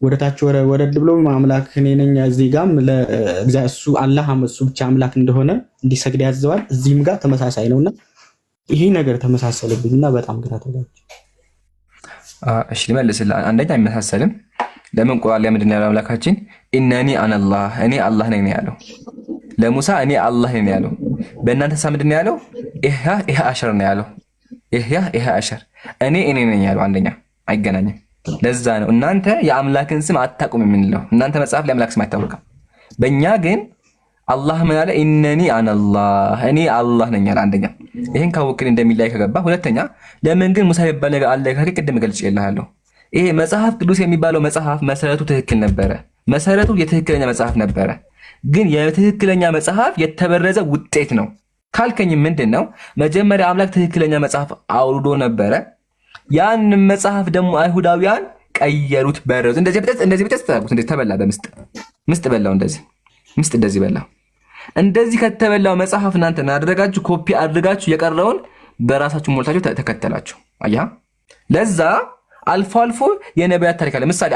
ወደታች ወረድ ብሎ አምላክ እኔ ነኝ እዚህ ጋም እሱ አላህ እሱ ብቻ አምላክ እንደሆነ እንዲሰግድ ያዘዋል። እዚህም ጋር ተመሳሳይ ነውና ይሄ ነገር ተመሳሰለብኝና በጣም ግራ ተጋብቼ። እሺ ልመልስልህ። አንደኛ አይመሳሰልም። ለምን ቁርአን ላይ ምንድን ነው ያለው? አምላካችን ኢነኒ አነላህ እኔ አላህ ነኝ ነው ያለው። ለሙሳ እኔ አላህ ነኝ ነው ያለው። በእናንተ ሳ ምንድን ነው ያለው? ኢህ አሸር ነው ያለው። ኢህ አሸር እኔ ነኝ ያለው። አንደኛ አይገናኝም። ለዛ ነው እናንተ የአምላክን ስም አታውቁም የምንለው። እናንተ መጽሐፍ ላይ አምላክ ስም አይታወቅም። በእኛ ግን አላህ ምን አለ? ኢነኒ አነላህ እኔ አላህ ነኝ ያለ። አንደኛ ይሄን ካወቅን እንደሚላይ ከገባ። ሁለተኛ ለምን ግን ሙሳ ይባል ነገር አለ? ቅድም ገልጬልሃለሁ። ይሄ መጽሐፍ ቅዱስ የሚባለው መጽሐፍ መሰረቱ ትክክል ነበረ። መሰረቱ የትክክለኛ መጽሐፍ ነበረ። ግን የትክክለኛ መጽሐፍ የተበረዘ ውጤት ነው ካልከኝ ምንድን ነው? መጀመሪያ አምላክ ትክክለኛ መጽሐፍ አውርዶ ነበረ። ያን መጽሐፍ ደግሞ አይሁዳውያን ቀየሩት፣ በረዙ። እንደዚህ ተጠቁት፣ እንደዚህ ተበላ፣ በምስጥ በላው፣ እንደዚህ በላው። እንደዚህ ከተበላው መጽሐፍ እናንተ አደረጋችሁ፣ ኮፒ አድርጋችሁ የቀረውን በራሳችሁ ሞልታችሁ ተከተላችሁ። አያ ለዛ አልፎ አልፎ የነቢያት ታሪክ አለ። ምሳሌ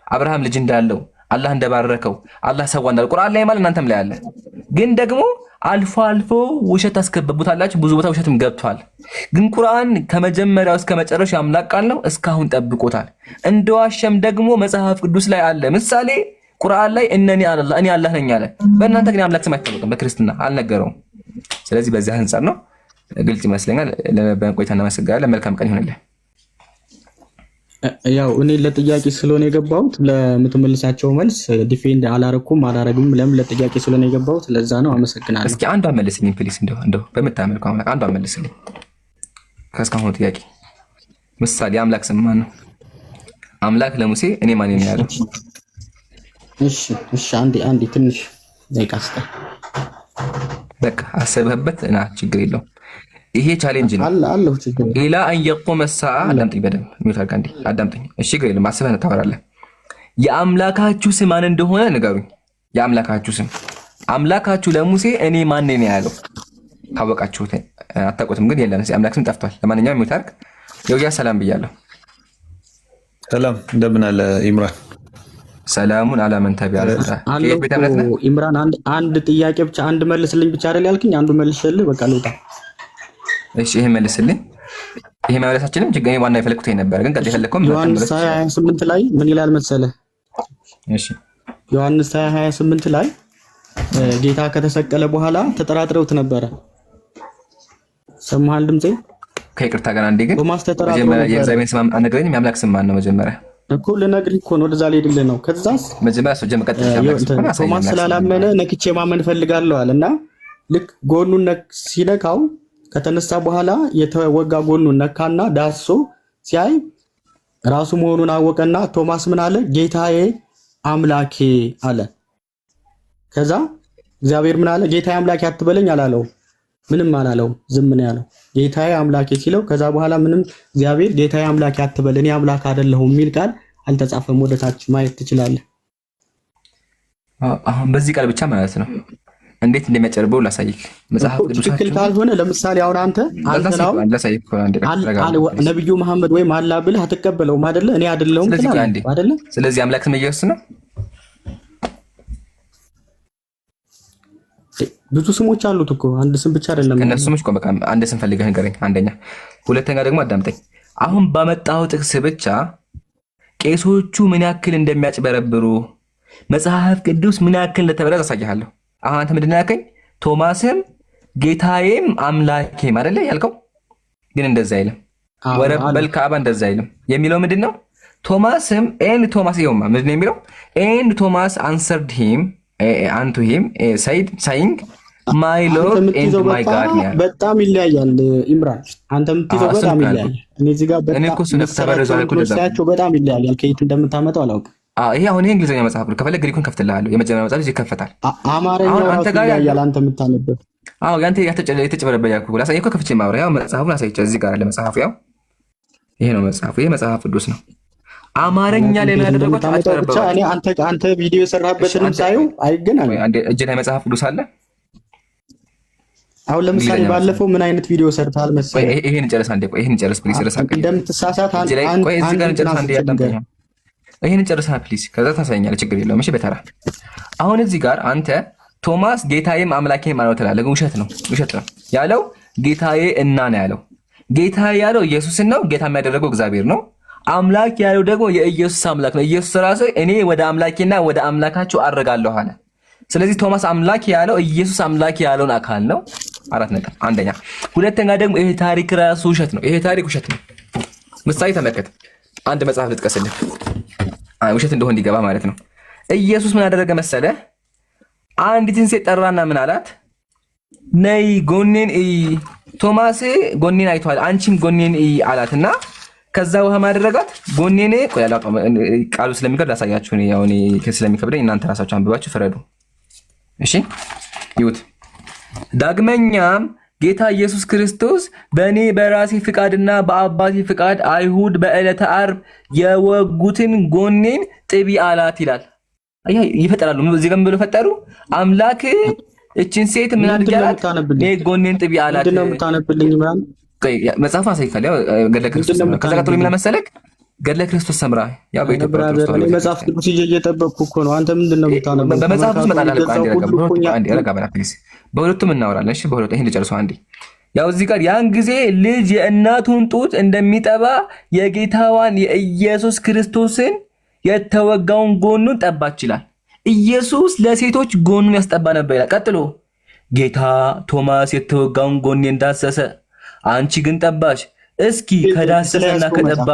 አብርሃም ልጅ እንዳለው አላህ እንደባረከው አላህ ሰዋ እንዳለው ቁርአን ላይ ማለት እናንተም ላይ አለ። ግን ደግሞ አልፎ አልፎ ውሸት አስከበቡታላችሁ። ብዙ ቦታ ውሸትም ገብቷል። ግን ቁርአን ከመጀመሪያው እስከ መጨረሻው አምላክ ቃል ነው፣ እስካሁን ጠብቆታል። እንደዋሸም ደግሞ መጽሐፍ ቅዱስ ላይ አለ። ምሳሌ ቁርአን ላይ እነኒ አላህ እኔ አላህ ነኝ አለ። በእናንተ ግን አምላክ ስም አይታወቅም፣ በክርስትና አልነገረውም። ስለዚህ በዚህ አንፃር ነው። ግልጽ ይመስለኛል። ለነበረን ቆይታ እናመሰግናለን። መልካም ቀን ይሁንልህ። ያው እኔ ለጥያቄ ስለሆነ የገባሁት ለምትመልሳቸው መልስ ዲፌንድ አላረግም። ለምን ለጥያቄ ስለሆነ የገባሁት ለዛ ነው። አመሰግናለሁ። እስኪ አንዷን መልስልኝ ፕሊስ። እንደው በምታመልከው አምላክ አንዷን መልስልኝ። ከእስካሁኑ ጥያቄ ምሳሌ አምላክ ስም ማን ነው? አምላክ ለሙሴ እኔ ማን ነኝ ያለው? እሺ አንዴ ትንሽ ደቂቃ ስጠኝ። በቃ አሰብህበት እና ችግር የለውም። ይሄ ቻሌንጅ ነው አለው ችግር ኢላ አን የቁመ ሰዓ። አዳምጠኝ በደንብ ሚውታል እንዴ አዳምጠኝ። እሺ ችግር የለም። አስበህ ታወራለህ። የአምላካችሁ ስም ማን እንደሆነ ንገሩኝ። የአምላካችሁ ስም አምላካችሁ ለሙሴ እኔ ማን ነኝ ያለው? ካወቃችሁት አታውቁትም፣ ግን የለም አምላክ ስም ጠፍቷል። ለማንኛውም የሚታርቅ የውያ ሰላም ብያለሁ። ሰላም እንደምን አለ ኢምራን? ሰላሙን አላመን ተቢያ ቤተ እምነት ነህ ኢምራን? አንድ ጥያቄ ብቻ አንድ መልስልኝ ብቻ አይደል ያልክኝ? አንዱ መልስልኝ በቃ ልውጣ። እሺ ይሄ መልስልኝ። ይሄ መመለሳችንም ችግር ዋና የፈለኩት ነበር፣ ግን ቀጥ የፈለኩም ዮሐንስ 28 ላይ ምን ይላል መሰለህ? እሺ ዮሐንስ 28 ላይ ጌታ ከተሰቀለ በኋላ ተጠራጥረውት ነበረ። ሰማሃል ድምጼ? ከይቅርታ ጋር አንዴ ግን ቶማስ ተጠራጥሮ ነበር። የእግዚአብሔር ስም አነግረኝም። የአምላክ ስም ማን ነው? መጀመሪያ እኮ ልነግርህ እኮ ነው፣ ወደዛ ልሄድልህ ነው። ከዛስ መጀመሪያ ሰው ጀመቀጥ ቶማስ ስላላመነ ነክቼ ማመን ፈልጋለሁ አለና ልክ ጎኑን ሲነካው ከተነሳ በኋላ የተወጋ ጎኑን ነካና ዳሶ ሲያይ ራሱ መሆኑን አወቀና ቶማስ ምን አለ? ጌታዬ አምላኬ አለ። ከዛ እግዚአብሔር ምን አለ? ጌታዬ አምላኬ አትበለኝ አላለው። ምንም አላለው፣ ዝም ነው ያለው። ጌታዬ አምላኬ ሲለው ከዛ በኋላ ምንም እግዚአብሔር ጌታዬ አምላኬ አትበል እኔ አምላክ አይደለሁም የሚል ቃል አልተጻፈም። ወደታች ማየት ትችላለህ። አሁን በዚህ ቃል ብቻ ማለት ነው እንዴት እንደሚያጨርበው ላሳይክ። መጽሐፍ ቅዱስ ትክክል ካልሆነ ለምሳሌ አሁን አንተ ነው ነብዩ መሐመድ ወይም አላህ ብለህ አትቀበለውም አይደለ? እኔ አይደለሁም ትላለህ አይደለ? ስለዚህ አምላክ ስም ኢየሱስ ነው። ብዙ ስሞች አሉት እኮ አንድ ስም ብቻ አይደለም። እነሱ ስሞች በቃ አንድ ስም ፈልገህ ንገረኝ። አንደኛ። ሁለተኛ ደግሞ አዳምጠኝ። አሁን ባመጣው ጥቅስ ብቻ ቄሶቹ ምን ያክል እንደሚያጭበረብሩ መጽሐፍ ቅዱስ ምን ያክል እንደተበረዘ አሳይሃለሁ። አሁን አንተ ምንድን ነው ያልከኝ? ቶማስም ጌታዬም አምላኬም አይደለ ያልከው? ግን እንደዛ አይልም። ወረበል ከአባ እንደዛ አይልም። የሚለው ምንድን ነው? ቶማስም ኤንድ ቶማስ ይኸውማ ምንድን ነው የሚለው? ኤንድ ቶማስ አንሰርድ ሂም አንቱ ሂም ሳይንግ ማይ ሎርድ ኤንድ ማይ ጋድ ነው ያለው። በጣም ይለያያል ኢምራን፣ አንተ የምትይዘው በጣም ይለያያል። እኔ እዚህ ጋር በጣም ይለያያል። ከየት እንደምታመጣው አላውቅም። ይሄ አሁን ይሄ እንግሊዝኛ መጽሐፍ ነው። ከፈለግ ግሪኩን ከፍትልሃለሁ። የመጀመሪያው መጽሐፍ ይከፈታል። አማርኛው አንተ ጋር ይለያያል። አንተ የምታነበው ያንተ የተጨበረበ ያልኩህ ላሳየህ እኮ ከፍቼ ማውሪያ ያው መጽሐፉን አሳይቼ እዚህ ጋር አለ መጽሐፉ። ያው ይሄ ነው መጽሐፉ። ይሄ መጽሐፍ ቅዱስ ነው። አማርኛ ላይ ነው ያደረጉት። ብቻ እኔ አንተ ቪዲዮ የሰራበትንም ሳይው አይገናኝም። እጅ ላይ መጽሐፍ ቅዱስ አለ። አሁን ለምሳሌ ባለፈው ምን አይነት ቪዲዮ ሰርተሃል መሰለህ? ይሄን ጨርስ አንዴ። ቆይ ይሄን ጨርስ ፕሊስ። እንደምትሳሳት ቆይ እዚህ ጋር ጨርስ አንዴ። ያዳምጠኝ። ይሄን ጨርሳ ፕሊስ። ከዛ ታሳየኛለህ። ችግር የለውም። እሺ በተራ አሁን እዚህ ጋር አንተ ቶማስ ጌታዬም አምላኬም ማለት ትላለህ። ግን ውሸት ነው፣ ውሸት ነው ያለው። ጌታዬ እና ነው ያለው። ጌታዬ ያለው ኢየሱስን ነው። ጌታ የሚያደረገው እግዚአብሔር ነው። አምላክ ያለው ደግሞ የኢየሱስ አምላክ ነው። ኢየሱስ ራሱ እኔ ወደ አምላኬና ወደ አምላካችሁ አረጋለሁ አለ። ስለዚህ ቶማስ አምላክ ያለው ኢየሱስ አምላክ ያለውን አካል ነው። 4 ነጥብ። አንደኛ። ሁለተኛ ደግሞ ይሄ ታሪክ ራሱ ውሸት ነው። ይሄ ታሪክ ውሸት ነው። ምሳሌ ተመልከት። አንድ መጽሐፍ ልጥቀስልህ ውሸት እንደሆነ እንዲገባ ማለት ነው። ኢየሱስ ምን አደረገ መሰለ? አንዲትን ሴት ጠራና ምን አላት? ነይ ጎኔን እይ። ቶማስ ጎኔን አይቷል፣ አንቺም ጎኔን እይ አላትና ከዛ ውሃ ማደረጋት ጎኔን ቆይ አላውቅም፣ ቃሉ ስለሚከብድ ላሳያችሁ። ያው እኔ ስለሚከብደኝ እናንተ ራሳችሁ አንብባችሁ ፍረዱ። እሺ ይሁት። ዳግመኛም ጌታ ኢየሱስ ክርስቶስ በእኔ በራሴ ፍቃድና በአባቴ ፍቃድ አይሁድ በዕለተ ዓርብ የወጉትን ጎኔን ጥቢ አላት ይላል። ይፈጠራሉ። እዚህ ጋር ምን ብሎ ፈጠሩ? አምላክ እችን ሴት ምን አድርጋት? ጎኔን ጥቢ አላት። ምንድነው የምታነብልኝ? ምናምን መጽሐፍ አሳይካል። ያው ገድለ ክርስቶስ ሰምራ። ከዛ ቀጥሎ ምን መሰለክ? ገድለ ክርስቶስ ሰምራ። ያው በኢትዮጵያ ክርስቶስ መጽሐፍ ቅዱስ እየጠበቅኩ እኮ ነው። አንተ ምንድነው የምታነበው? በመጽሐፍ ውስጥ መጣላል እኮ አንዴ ረጋ በላ ፕሊዝ። በሁለቱም እናወራለን። እሺ በሁለቱም ይሄን ልጨርሰው አንዴ። ያው እዚህ ጋር ያን ጊዜ ልጅ የእናቱን ጡት እንደሚጠባ የጌታዋን የኢየሱስ ክርስቶስን የተወጋውን ጎኑን ጠባች ይላል። ኢየሱስ ለሴቶች ጎኑን ያስጠባ ነበር ይላል። ቀጥሎ ጌታ ቶማስ የተወጋውን ጎኔን ዳሰሰ፣ አንቺ ግን ጠባሽ። እስኪ ከዳሰሰና ከጠባ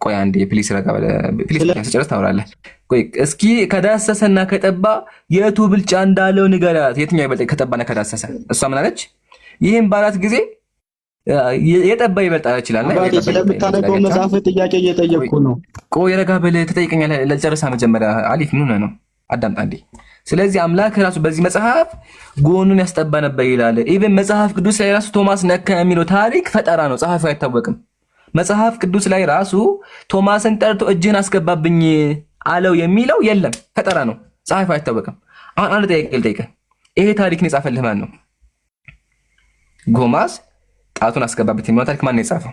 ቆይ አንዴ ፕሊስ ረጋ በለ ፕሊስ። ጨርስ ታወራለህ። ቆይ እስኪ ከዳሰሰና ከጠባ የቱ ብልጫ እንዳለው ንገራት። የትኛው ይበልጥ ከጠባና ከዳሰሰ? እሷ ምን አለች? ይህም ባላት ጊዜ የጠባ ይበልጣል ይችላል። ስለምታነበው መጽሐፍ ጥያቄ እየጠየቅኩ ነው። ቆይ ረጋ በለ ትጠይቀኛለህ። ለጨርሳ መጀመሪያ አሊፍ ምን ነው አዳምጣ እንዴ። ስለዚህ አምላክ ራሱ በዚህ መጽሐፍ ጎኑን ያስጠባ ነበር ይላል። ኢቭን መጽሐፍ ቅዱስ ላይ ራሱ ቶማስ ነካ የሚለው ታሪክ ፈጠራ ነው፣ ጸሐፊው አይታወቅም። መጽሐፍ ቅዱስ ላይ ራሱ ቶማስን ጠርቶ እጅህን አስገባብኝ አለው የሚለው የለም፣ ፈጠራ ነው፣ ጸሐፊው አይታወቅም። አሁን አንድ ጥያቄ ልጠይቅህ። ይሄ ታሪክን የጻፈልህ ማን ነው? ጎማዝ ጣቱን አስገባበት የሚለው ታሪክ ማን ነው የጻፈው?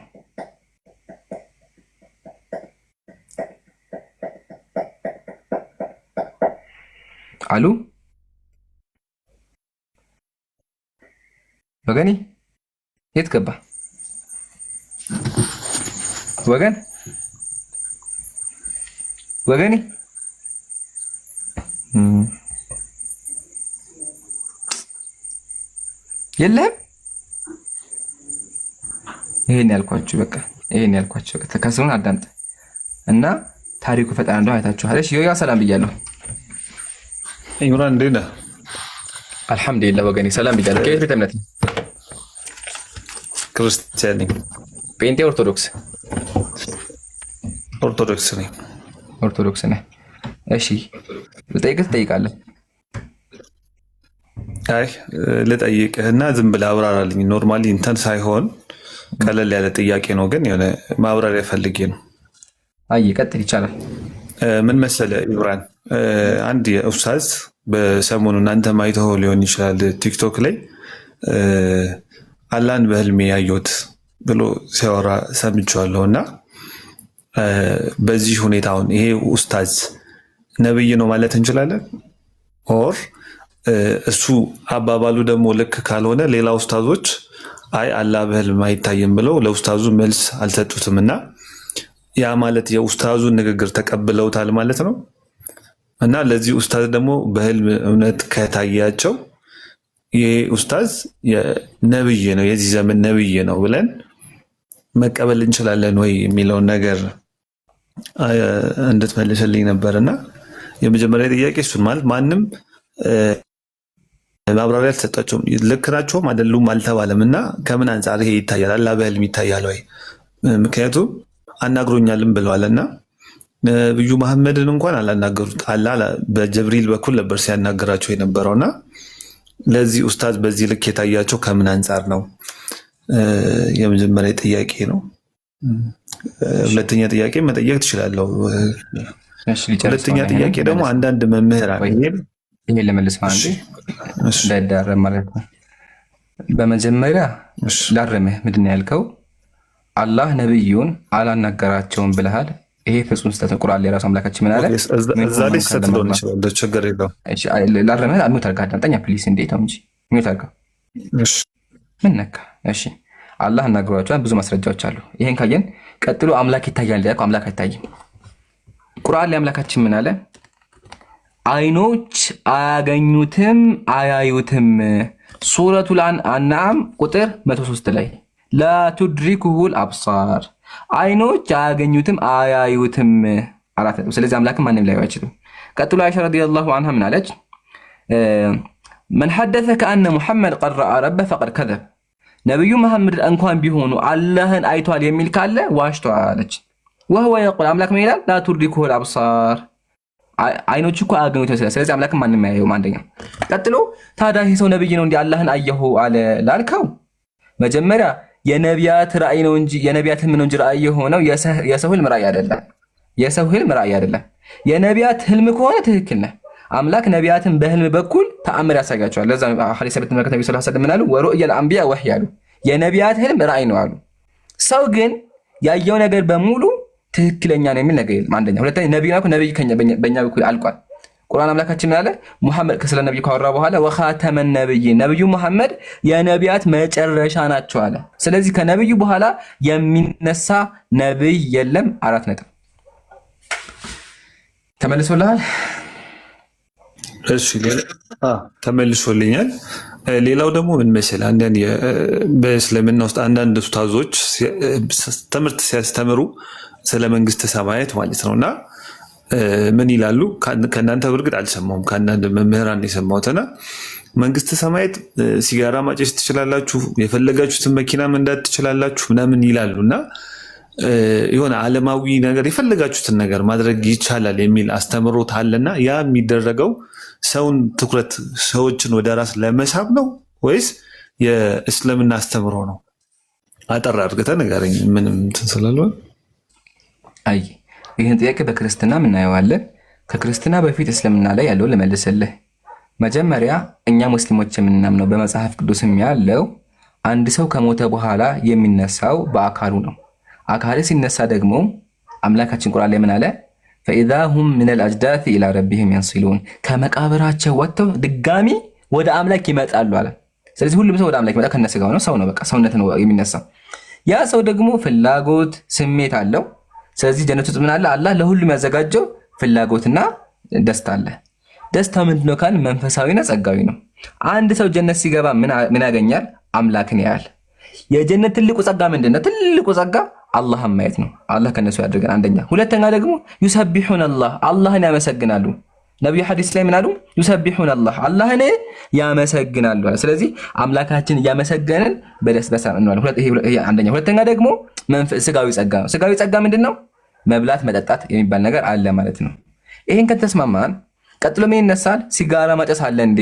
አሉ ወገኔ የት ገባ? ወገኔ የለም። ይሄን ያልኳችሁ በቃ ተከስሩን አዳምጥ እና ታሪኩ ፈጣን እንደው አይታችኋል። እሺ ያ ሰላም ብያለሁ። ኢምራን እንዴት ነህ? አልሐምዱሊላህ ወገኔ ሰላም ብያለሁ። ከየት ቤተ እምነት? ክርስቲያን ነኝ። ጴንጤ ኦርቶዶክስ? ኦርቶዶክስ ነኝ። ኦርቶዶክስ ነህ? እሺ ልጠይቅህ ትጠይቃለህ? አይ ልጠይቅህና ዝም ብለህ አብራራልኝ። ኖርማሊ እንትን ሳይሆን ቀለል ያለ ጥያቄ ነው፣ ግን የሆነ ማብራሪያ ፈልጌ ነው። አይ ቀጥል፣ ይቻላል። ምን መሰለህ ኢምራን፣ አንድ ኡስታዝ በሰሞኑ እናንተ ማይተው ሊሆን ይችላል ቲክቶክ ላይ አላህን በህልሜ ያየሁት ብሎ ሲያወራ ሰምቼዋለሁ። እና በዚህ ሁኔታውን ይሄ ኡስታዝ ነብይ ነው ማለት እንችላለን? ኦር እሱ አባባሉ ደግሞ ልክ ካልሆነ ሌላ ኡስታዞች አይ አላህ በህልም አይታይም ብለው ለኡስታዙ መልስ አልሰጡትም እና ያ ማለት የኡስታዙን ንግግር ተቀብለውታል ማለት ነው። እና ለዚህ ኡስታዝ ደግሞ በህልም እውነት ከታያቸው ይሄ ኡስታዝ ነብይ ነው፣ የዚህ ዘመን ነብይ ነው ብለን መቀበል እንችላለን ወይ የሚለውን ነገር እንድትመልስልኝ ነበርና የመጀመሪያ ጥያቄ እሱን። ማለት ማንም ማብራሪያ አልተሰጣቸውም፣ ልክ ናቸውም አይደሉም አልተባለም እና ከምን አንጻር ይሄ ይታያል? አላህ በህልም ይታያል ወይ? ምክንያቱም አናግሮኛልም ብለዋል እና ነብዩ መሐመድን እንኳን አላናገሩት። አላህ በጅብሪል በኩል ነበር ሲያናገራቸው የነበረውና ለዚህ ኡስታዝ በዚህ ልክ የታያቸው ከምን አንጻር ነው? የመጀመሪያ ጥያቄ ነው። ሁለተኛ ጥያቄ መጠየቅ ትችላለሁ። ሁለተኛ ጥያቄ ደግሞ አንዳንድ መምህራን ይሄ ለመልስ ማለት ለዳረም ማለት ነው። በመጀመሪያ ላረመህ ምንድን ነው ያልከው? አላህ ነብዩን አላናገራቸውም ብለሃል። ይሄ ፍጹም ስህተት ነው። ቁርአን ላይ ራሱ አምላካችን ምን አለ? እዛ ላይ ስህተት ሊሆን ይችላል፣ ችግር የለውም። እሺ ላረመህ አድሚው ታርጋ አዳምጠኛ ፕሊስ። እንዴት ነው እንጂ ሚው ታርጋ። እሺ ምን ነካ? እሺ አላህ አናግሯቸዋል፣ ብዙ ማስረጃዎች አሉ። ይሄን ካየን ቀጥሎ አምላክ ይታያል ያልከው አምላክ አይታይም። ቁርአን ላይ አምላካችን ምን አለ? አይኖች አያገኙትም አያዩትም። ሱረቱል አንዓም ቁጥር 103 ላይ ላ ቱድሪኩሁል አብሳር፣ አይኖች አያገኙትም አያዩትም። አራት ነጥብ። ስለዚህ አምላክም ማንም ላየው አይችልም። ቀጥሎ አይሻ ረዲየላሁ ዐንሃ ምን አለች? መን ሐደሰ ከአነ ሙሐመድ ቀድ ረአ ረበ ፈቀድ ከዘብ፣ ነብዩ መሐመድ እንኳን ቢሆኑ አላህን አይቷል የሚል ካለ ዋሽቷል አለች። ወህወ የቁል፣ አምላክ ምን ይላል? ላ ቱድሪኩሁል አብሳር፣ አይኖች እኮ አያገኙትም። ስለዚህ አምላክም ማንም አያየውም። አንደኛ። ቀጥሎ ታዲያ ይህ ሰው ነብይ ነው እንዴ አላህን አየሁ አለ ላልከው፣ መጀመሪያ የነቢያት ራእይ ነው እንጂ የነቢያት ህልም ነው እንጂ ራእይ የሆነው የሰው ህልም ራእይ አይደለም። የሰው ህልም ራእይ አይደለም። የነቢያት ህልም ከሆነ ትክክል ነህ። አምላክ ነቢያትን በህልም በኩል ተአምር ያሳያቸዋል። ለዛ ሐዲስ በተመለከተ ነብዩ ሰለላሁ ዐለይሂ ወሰለም ምን አሉ? ወሩእየል አንቢያ ወህይ አሉ። የነቢያት ህልም ራእይ ነው አሉ። ሰው ግን ያየው ነገር በሙሉ ትክክለኛ ነው የሚል ነገር የለም። አንደኛ። ሁለተኛ ነብዩ ነው ነብይ በእኛ በኩል አልቋል። ቁርአን አምላካችን ምን አለ? ሙሐመድ ስለ ነብዩ ካወራ በኋላ ወኻተመ ነብይ፣ ነብዩ ሙሐመድ የነቢያት መጨረሻ ናቸው አለ። ስለዚህ ከነብዩ በኋላ የሚነሳ ነብይ የለም። አራት ነጥብ። ተመልሶልሃል? እሺ ተመልሶልኛል። ሌላው ደግሞ ምን መሰለህ፣ አንዳንድ በእስልምና ውስጥ አንዳንድ ኡስታዞች ትምህርት ሲያስተምሩ ስለ መንግስተ ሰማያት ማለት ነውና ምን ይላሉ? ከእናንተ በእርግጥ አልሰማሁም፣ ከአንዳንድ መምህራን የሰማሁትና መንግስተ ሰማያት ሲጋራ ማጨስ ትችላላችሁ፣ የፈለጋችሁትን መኪና መንዳት ትችላላችሁ ምናምን ይላሉ እና የሆነ ዓለማዊ ነገር የፈለጋችሁትን ነገር ማድረግ ይቻላል የሚል አስተምሮት አለና ያ የሚደረገው ሰውን ትኩረት ሰዎችን ወደ ራስ ለመሳብ ነው ወይስ የእስልምና አስተምሮ ነው? አጠር አድርገህ ንገረኝ። ምንም እንትን ስላልሆነ አይ ይህን ጥያቄ በክርስትና እናየዋለን። ከክርስትና በፊት እስልምና ላይ ያለውን ልመልስልህ። መጀመሪያ እኛ ሙስሊሞች የምናምነው በመጽሐፍ ቅዱስም ያለው አንድ ሰው ከሞተ በኋላ የሚነሳው በአካሉ ነው። አካል ሲነሳ ደግሞ አምላካችን ቁርአን ላይ ምን አለ? ፈኢዛ ሁም ሚነል አጅዳት ኢላ ረቢሂም የንሲሉን፣ ከመቃብራቸው ወጥተው ድጋሚ ወደ አምላክ ይመጣሉ አለ። ስለዚህ ሁሉም ሰው ወደ አምላክ ይመጣ ከነስጋው ነው፣ ሰው ነው፣ በቃ ሰውነት ነው የሚነሳው። ያ ሰው ደግሞ ፍላጎት፣ ስሜት አለው። ስለዚህ ጀነት ውስጥ ምን አለ? አላህ ለሁሉም ያዘጋጀው ፍላጎትና ደስታ አለ። ደስታ ምንድነው ካል መንፈሳዊና ጸጋዊ ነው። አንድ ሰው ጀነት ሲገባ ምን ያገኛል? አምላክን ያያል። የጀነት ትልቁ ጸጋ ምንድነው? ትልቁ ጸጋ አላህን ማየት ነው። አላህ ከነሱ ያድርገን። አንደኛ። ሁለተኛ ደግሞ ዩሰቢሑን አላህ፣ አላህን ያመሰግናሉ። ነብዩ ሐዲስ ላይ ምን አሉ? ዩሰቢሑን አላህ፣ አላህን ያመሰግናሉ። ስለዚህ አምላካችን እያመሰገንን በደስታ እንዋለን። ይሄ አንደኛ። ሁለተኛ ደግሞ ስጋዊ ጸጋ ነው። ስጋዊ ጸጋ ምንድነው? መብላት መጠጣት የሚባል ነገር አለ ማለት ነው። ይሄን ከተስማማን ቀጥሎ ምን ይነሳል? ሲጋራ ማጨስ አለ እንዴ?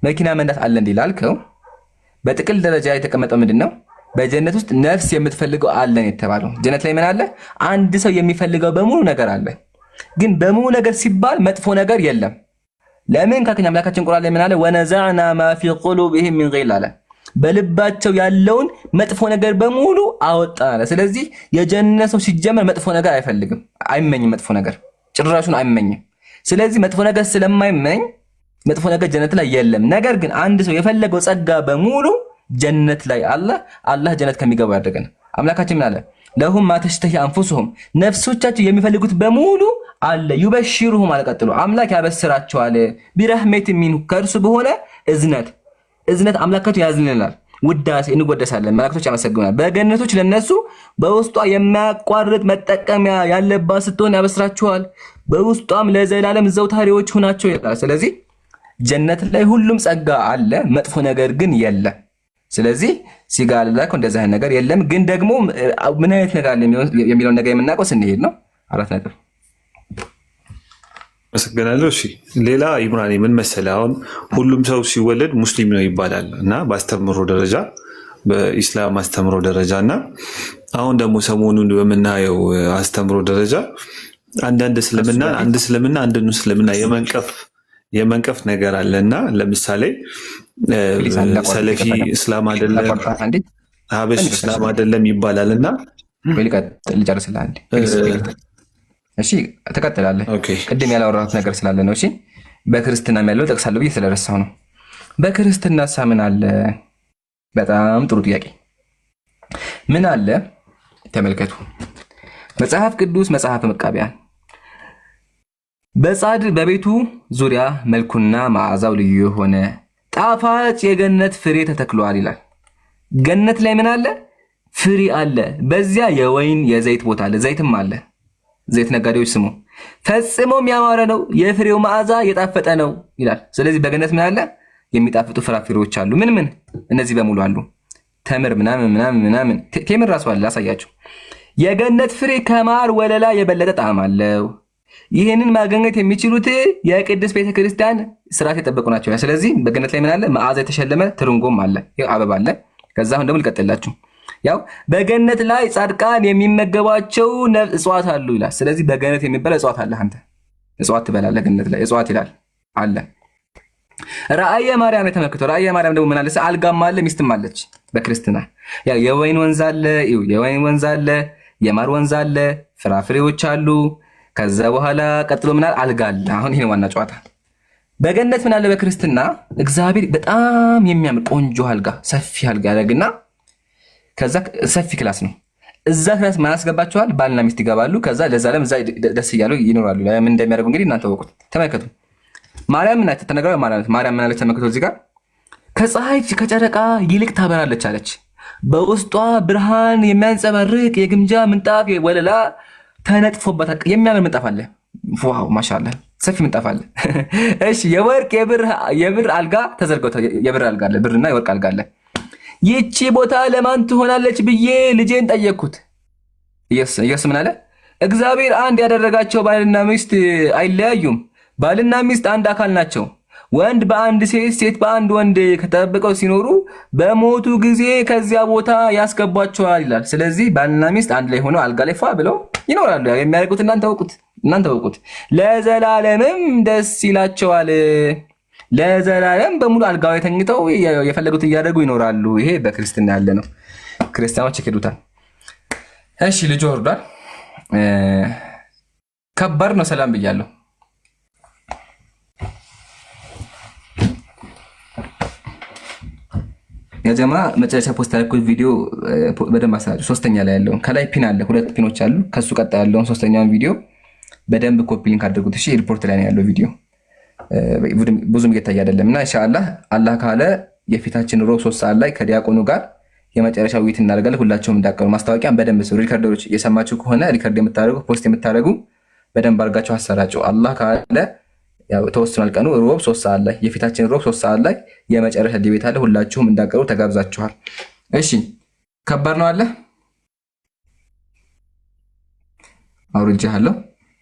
መኪና መንዳት አለ እንዴ ላልከው በጥቅል ደረጃ የተቀመጠው ምንድነው? በጀነት ውስጥ ነፍስ የምትፈልገው አለን የተባለው። ጀነት ላይ ምን አለ? አንድ ሰው የሚፈልገው በሙሉ ነገር አለ። ግን በሙሉ ነገር ሲባል መጥፎ ነገር የለም። ለምን ካከኛ አምላካችን ቁርአን ላይ ምን አለ? ወነዛዕና ማ ፊ ቁሉቢሂም ሚን ጊል አለ። በልባቸው ያለውን መጥፎ ነገር በሙሉ አወጣን አለ። ስለዚህ የጀነት ሰው ሲጀመር መጥፎ ነገር አይፈልግም፣ አይመኝም። መጥፎ ነገር ጭራሹን አይመኝም። ስለዚህ መጥፎ ነገር ስለማይመኝ መጥፎ ነገር ጀነት ላይ የለም። ነገር ግን አንድ ሰው የፈለገው ጸጋ በሙሉ ጀነት ላይ አለ። አላህ ጀነት ከሚገቡ ያደርገን። አምላካችን ምን አለ? ለሁም ማተሽተሂ አንፉሱሁም፣ ነፍሶቻቸው የሚፈልጉት በሙሉ አለ። ዩበሽሩሁም አለ። ቀጥሎ አምላክ ያበስራቸዋል። ቢረህመት ሚንሁ፣ ከእርሱ በሆነ እዝነት አምላካቸው ያዝልናል። ውዳሴ እንወደሳለን፣ መላእክቶች ያመሰግናል። በገነቶች ለነሱ በውስጧ የማያቋርጥ መጠቀሚያ ያለባት ስትሆን ያበስራቸዋል። በውስጧም ለዘላለም ዘውታሪዎች ሆናቸው ይላል። ስለዚህ ጀነት ላይ ሁሉም ጸጋ አለ፣ መጥፎ ነገር ግን የለም። ስለዚህ ሲጋራ ላይ እንደዛ አይነት ነገር የለም። ግን ደግሞ ምን አይነት ነገር አለ የሚለውን ነገር የምናውቀው ስንሄድ ነው። 4 ነጥብ። አመሰግናለሁ። እሺ ሌላ ኢምራን ምን መሰለህ፣ አሁን ሁሉም ሰው ሲወለድ ሙስሊም ነው ይባላል እና በአስተምሮ ደረጃ በኢስላም አስተምሮ ደረጃ እና አሁን ደግሞ ሰሞኑን በምናየው አስተምሮ ደረጃ አንድ እስልምና አንድን እስልምና የመንቀፍ ነገር አለና ለምሳሌ ሰለፊ እስላም አይደለም፣ ሀበሽ እስላም አይደለም ይባላል እና ልጨርስልህ አንዴ። እሺ ተከተላለህ። ቅድም ያላወራሁት ነገር ስላለ ነው። እሺ በክርስትና ያለው ጠቅሳለሁ ብዬ ስለረሳሁ ነው። በክርስትና ምን አለ? በጣም ጥሩ ጥያቄ። ምን አለ? ተመልከቱ። መጽሐፍ ቅዱስ መጽሐፈ መቃብያን በቤቱ ዙሪያ መልኩና መዓዛው ልዩ የሆነ ጣፋጭ የገነት ፍሬ ተተክሏል ይላል። ገነት ላይ ምን አለ? ፍሬ አለ። በዚያ የወይን የዘይት ቦታ አለ፣ ዘይትም አለ። ዘይት ነጋዴዎች ስሙ፣ ፈጽሞም ያማረ ነው፣ የፍሬው መዓዛ የጣፈጠ ነው ይላል። ስለዚህ በገነት ምን አለ? የሚጣፍጡ ፍራፍሬዎች አሉ። ምን? እነዚህ በሙሉ አሉ። ተምር ምናምን ቴምር ራሱ አለ። አሳያችሁ። የገነት ፍሬ ከማር ወለላ የበለጠ ጣዕም አለው። ይህንን ማግኘት የሚችሉት የቅድስት ቤተክርስቲያን ስርዓት የጠበቁ ናቸው። ስለዚህ በገነት ላይ ምን አለ? መዓዛ የተሸለመ ትርንጎም አለ፣ አበባ አለ። ከዛ አሁን ደግሞ ልቀጥላችሁ። ያው በገነት ላይ ጻድቃን የሚመገባቸው እጽዋት አሉ ይላል። ስለዚህ በገነት የሚበላ እጽዋት አለ። አንተ እጽዋት ትበላለህ ገነት ላይ እጽዋት ይላል አለ። ራእየ ማርያም የተመልክተው ራእየ ማርያም ደግሞ ምን አለ? አልጋም አለ፣ ሚስትም አለች። በክርስትና ያው የወይን ወንዝ አለ፣ የወይን ወንዝ አለ፣ የማር ወንዝ አለ፣ ፍራፍሬዎች አሉ። ከዛ በኋላ ቀጥሎ ምን አለ? አልጋ አለ። አሁን ይሄን ዋና ጨዋታ። በገነት ምን አለ? በክርስትና እግዚአብሔር በጣም የሚያምር ቆንጆ አልጋ፣ ሰፊ አልጋ ያደርግና ከዛ ሰፊ ክላስ ነው። እዛ ክላስ ማን ያስገባቸዋል? ባልና ሚስት ይገባሉ። ከዛ ለዛለም እዛ ደስ እያሉ ይኖራሉ። ምን እንደሚያደርጉ እንግዲህ እናንተ ወቁት። ተመልከቱ። ማርያም ምን ተነገረው? ማርያም ምን አለች? ተመልከቱ እዚህ ጋር ከፀሐይ ከጨረቃ ይልቅ ታበራለች አለች። በውስጧ ብርሃን የሚያንጸባርቅ የግምጃ ምንጣፍ ወለላ ተነጥፎበታል። የሚያምር ምንጣፍ አለ። ዋው ማሻአላ፣ ሰፊ ምንጣፍ አለ። እሺ የወርቅ የብር አልጋ ተዘርግቷል። የብር አልጋ አለ፣ ብርና የወርቅ አልጋ አለ። ይቺ ቦታ ለማን ትሆናለች ብዬ ልጄን ጠየቅኩት። ኢየሱስ ምን አለ? እግዚአብሔር አንድ ያደረጋቸው ባልና ሚስት አይለያዩም። ባልና ሚስት አንድ አካል ናቸው። ወንድ በአንድ ሴት፣ ሴት በአንድ ወንድ ከተጠብቀው ሲኖሩ በሞቱ ጊዜ ከዚያ ቦታ ያስገቧቸዋል ይላል። ስለዚህ ባልና ሚስት አንድ ላይ ሆነው አልጋ ላይ ፏ ብለው ይኖራሉ። የሚያደርጉት እናንተ ወቁት፣ ለዘላለምም ደስ ይላቸዋል። ለዘላለም በሙሉ አልጋው ላይ ተኝተው የፈለጉት እያደረጉ ይኖራሉ። ይሄ በክርስትና ያለ ነው። ክርስቲያኖች ይክዱታል። እሺ ልጁ ወርዷል። ከባድ ነው። ሰላም ብያለሁ። የጀማ መጨረሻ ፖስት ያደረኩት ቪዲዮ በደንብ አሳያችሁ። ሶስተኛ ላይ ያለውን ከላይ ፒን አለ፣ 2 ፒኖች አሉ። ከሱ ቀጣይ ያለውን ሶስተኛውን ቪዲዮ በደንብ ኮፒ ሊንክ አድርጉት። እሺ ሪፖርት ላይ ነው ያለው ቪዲዮ፣ ብዙም እየታየ አይደለም። እና ኢንሻአላህ አላህ ካለ የፊታችን ሮብ 3 ሰዓት ላይ ከዲያቆኑ ጋር የመጨረሻ ውይይት እናደርጋለን። ሁላችሁም እንዳቀሩ ማስታወቂያን በደንብ ሰው ሪከርደሮች እየሰማችሁ ከሆነ ሪከርድ የምታደርጉ ፖስት የምታደርጉ በደንብ አድርጋችሁ አሰራጩ። አላህ ካለ ያው ተወስኗል ቀኑ ሮብ 3 ሰዓት ላይ የፊታችን ሮብ 3 ሰዓት ላይ የመጨረሻ ዲቤት አለ። ሁላችሁም እንዳቀሩ ተጋብዛችኋል። እሺ ከባድ ነው አለ አውርጃለሁ።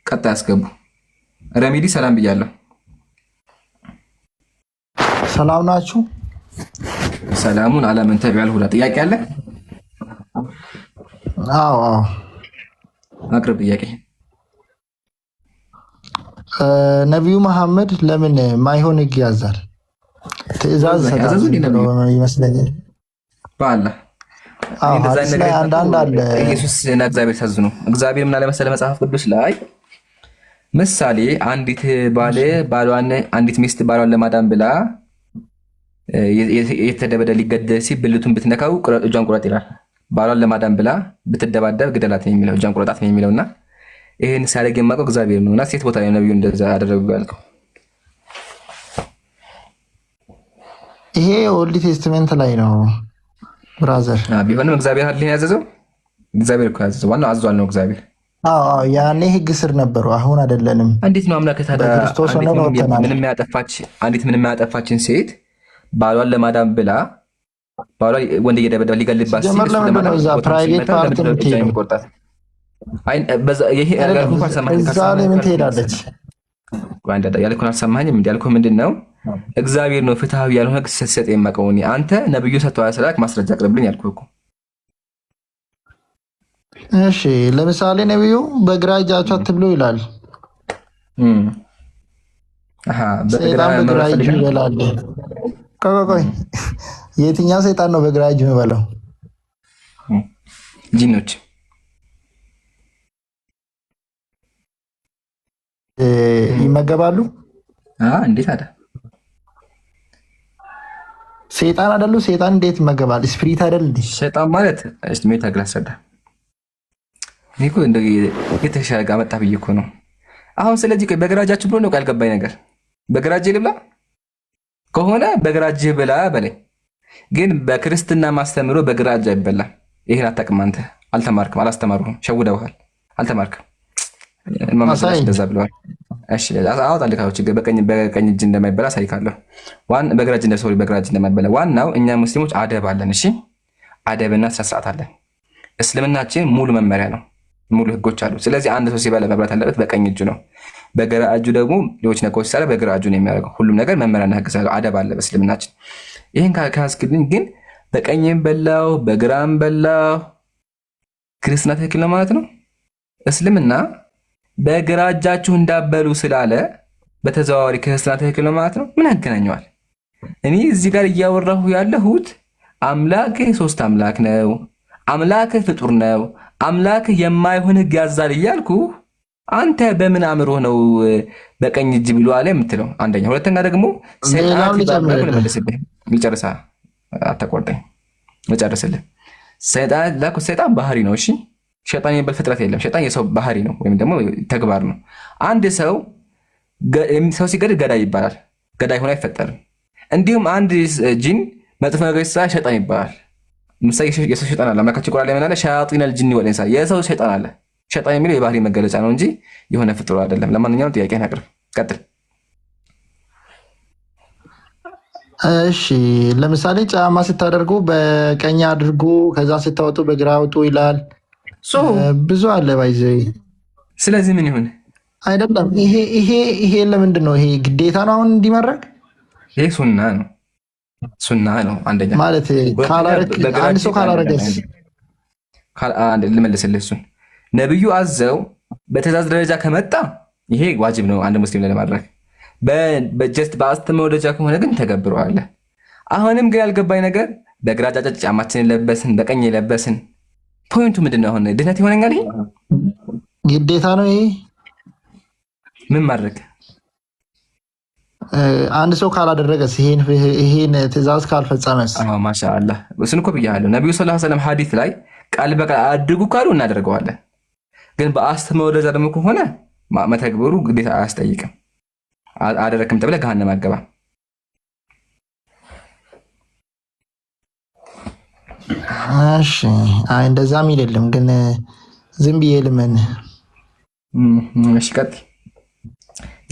ቀጣይ አስገቡ። ረሚዲ ሰላም ብያለሁ። ሰላም ናችሁ? ሰላሙን አለምን ተቢያል ሁላ ጥያቄ አለ? አዎ አቅርብ ጥያቄ። ነቢዩ መሐመድ ለምን ማይሆን ህግ ያዛል? ትእዛዝ ይመስለኛል። በአላህ አንዳንድ አለ ኢየሱስ እና እግዚአብሔር ታዝኑ። እግዚአብሔር ምን አለ መሰለ መጽሐፍ ቅዱስ ላይ ምሳሌ አንዲት አንዲት ሚስት ባሏን ለማዳን ብላ የተደበደ ሊገደል ሲል ብልቱን ብትነካው እጇን ቁረጥ ይላል። ባሏን ለማዳን ብላ ብትደባደብ ግደላት ነው የሚለው፣ እጇን ቁረጣት ነው የሚለውና ይሄን ሲያደርግ የማውቀው እግዚአብሔር ነውና ሴት ቦታ ላይ ነብዩ እንደዛ አደረጉ ያልከው ይሄ ኦልድ ቴስትመንት ላይ ነው ብራዘር። ቢሆንም እግዚአብሔር አይደል ያዘዘው? እግዚአብሔር እኮ ያዘዘው ዋናው አዟል ነው እግዚአብሔር። ያኔ ህግ ስር ነበሩ፣ አሁን አይደለንም። እንዴት ነው አምላክ ታዲያ ምንም ያጠፋችን ሴት ባሏን ለማዳን ብላ ባሏ ወንድ እየደበደበ ሊገልባት ሲል ፕራይቬት ፓርት የምትቆርጣት ምን ትሄዳለች? ያልኩህን አልሰማኸኝም? ያልኩህ ምንድን ነው? እግዚአብሔር ነው ፍትሃዊ ያልሆነ ህግ ስትሰጥ የማውቀው እኔ። አንተ ነብዩ ሰጥተዋል ስላልክ ማስረጃ አቅርብልኝ ያልኩህ እኮ። እሺ ለምሳሌ ነብዩ በግራ እጃችሁ አትብሉ ይላል። ሰይጣን በግራ እጁ ይበላል። ቆይ የትኛው ሰይጣን ነው በግራ እጁ የሚበላው? ጂኖች ይመገባሉ። እንዴት አለ? ሰይጣን አይደሉ? ሰይጣን እንዴት ይመገባል? ስፒሪት አይደል? ሰይጣን ማለት ሜታ ግላሰዳ እኔ እኮ እንደ የተሻለ ጋር መጣ ብዬ እኮ ነው አሁን። ስለዚህ ቆይ በግራ እጃችሁ ብሎ ነው ያልገባኝ ነገር። በግራ እጄ ልብላ ከሆነ በግራ እጅህ ብላ በላይ። ግን በክርስትና ማስተምሮ በግራ እጅ አይበላም። ይሄን አታውቅም አንተ። አልተማርክም፣ አላስተማሩህም፣ ሸውደውሃል፣ አልተማርክም። ማማሰላሽ እንደዛ ብለዋል። እሺ አውጣልህ ካው ችግር በቀኝ እጅ እንደማይበላ ሳይካለሁ በግራ እጅ በግራ እጅ እንደማይበላ። ዋናው እኛ ሙስሊሞች አደብ አለን። እሺ አደብና ስርዓት አለን። እስልምናችን ሙሉ መመሪያ ነው፣ ሙሉ ህጎች አሉ። ስለዚህ አንድ ሰው ሲበላ መብላት ያለበት በቀኝ እጁ ነው። በግራ እጁ ደግሞ ሌሎች ነገሮች ሲሰራ በግራ እጁ ነው የሚያደርገው። ሁሉም ነገር መመሪያና ህግ ስላለው አደብ አለ በእስልምናችን። ይህን ካስክልኝ ግን በቀኝም በላው በግራም በላው ክርስትና ትክክል ነው ማለት ነው? እስልምና በግራ እጃችሁ እንዳበሉ ስላለ በተዘዋዋሪ ክርስትና ትክክል ነው ማለት ነው? ምን ያገናኘዋል? እኔ እዚህ ጋር እያወራሁ ያለሁት አምላክህ 3 አምላክ ነው፣ አምላክህ ፍጡር ነው፣ አምላክህ የማይሆን ህግ ያዛል እያልኩ አንተ በምን አምሮ ነው በቀኝ እጅ ብሎ አለ የምትለው? አንደኛ። ሁለተኛ ደግሞ ልጨርሳ አታቆርጠኝ፣ ልጨርስልህ። ሰይጣን ባህሪ ነው። እሺ ሸይጣን የሚባል ፍጥረት የለም። ሸይጣን የሰው ባህሪ ነው ወይም ደግሞ ተግባር ነው። አንድ ሰው ሲገድል ገዳይ ይባላል፣ ገዳይ ሆኖ አይፈጠርም። እንዲሁም አንድ ጂን መጥፎ ነገር ሲሰራ ሸይጣን ይባላል። ምሳሌ የሰው ሸይጣን አለ። አምላካችን ቁርአን ላይ ምን አለ? ሸያጢነል ጂኒ ወል ኢንስ፣ የሰው ሸይጣን አለ። ሸይጣን የሚለው የባህሪ መገለጫ ነው እንጂ የሆነ ፍጡር አይደለም። ለማንኛውም ጥያቄን አቅርብ፣ ቀጥል። እሺ ለምሳሌ ጫማ ስታደርጉ በቀኝ አድርጉ፣ ከዛ ስታወጡ በግራ አውጡ ይላል። ብዙ አለ ባይዘ። ስለዚህ ምን ይሁን አይደለም። ይሄ ለምንድን ነው? ይሄ ግዴታ ነው አሁን እንዲመረግ? ይሄ ሱና ነው፣ ሱና ነው። አንደኛ ማለት አንድ ሰው ካላረገስ? ልመልስልህ እሱን ነብዩ አዘው በትእዛዝ ደረጃ ከመጣ ይሄ ዋጅብ ነው አንድ ሙስሊም ላይ ለማድረግ። በጀስት በአስተምህሮ ደረጃ ከሆነ ግን ተገብረዋለህ። አሁንም ግን ያልገባኝ ነገር በግራ ጫማችንን ለበስን በቀኝ የለበስን ፖይንቱ ምንድን ነው? አሁን ድህነት ይሆነኛል? ይሄ ግዴታ ነው። ይሄ ምን ማድረግ አንድ ሰው ካላደረገስ ይሄን ትእዛዝ ካልፈጸመስ? አዎ ማሻአላህ እሱን እኮ ብያለሁ። ነብዩ ሰለላሁ ዐለይሂ ወሰለም ሐዲስ ላይ ቃል በቃል አድርጉ ካሉ እናደርገዋለን። ግን በአስተምህሮ ደረጃ ደግሞ ከሆነ መተግበሩ ግዴታ አያስጠይቅም። አደረክም ተብለህ ገሃነም አትገባም። እሺ አይ እንደዛም አይደለም ግን ዝም ብዬ ልመን። እሺ ቀጥል።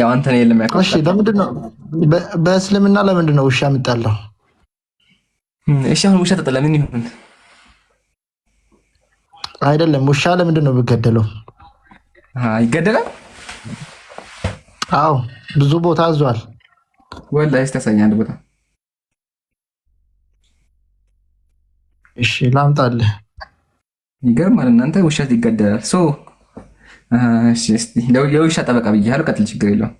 ያው አንተ ነው የለም ያልከው። እሺ ለምንድን ነው በእስልምና ለምንድን ነው ውሻ የምጣለው? እሺ አሁን ውሻ ተጠላ ምን ይሁን? አይደለም ውሻ ለምንድን ነው የሚገደለው? ይገደላል? አዎ ብዙ ቦታ አዟል። ወላሂ እስኪ አንድ ቦታ። እሺ ላምጣልህ። ይገርማል። እናንተ ውሻ ይገደላል። እሺ እስቲ የውሻ ጠበቃ ብያለሁ። ቀጥል፣ ችግር የለውም።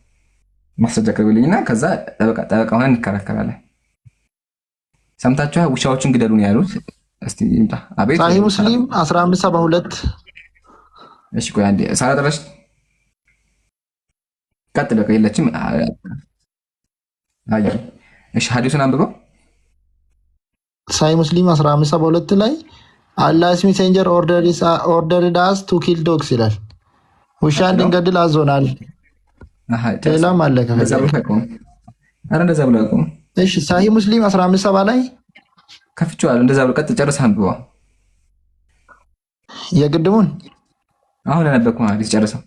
ማስረጃ ቅርብልኝና ከዛ ጠበቃ ሆነን እንከራከራለን። ሰምታችኋል? ውሻዎችን ግደሉ ነው ያሉት። እስቲ ይምጣ። አቤት። ሳሂህ ሙስሊም 1572። እሺ ቆይ አንዴ ሳራ ድረስ ቀጥል። በቃ የለችም። አይ እሺ ሐዲሱን አንብበው። ሳሂህ ሙስሊም 1572 ላይ አላህስ ሜሴንጀር ኦርደርድ አስ ቱ ኪል ዶግስ ይላል። ውሻ እንድንገድል አዞናል። ሌላም አለ ከፈለክ። አረ እንደዛ ብሎ አቆም። እሺ ሳሂህ ሙስሊም 1570 ላይ ከፍቼዋለሁ። እንደዛ ብሎ ቀጥል። ጨርሰህ አንብበው የግድሙን። አሁን ያነበብኩህ ሐዲስ ጨርሰው።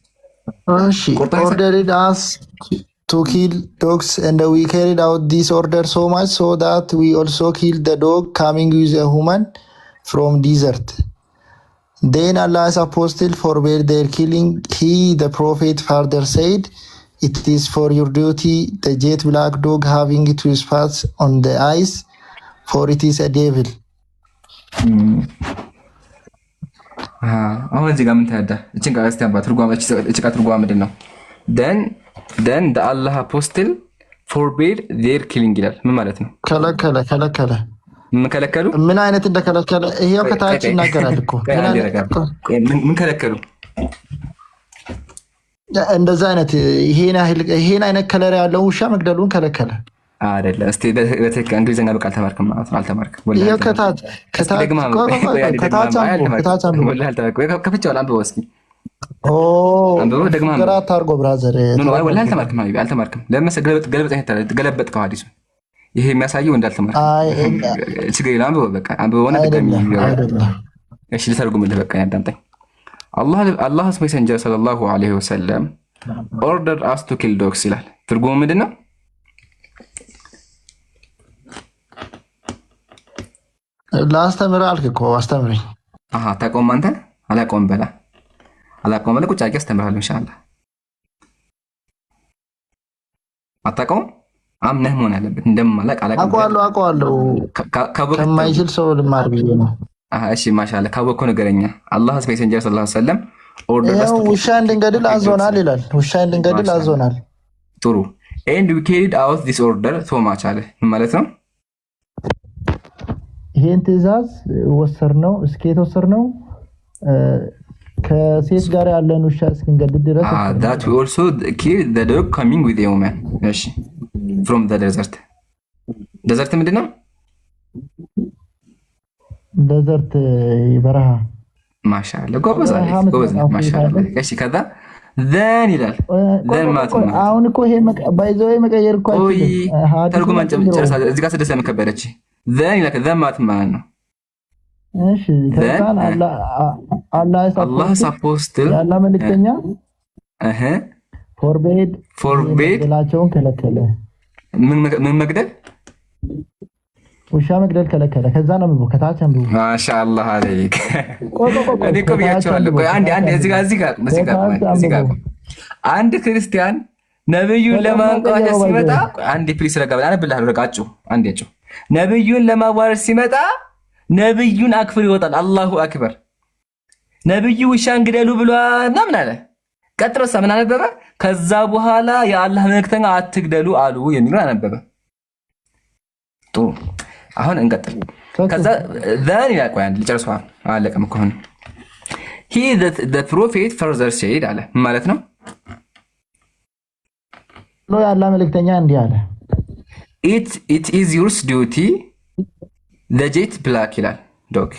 እሺ ordered us to kill dogs and we carried out this order so much so that we also killed the dog coming with a human from desert. Then Allah's apostle forbade their killing. He, the prophet, further said, it is for your duty the jet black dog having 2 spots on the eyes, for it is a devil. አሁን እዚህ ጋር ምን ታያዳ? እቺን ቃል እስቲ አንባ ትርጓሜ ምንድን ነው? then the Allah apostle forbade their killing ይላል። ምን ማለት ነው? ከለከለ። ምን ከለከሉ? ምን አይነት እንደከለከለ ይሄው ከታች ይናገራል እኮ። ምን ከለከሉ? እንደዛ አይነት ይሄን አይነት ከለር ያለው ውሻ መግደሉን ከለከለ አይደለ? እስቲ በትክክል እንግሊዝኛ በቃል ተማርክም ማለት ነው? አልተማርክም? ወላሂ ከታች ከፍቼዋለሁ። አንብበው እስኪ። አንብበው ደግማ ግራ አታርጎ ብራዘር። ወላሂ አልተማርክም። ሀቢቢ አልተማርክም። ለምን ገለበጥከው? ይሄ የሚያሳየው እንዳልተማርክ። ችግር የለም። አንብበው በቃ አንብበውና ድጋሚ። እሺ ልተርጉምልህ። በቃ ያዳምጠኝ። አላህስ ሜሴንጀር ሰለላሁ ዐለይሂ ወሰለም ኦርደር አስ ቱ ኪል ዶግስ ይላል። ትርጉሙ ምንድን ነው? ላስተምርህ አልክ እኮ አስተምረኝ። አታውቀውም አንተ? አላውቀውም በላ። አላውቀውም በላ። ቁጭ አድርጌ አስተምርሃለሁ ኢንሻአላህ። አታውቀውም? አምነህ መሆን አለበት። እንደማላውቅ አውቀዋለሁ። ከማይችል ሰው ልማር ብዬ ነው። እሺ ማሻአላህ። ካወቅከው ንገረኛ። አላህስ ሜሴንጀር ሰለላሁ ዐለይሂ ወሰለም ኦርደር አስ ቱ ኪል ውሻ እንድንገድል አዞናል ይላል። ውሻ እንድንገድል አዞናል። ጥሩ። and we carried out this order so much አለ። ምን ማለት ነው? ይሄን ትእዛዝ ወሰርነው። እስከ የተወሰርነው ከሴት ጋር ያለን ውሻ እስክንገድል ድረስ። that we also killed the dog coming with a woman. እሺ from the desert. desert ምንድን ነው? ደዘርት በረሃ። ማሻአላህ ጎበዝ ማሻአላህ። እሺ ከዛ ዘን ይላል። ዘን ማለት ነው። አሁን እኮ ይሄ ባይዘው መቀየር እኮ አይደለም። ተርጉማን ጨርሳ እዚህ ጋር ስደሰ መከበረች። ዘን ይላል። ዘን ማለት ነው። እሺ ከዛን አላህ አፖስትል ያላ መልእክተኛ ፎርቤድ ላቸውን ከለከለ። ምን መግደል? ውሻ መግደል ከለከለ። ከዛ ነው ምቡ ከታች አንብቡ። ማሻአላህ አለይክ። እኔ እኮ ብያቸዋለሁ። ቆይ አንዴ እዚህ ጋር አንድ ክርስቲያን ነብዩን ለማንቋሸሽ ሲመጣ አንዴ ፕሊስ ረጋ ብላ አነብልሃለሁ። ረጋጩ አንዴ ጩ ነብዩን ለማዋረድ ሲመጣ ነብዩን አክብር ይወጣል። አላሁ አክበር። ነብዩ ውሻን ግደሉ ብሏልና ምን አለ? ቀጥሎ ምን አነበበ? ከዛ በኋላ የአላህ መልእክተኛ አትግደሉ አሉ የሚሉን አነበበ። ጥሩ አሁን እንቀጥል። ከዛ then ይላል ቆይ አንድ ልጨርሰው አለቀም እኮ አሁን the prophet further said አለ ማለት ነው የአላህ መልእክተኛ እንዲህ አለ it is your duty the jet black ይላል ዶግ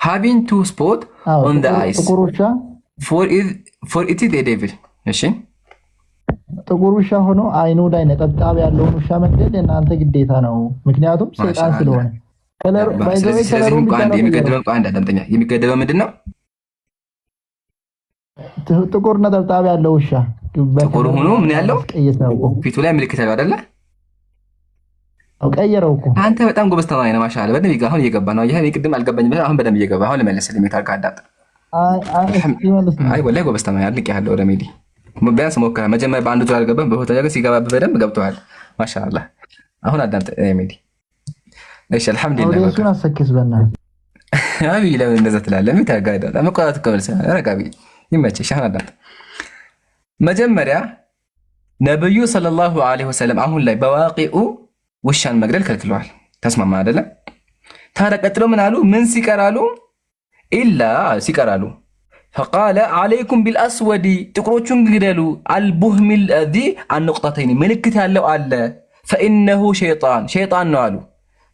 having two spot on the eyes for it is a devil እሺ ጥቁር ውሻ ሆኖ አይኑ ላይ ነጠብጣብ ያለውን ውሻ መግደል የእናንተ ግዴታ ነው ምክንያቱም ሰይጣን ስለሆነ ከለር ባይዘው ከለሩ የሚገደበው ምንድነው ጥቁር ነጠብጣብ ያለው ውሻ ጥቁር ሆኖ ምን ያለው ፊቱ ላይ ምልክት ያለው አይደለ ቀየረው እኮ አንተ በጣም ጎበዝ ተማሪ ነህ ማሻአላ በደንብ ይገባ አሁን እየገባ ነው ይሄ ቅድም አልገባኝም አሁን በደንብ እየገባ አሁን ለመለስልኝ የታርካ አዳጥ አይ ወላሂ ጎበዝ ተማሪ አድንቅ ያለው ረሜዲ ቢያንስ ሞከረ መጀመሪያ በአንዱ ዙር አልገባም በሁለተኛው ግን ሲገባ በደንብ ገብቷል ማሻአላ አሁን አዳምጥ ረሜዲ እሺ አልহামዱሊላህ እሱን አሰክስ በእናትህ አቢ ለምን እንደዛ ትላለህ ምን ታጋዳ ለመቆጣት ከመልሰ ረጋቢ ይመችሽ አሁን አዳምጥ መጀመሪያ ነብዩ ሰለላሁ ዐለይሂ ወሰለም አሁን ላይ በዋቂኡ ውሻን መግደል ከልክለዋል ተስማማ አይደለም ታዲያ ቀጥሎ ምን አሉ ምን ሲቀራሉ ኢላ ሲቀራሉ فقال عليكم بالاسود ጥቁሮቹን ግደሉ البهم الذي النقطتين ምልክት ያለው አለ فانه شيطان ነው አሉ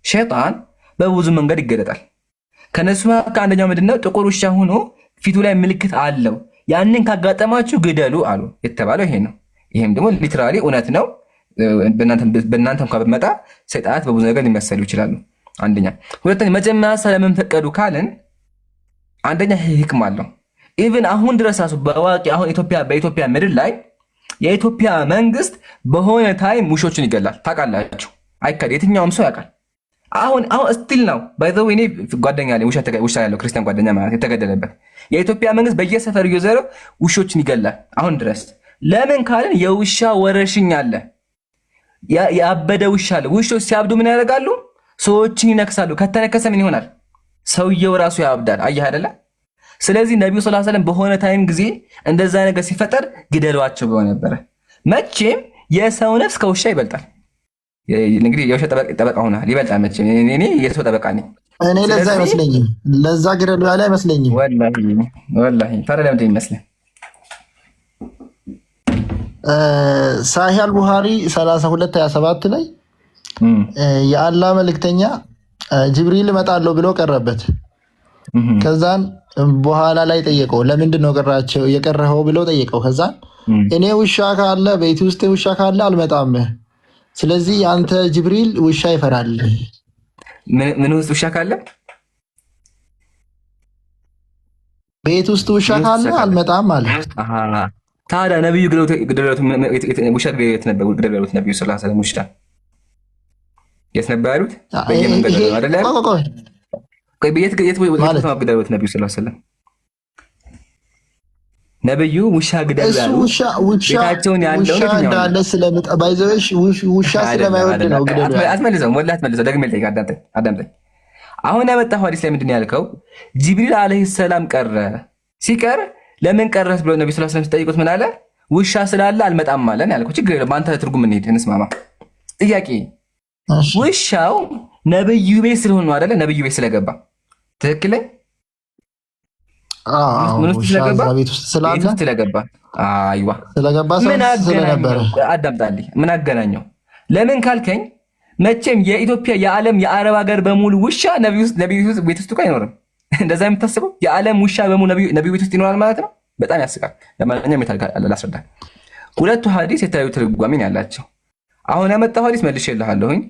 ሸይጣን በብዙ መንገድ ይገለጣል ከነሱ አንደኛው ምንድነው ጥቁር ውሻ ሆኖ ፊቱ ላይ ምልክት አለው ያንን ካጋጠማችሁ ግደሉ አሉ የተባለው ይሄ ነው ይሄም ደግሞ ሊትራሊ እውነት ነው በእናንተ እንኳን በመጣ ሰይጣናት በብዙ ነገር ሊመሰሉ ይችላሉ አንደኛ ሁለተኛ መጀመሪያ ሰላምን ፈቀዱ ካልን አንደኛ ህክም አለው ኢቭን አሁን ድረስ በዋቂ አሁን በኢትዮጵያ ምድር ላይ የኢትዮጵያ መንግስት በሆነ ታይም ውሾችን ይገላል ታውቃላችሁ አይካድ የትኛውም ሰው ያውቃል አሁን ስቲል ነው ባይ ዘ ዌይ ጓደኛ ላይ ውሻ ያለው ክርስቲያን ጓደኛ ማለት የተገደለበት የኢትዮጵያ መንግስት በየሰፈሩ እየዘረ ውሾችን ይገላል አሁን ድረስ ለምን ካልን የውሻ ወረርሽኝ አለ ያበደ ውሻ አለ ውሾች ሲያብዱ ምን ያደርጋሉ ሰዎችን ይነክሳሉ ከተነከሰ ምን ይሆናል ሰውየው ራሱ ያብዳል አየህ አይደለ ስለዚህ ነብዩ ሰለላሁ ዐለይሂ ወሰለም በሆነ ታይም ጊዜ እንደዛ ነገር ሲፈጠር ግደሏቸው ብለው ነበር መቼም የሰው ነፍስ ከውሻ ይበልጣል እንግዲህ የውሻ ጠበቃ ሆናል ይበልጣል መቼም እኔ የሰው ጠበቃ ነኝ እኔ ለዛ አይመስለኝም ለዛ ግደሉ ያለ አይመስለኝም ወላሂ ታዲያ ለምን ይመስል ሳሂህ አልቡኻሪ 32:27 ላይ የአላህ መልእክተኛ ጅብሪል እመጣለሁ ብሎ ቀረበት ከዛን በኋላ ላይ ጠየቀው ለምንድን ነው የቀረኸው ብሎ ጠየቀው ከዛን እኔ ውሻ ካለ ቤት ውስጥ ውሻ ካለ አልመጣም ስለዚህ አንተ ጅብሪል ውሻ ይፈራል ምን ውስጥ ውሻ ካለ ቤት ውስጥ ውሻ ካለ አልመጣም አለ ታዲያ ነብዩ ግደሉት ውሻ ግደሉት ነብዩ ሰለላሁ ዐለይሂ ወሰለም ውሻ የት ነበር ያሉት በየመንገዱ አይደለ ቆይ በየት ግደሉት ነብዩ ሰለላሁ ዐለይሂ ወሰለም ነብዩ ውሻ ግደሉ ቤታቸውን ያለው ነው እንዳለ ስለምጠባይዘሽ ውሻ ስለማይወድ ነው ግደሉ አትመልሰው ወላሂ አትመልሰው ደግሜ ልጠይቅ አዳምጠኝ አሁን ያመጣው ሐዲስ ላይ ምንድን ነው ያልከው ጅብሪል አለይሂ ሰላም ቀረ ሲቀር ለምን ቀረስ ብሎ ነብዩ ሰለላሁ ዐለይሂ ወሰለም ሲጠይቁት ምን አለ ውሻ ስላለ አልመጣም ማለት ነው ያልከው ችግር የለም በአንተ ትርጉም እንሂድ እንስማማ ጥያቄ ውሻው ነብዩ ቤት ስለሆነ ነው አይደለ ነብዩ ቤት ስለገባ ትክክል ቤት ውስጥ ስለገባ አይዋ ስለነበረ አዳምጣልኝ ምን አገናኘው ለምን ካልከኝ መቼም የኢትዮጵያ የዓለም የአረብ ሀገር በሙሉ ውሻ ነብዩ ቤት ውስጥ አይኖርም እንደዛ የምታስበው የዓለም ውሻ በሙሉ ነብዩ ቤት ውስጥ ይኖራል ማለት ነው በጣም ያስቃል ለማንኛውም ላስረዳ ሁለቱ ሐዲስ የተለያዩ ትርጓሜ ያላቸው አሁን ያመጣው ሐዲስ መልሼልሃለሁኝ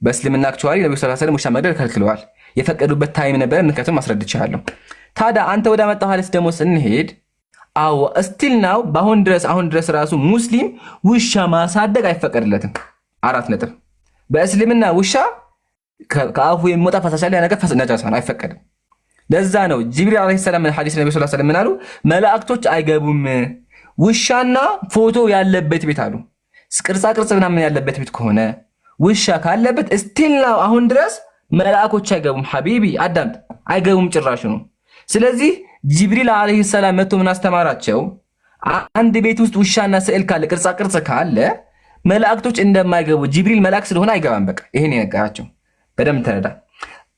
በእስልምና አክቹዋሊ ነብዩ ሰለላሁ ዐለይሂ ወሰለም ውሻ መግደል ከልክለዋል የፈቀዱበት ታይም ነበር ምክንያቱም አስረድቻለሁ ታዲያ አንተ ወደ አመጣው ሐዲስ ደግሞ ስንሄድ አዎ ስቲል ናው አሁን ድረስ ራሱ ሙስሊም ውሻ ማሳደግ አይፈቀድለትም 4 ነጥብ በእስልምና ውሻ ከአፉ የሚወጣ ፈሳሽ ያለ ነገር ነጃሳ ነው አይፈቀድም ለዛ ነው ጅብሪል አለይሂ ሰላም ሐዲስ ነብዩ ሰለላሁ ዐለይሂ ወሰለም ምን አሉ መላእክቶች አይገቡም ውሻና ፎቶ ያለበት ቤት አሉ ቅርጻ ምናምን ያለበት ቤት ከሆነ ውሻ ካለበት ስቲል ናው አሁን ድረስ መላእክቶች አይገቡም ሐቢቢ አዳምጥ አይገቡም ጭራሽ ነው ስለዚህ ጅብሪል አለይሂ ሰላም መጥቶ ምን አስተማራቸው አንድ ቤት ውስጥ ውሻና ስዕል ካለ ቅርጻ ቅርጽ ካለ መላእክቶች እንደማይገቡ ጅብሪል መልአክ ስለሆነ አይገባም። በቃ ይሄን የነገራቸው በደንብ ተረዳ።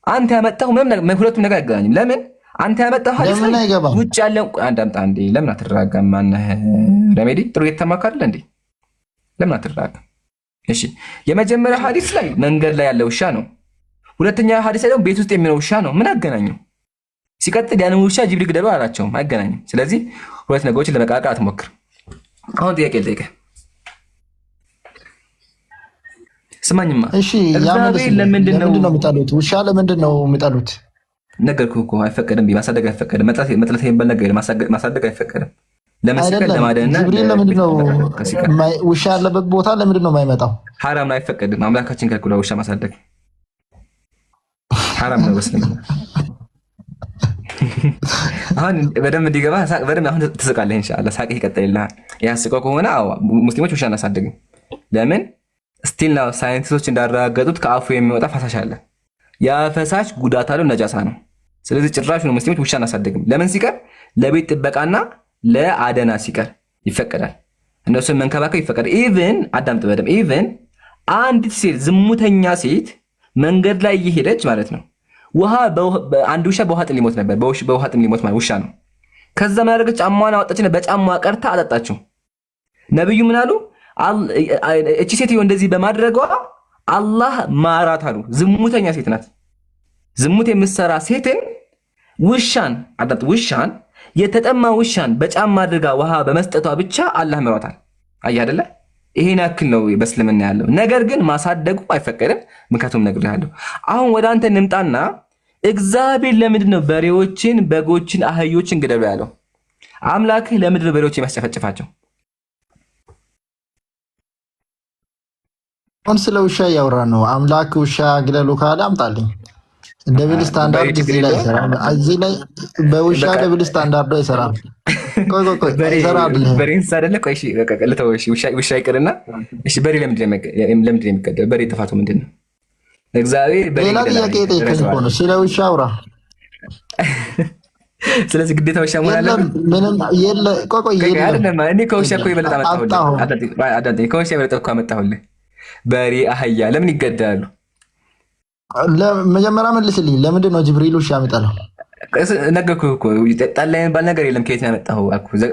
አንተ ያመጣው ሁለቱም ነገር አይገናኝም። ለምን አንተ ያመጣው ሐዲስ ውጭ ያለው አንዳምጣ እንዴ ለምን አትረጋጋም? ማነህ ረሜዲ ጥሩ የተማካለ እንዴ ለምን አትረጋጋም? እሺ የመጀመሪያ ሐዲስ ላይ መንገድ ላይ ያለ ውሻ ነው። ሁለተኛ ሐዲስ ላይ ደግሞ ቤት ውስጥ የሚኖር ውሻ ነው። ምን አገናኘው? ሲቀጥል ያንን ውሻ ጅብሪል ግደሉ አላቸውም። አይገናኝም። ስለዚህ ሁለት ነገሮችን ለመቃቃ አትሞክር። አሁን ጥያቄ ልጠይቅህ። ስማኝማ እሺ ለምንድን ነው የሚጠሉት? ውሻ ለምንድን ነው የሚጠሉት? ነገርኩህ እኮ አይፈቀድም። ማሳደግ አይፈቀድም። መጥላት የሚባል ነገር ማሳደግ አይፈቀድም። ለመስቀል ለማደንና ጅብሪል ለምንድን ነው ውሻ ያለበት ቦታ ለምንድን ነው የማይመጣው? ሐራም ነው፣ አይፈቀድም። አምላካችን ከልክሏል ውሻ ማሳደግ ሐራም ነው በእስልምና። አሁን በደንብ እንዲገባ በደንብ አሁን ትስቃለህ። ኢንሻአላህ ሳቅህ ይቀጥልልሃል። ያስቀው ከሆነ አዎ ሙስሊሞች ውሻ እናሳድግም። ለምን ስቲል ነው ሳይንቲስቶች እንዳረጋገጡት ከአፉ የሚወጣ ፈሳሽ አለ። ያ ፈሳሽ ጉዳት አለው፣ ነጃሳ ነው። ስለዚህ ጭራሽ ነው ሙስሊሞች ውሻ እናሳድግም። ለምን ሲቀር ለቤት ጥበቃና ለአደና ሲቀር ይፈቀዳል። እነሱን መንከባከብ ይፈቀዳል። ኢቭን አዳምጥ በደምብ ኢቭን አንዲት ሴት ዝሙተኛ ሴት መንገድ ላይ እየሄደች ማለት ነው አንድ ውሻ በውሃ ጥም ሊሞት ነበር። በውሃ ጥም ሊሞት ማለት ውሻ ነው። ከዛ ምን አደረገች? ጫማዋን አወጣችና በጫማዋ ቀርታ አጠጣችው። ነብዩ ምን አሉ? እቺ ሴትዮ እንደዚህ በማድረጓ አላህ ማራት አሉ። ዝሙተኛ ሴት ናት። ዝሙት የምትሰራ ሴትን ውሻን የተጠማ ውሻን በጫማ አድርጋ ውሃ በመስጠቷ ብቻ አላህ ምሯታል። አየህ አይደለ? ይሄን ያክል ነው በእስልምና ያለው ነገር። ግን ማሳደጉ አይፈቀድም። ምክንያቱም ነግሬሃለሁ። አሁን ወደ አንተ እንምጣና እግዚአብሔር ለምንድን ነው በሬዎችን፣ በጎችን፣ አህዮችን ግደሉ ያለው? አምላክህ ለምንድን ነው በሬዎች የሚያስጨፈጭፋቸው? አሁን ስለ ውሻ እያወራ ነው። አምላክ ውሻ ግደሉ ካለ አምጣልኝ። ደብል ስታንዳርድ እዚህ ላይ ይሰራል። እዚህ ላይ በውሻ ደብል ስታንዳርድ ይሰራል። ቆይ በሬንስ አይደለ? ቆይ እሺ ልተው። እሺ ውሻ ይቅርና እሺ በሬ ለምንድን ነው የሚገደለው? በሬ ጥፋቱ ምንድን ነው? እግዚአብሔር በሬ ሌላ ጥያቄ ጠይቀኝ እኮ ነው። ስለ ውሻ አውራ። ስለዚህ ግዴታ ውሻ መሆን አለበት? ምንም የለ። ቆይ አይደለም እኔ ከውሻ እኮ የበለጠ አመጣሁልህ። ከውሻ የበለጠ እኮ አመጣሁልህ። በሬ አህያ ለምን ይገደላሉ? መጀመሪያ መልስልኝ። ለምንድን ነው ጅብሪል ውሻ የሚጠላው? ነገርኩህ እኮ ጠላ የሚባል ነገር የለም። ከየት ነው ያመጣኸው?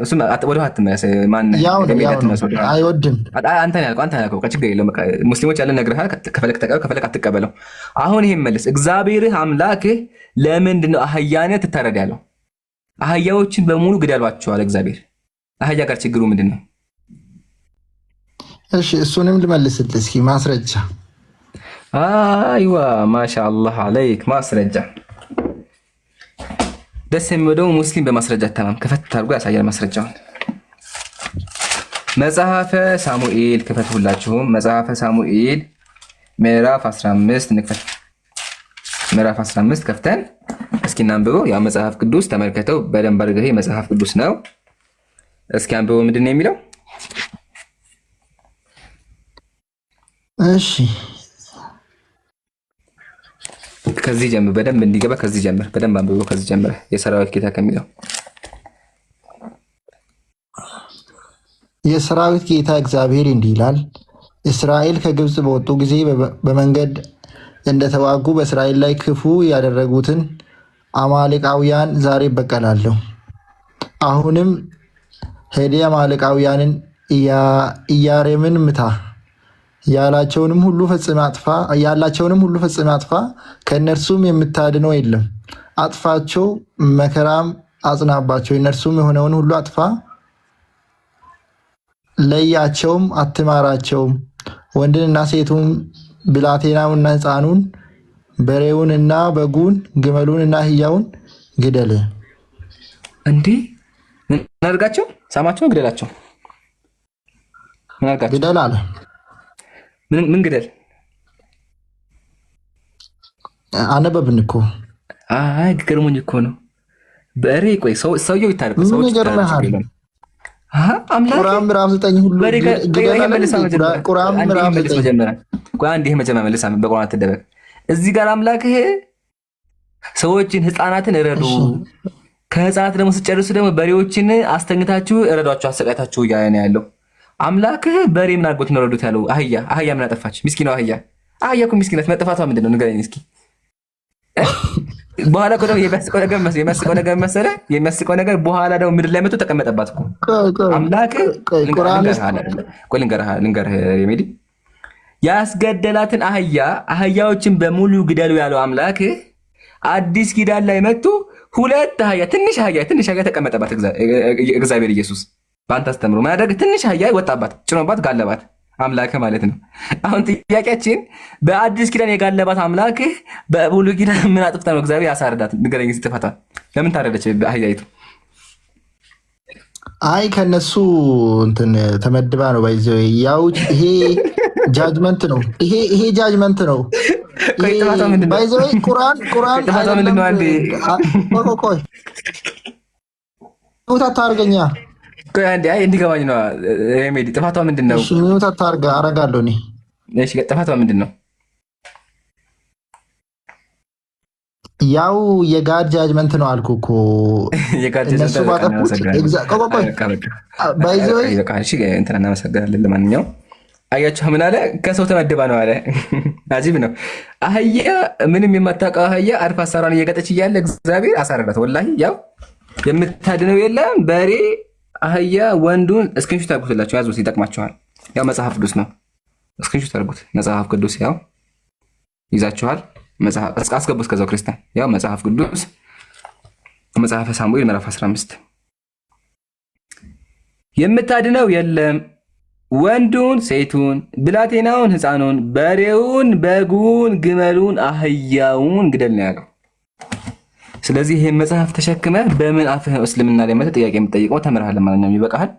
እሱም ወደ ኋላ አትመለስ። አይወድም። አንተ ያልከው ችግር የለውም። ሙስሊሞች ያለን ነግሬሃል። ከፈለክ ተቀበል፣ ከፈለክ አትቀበለው። አሁን ይሄን መልስ። እግዚአብሔርህ አምላክህ ለምንድን ነው አህያን ትታረድ ያለው? አህያዎችን በሙሉ ግደሏቸዋል እግዚአብሔር። አህያ ጋር ችግሩ ምንድን ነው? እሺ እሱንም ልመልስልህ እስኪ ማስረጃ። አይዋ ማሻአላህ አለይክ ማስረጃ። ደስ የሚወደው ሙስሊም በማስረጃ ተማም ከፈት አድርጎ ያሳያል ማስረጃውን። መጽሐፈ ሳሙኤል ክፈት ሁላችሁም። መጽሐፈ ሳሙኤል ምዕራፍ 15 እንክፈት። ምዕራፍ 15 ከፍተን እስኪ እናንብበው። ያ መጽሐፍ ቅዱስ ተመልከተው በደንብ አድርገህ መጽሐፍ ቅዱስ ነው። እስኪ አንብበው ምንድን ነው የሚለው? እሺ ከዚህ ጀምር በደንብ እንዲገባ። ከዚህ ጀምር በደንብ አንብበው። ከዚህ ጀምር የሰራዊት ጌታ ከሚለው የሰራዊት ጌታ እግዚአብሔር እንዲህ ይላል፣ እስራኤል ከግብፅ በወጡ ጊዜ በመንገድ እንደተዋጉ በእስራኤል ላይ ክፉ ያደረጉትን አማሌቃውያን ዛሬ እበቀላለሁ። አሁንም ሄደ አማሌቃውያንን ኢያሬምን ምታ፣ ያላቸውንም ሁሉ ፈጽመህ አጥፋ፣ ከእነርሱም የምታድነው የለም። አጥፋቸው፣ መከራም አጽናባቸው። እነርሱም የሆነውን ሁሉ አጥፋ፣ ለያቸውም፣ አትማራቸውም። ወንድንና ሴቱን፣ ብላቴናውንና ሕፃኑን፣ በሬውንና በጉን፣ ግመሉንና አህያውን ግደል። እንዲህ ምን አድርጋቸው? ሳማቸው፣ ግደላቸው። ምን አድርጋቸው? ግደል አለ። ምን ግደል? አነበብን እኮ። አይ ገርሞኝ እኮ ነው። በሬ ቆይ ሰውየው ይታረቅ። ሰዎች ይታረቁ። አምላክ ቁርአን ምዕራፍ 9 ሁሉ ቁርአን ምዕራፍ 9 ቆይ አንዴ መጀመሪያ መልስ በቁርአን አትደበቅ። እዚህ ጋር አምላክህ ሰዎችን ህፃናትን እረዱ ከህፃናት ደግሞ ስጨርሱ ደግሞ በሬዎችን አስተኝታችሁ እረዷቸው፣ አሰቃይታችሁ እያለ ነው ያለው። አምላክህ በሬ ምን አድርጎት ነው ረዱት ያለው? አህያ ምን አጠፋች? ምስኪኗ አህያ እኮ ምስኪናት። መጥፋቷ ምንድን ነው ንገረኝ እስኪ። በኋላ እኮ ደግሞ የሚያስቀው ነገር በኋላ ደግሞ ምድር ላይ መጥቶ ተቀመጠባት እኮ አምላክህ። ልንገርህ ሜዲ፣ ያስገደላትን አህያዎችን በሙሉ ግደሉ ያለው አምላክህ አዲስ ኪዳን ላይ መጥቶ ሁለት ትንሽ አህያ ተቀመጠባት። እግዚአብሔር ኢየሱስ በአንተ አስተምሮ ማያደርግ ትንሽ አህያ ወጣባት፣ ጭኖባት፣ ጋለባት። አምላክህ ማለት ነው። አሁን ጥያቄያችን በአዲስ ኪዳን የጋለባት አምላክህ በብሉይ ኪዳን ምን አጥፍታ ነው እግዚአብሔር ያሳርዳት? ንገረኝ። ጥፋቷ ለምን ታረደች አህያይቱ? አይ ከነሱ እንትን ተመድባ ነው ባይዘው። ያው ይሄ ጃጅመንት ነው። ይሄ ጃጅመንት ነው። ባይዘው ቁርአን ጥፋቷ ምንድን ነው? አንዴ ቆይ ታርገኛ እንዲገባኝ ነው። ሜዲ ጥፋቷ ምንድን ነው? ሚዩት አታርጋ አረጋለሁ እኔ። እሺ ጥፋቷ ምንድን ነው? ያው የጋድ ጃጅመንት ነው አልኩ እኮ። እናመሰግናለን። ለማንኛውም አያችሁ ምን አለ? ከሰው ተመድባ ነው አለ። አጂብ ነው። አህያ ምንም የማታውቀው አህያ አርፋ ሳሯን እየገጠች እያለ እግዚአብሔር አሳረዳት። ወላሂ ያው የምታድነው የለም በሬ አህያ ወንዱን እስክሪንሾት አድርጉትላችሁ፣ ያዙት፣ ይጠቅማችኋል። ያው መጽሐፍ ቅዱስ ነው። እስክሪንሾት አድርጉት። መጽሐፍ ቅዱስ ያው ይዛችኋል። አስገቡት ከዛው ክርስቲያን። ያው መጽሐፍ ቅዱስ መጽሐፈ ሳሙኤል ምዕራፍ 15 የምታድነው የለም ወንዱን ሴቱን፣ ብላቴናውን ሕፃኑን፣ በሬውን፣ በጉን፣ ግመሉን፣ አህያውን ግደል ነው ያለው። ስለዚህ ይሄን መጽሐፍ ተሸክመ በምን አፍህ እስልምና ላይ መጥተህ ጥያቄ የምትጠይቀው ተምረሃል ማለት ነው። ይበቃሃል።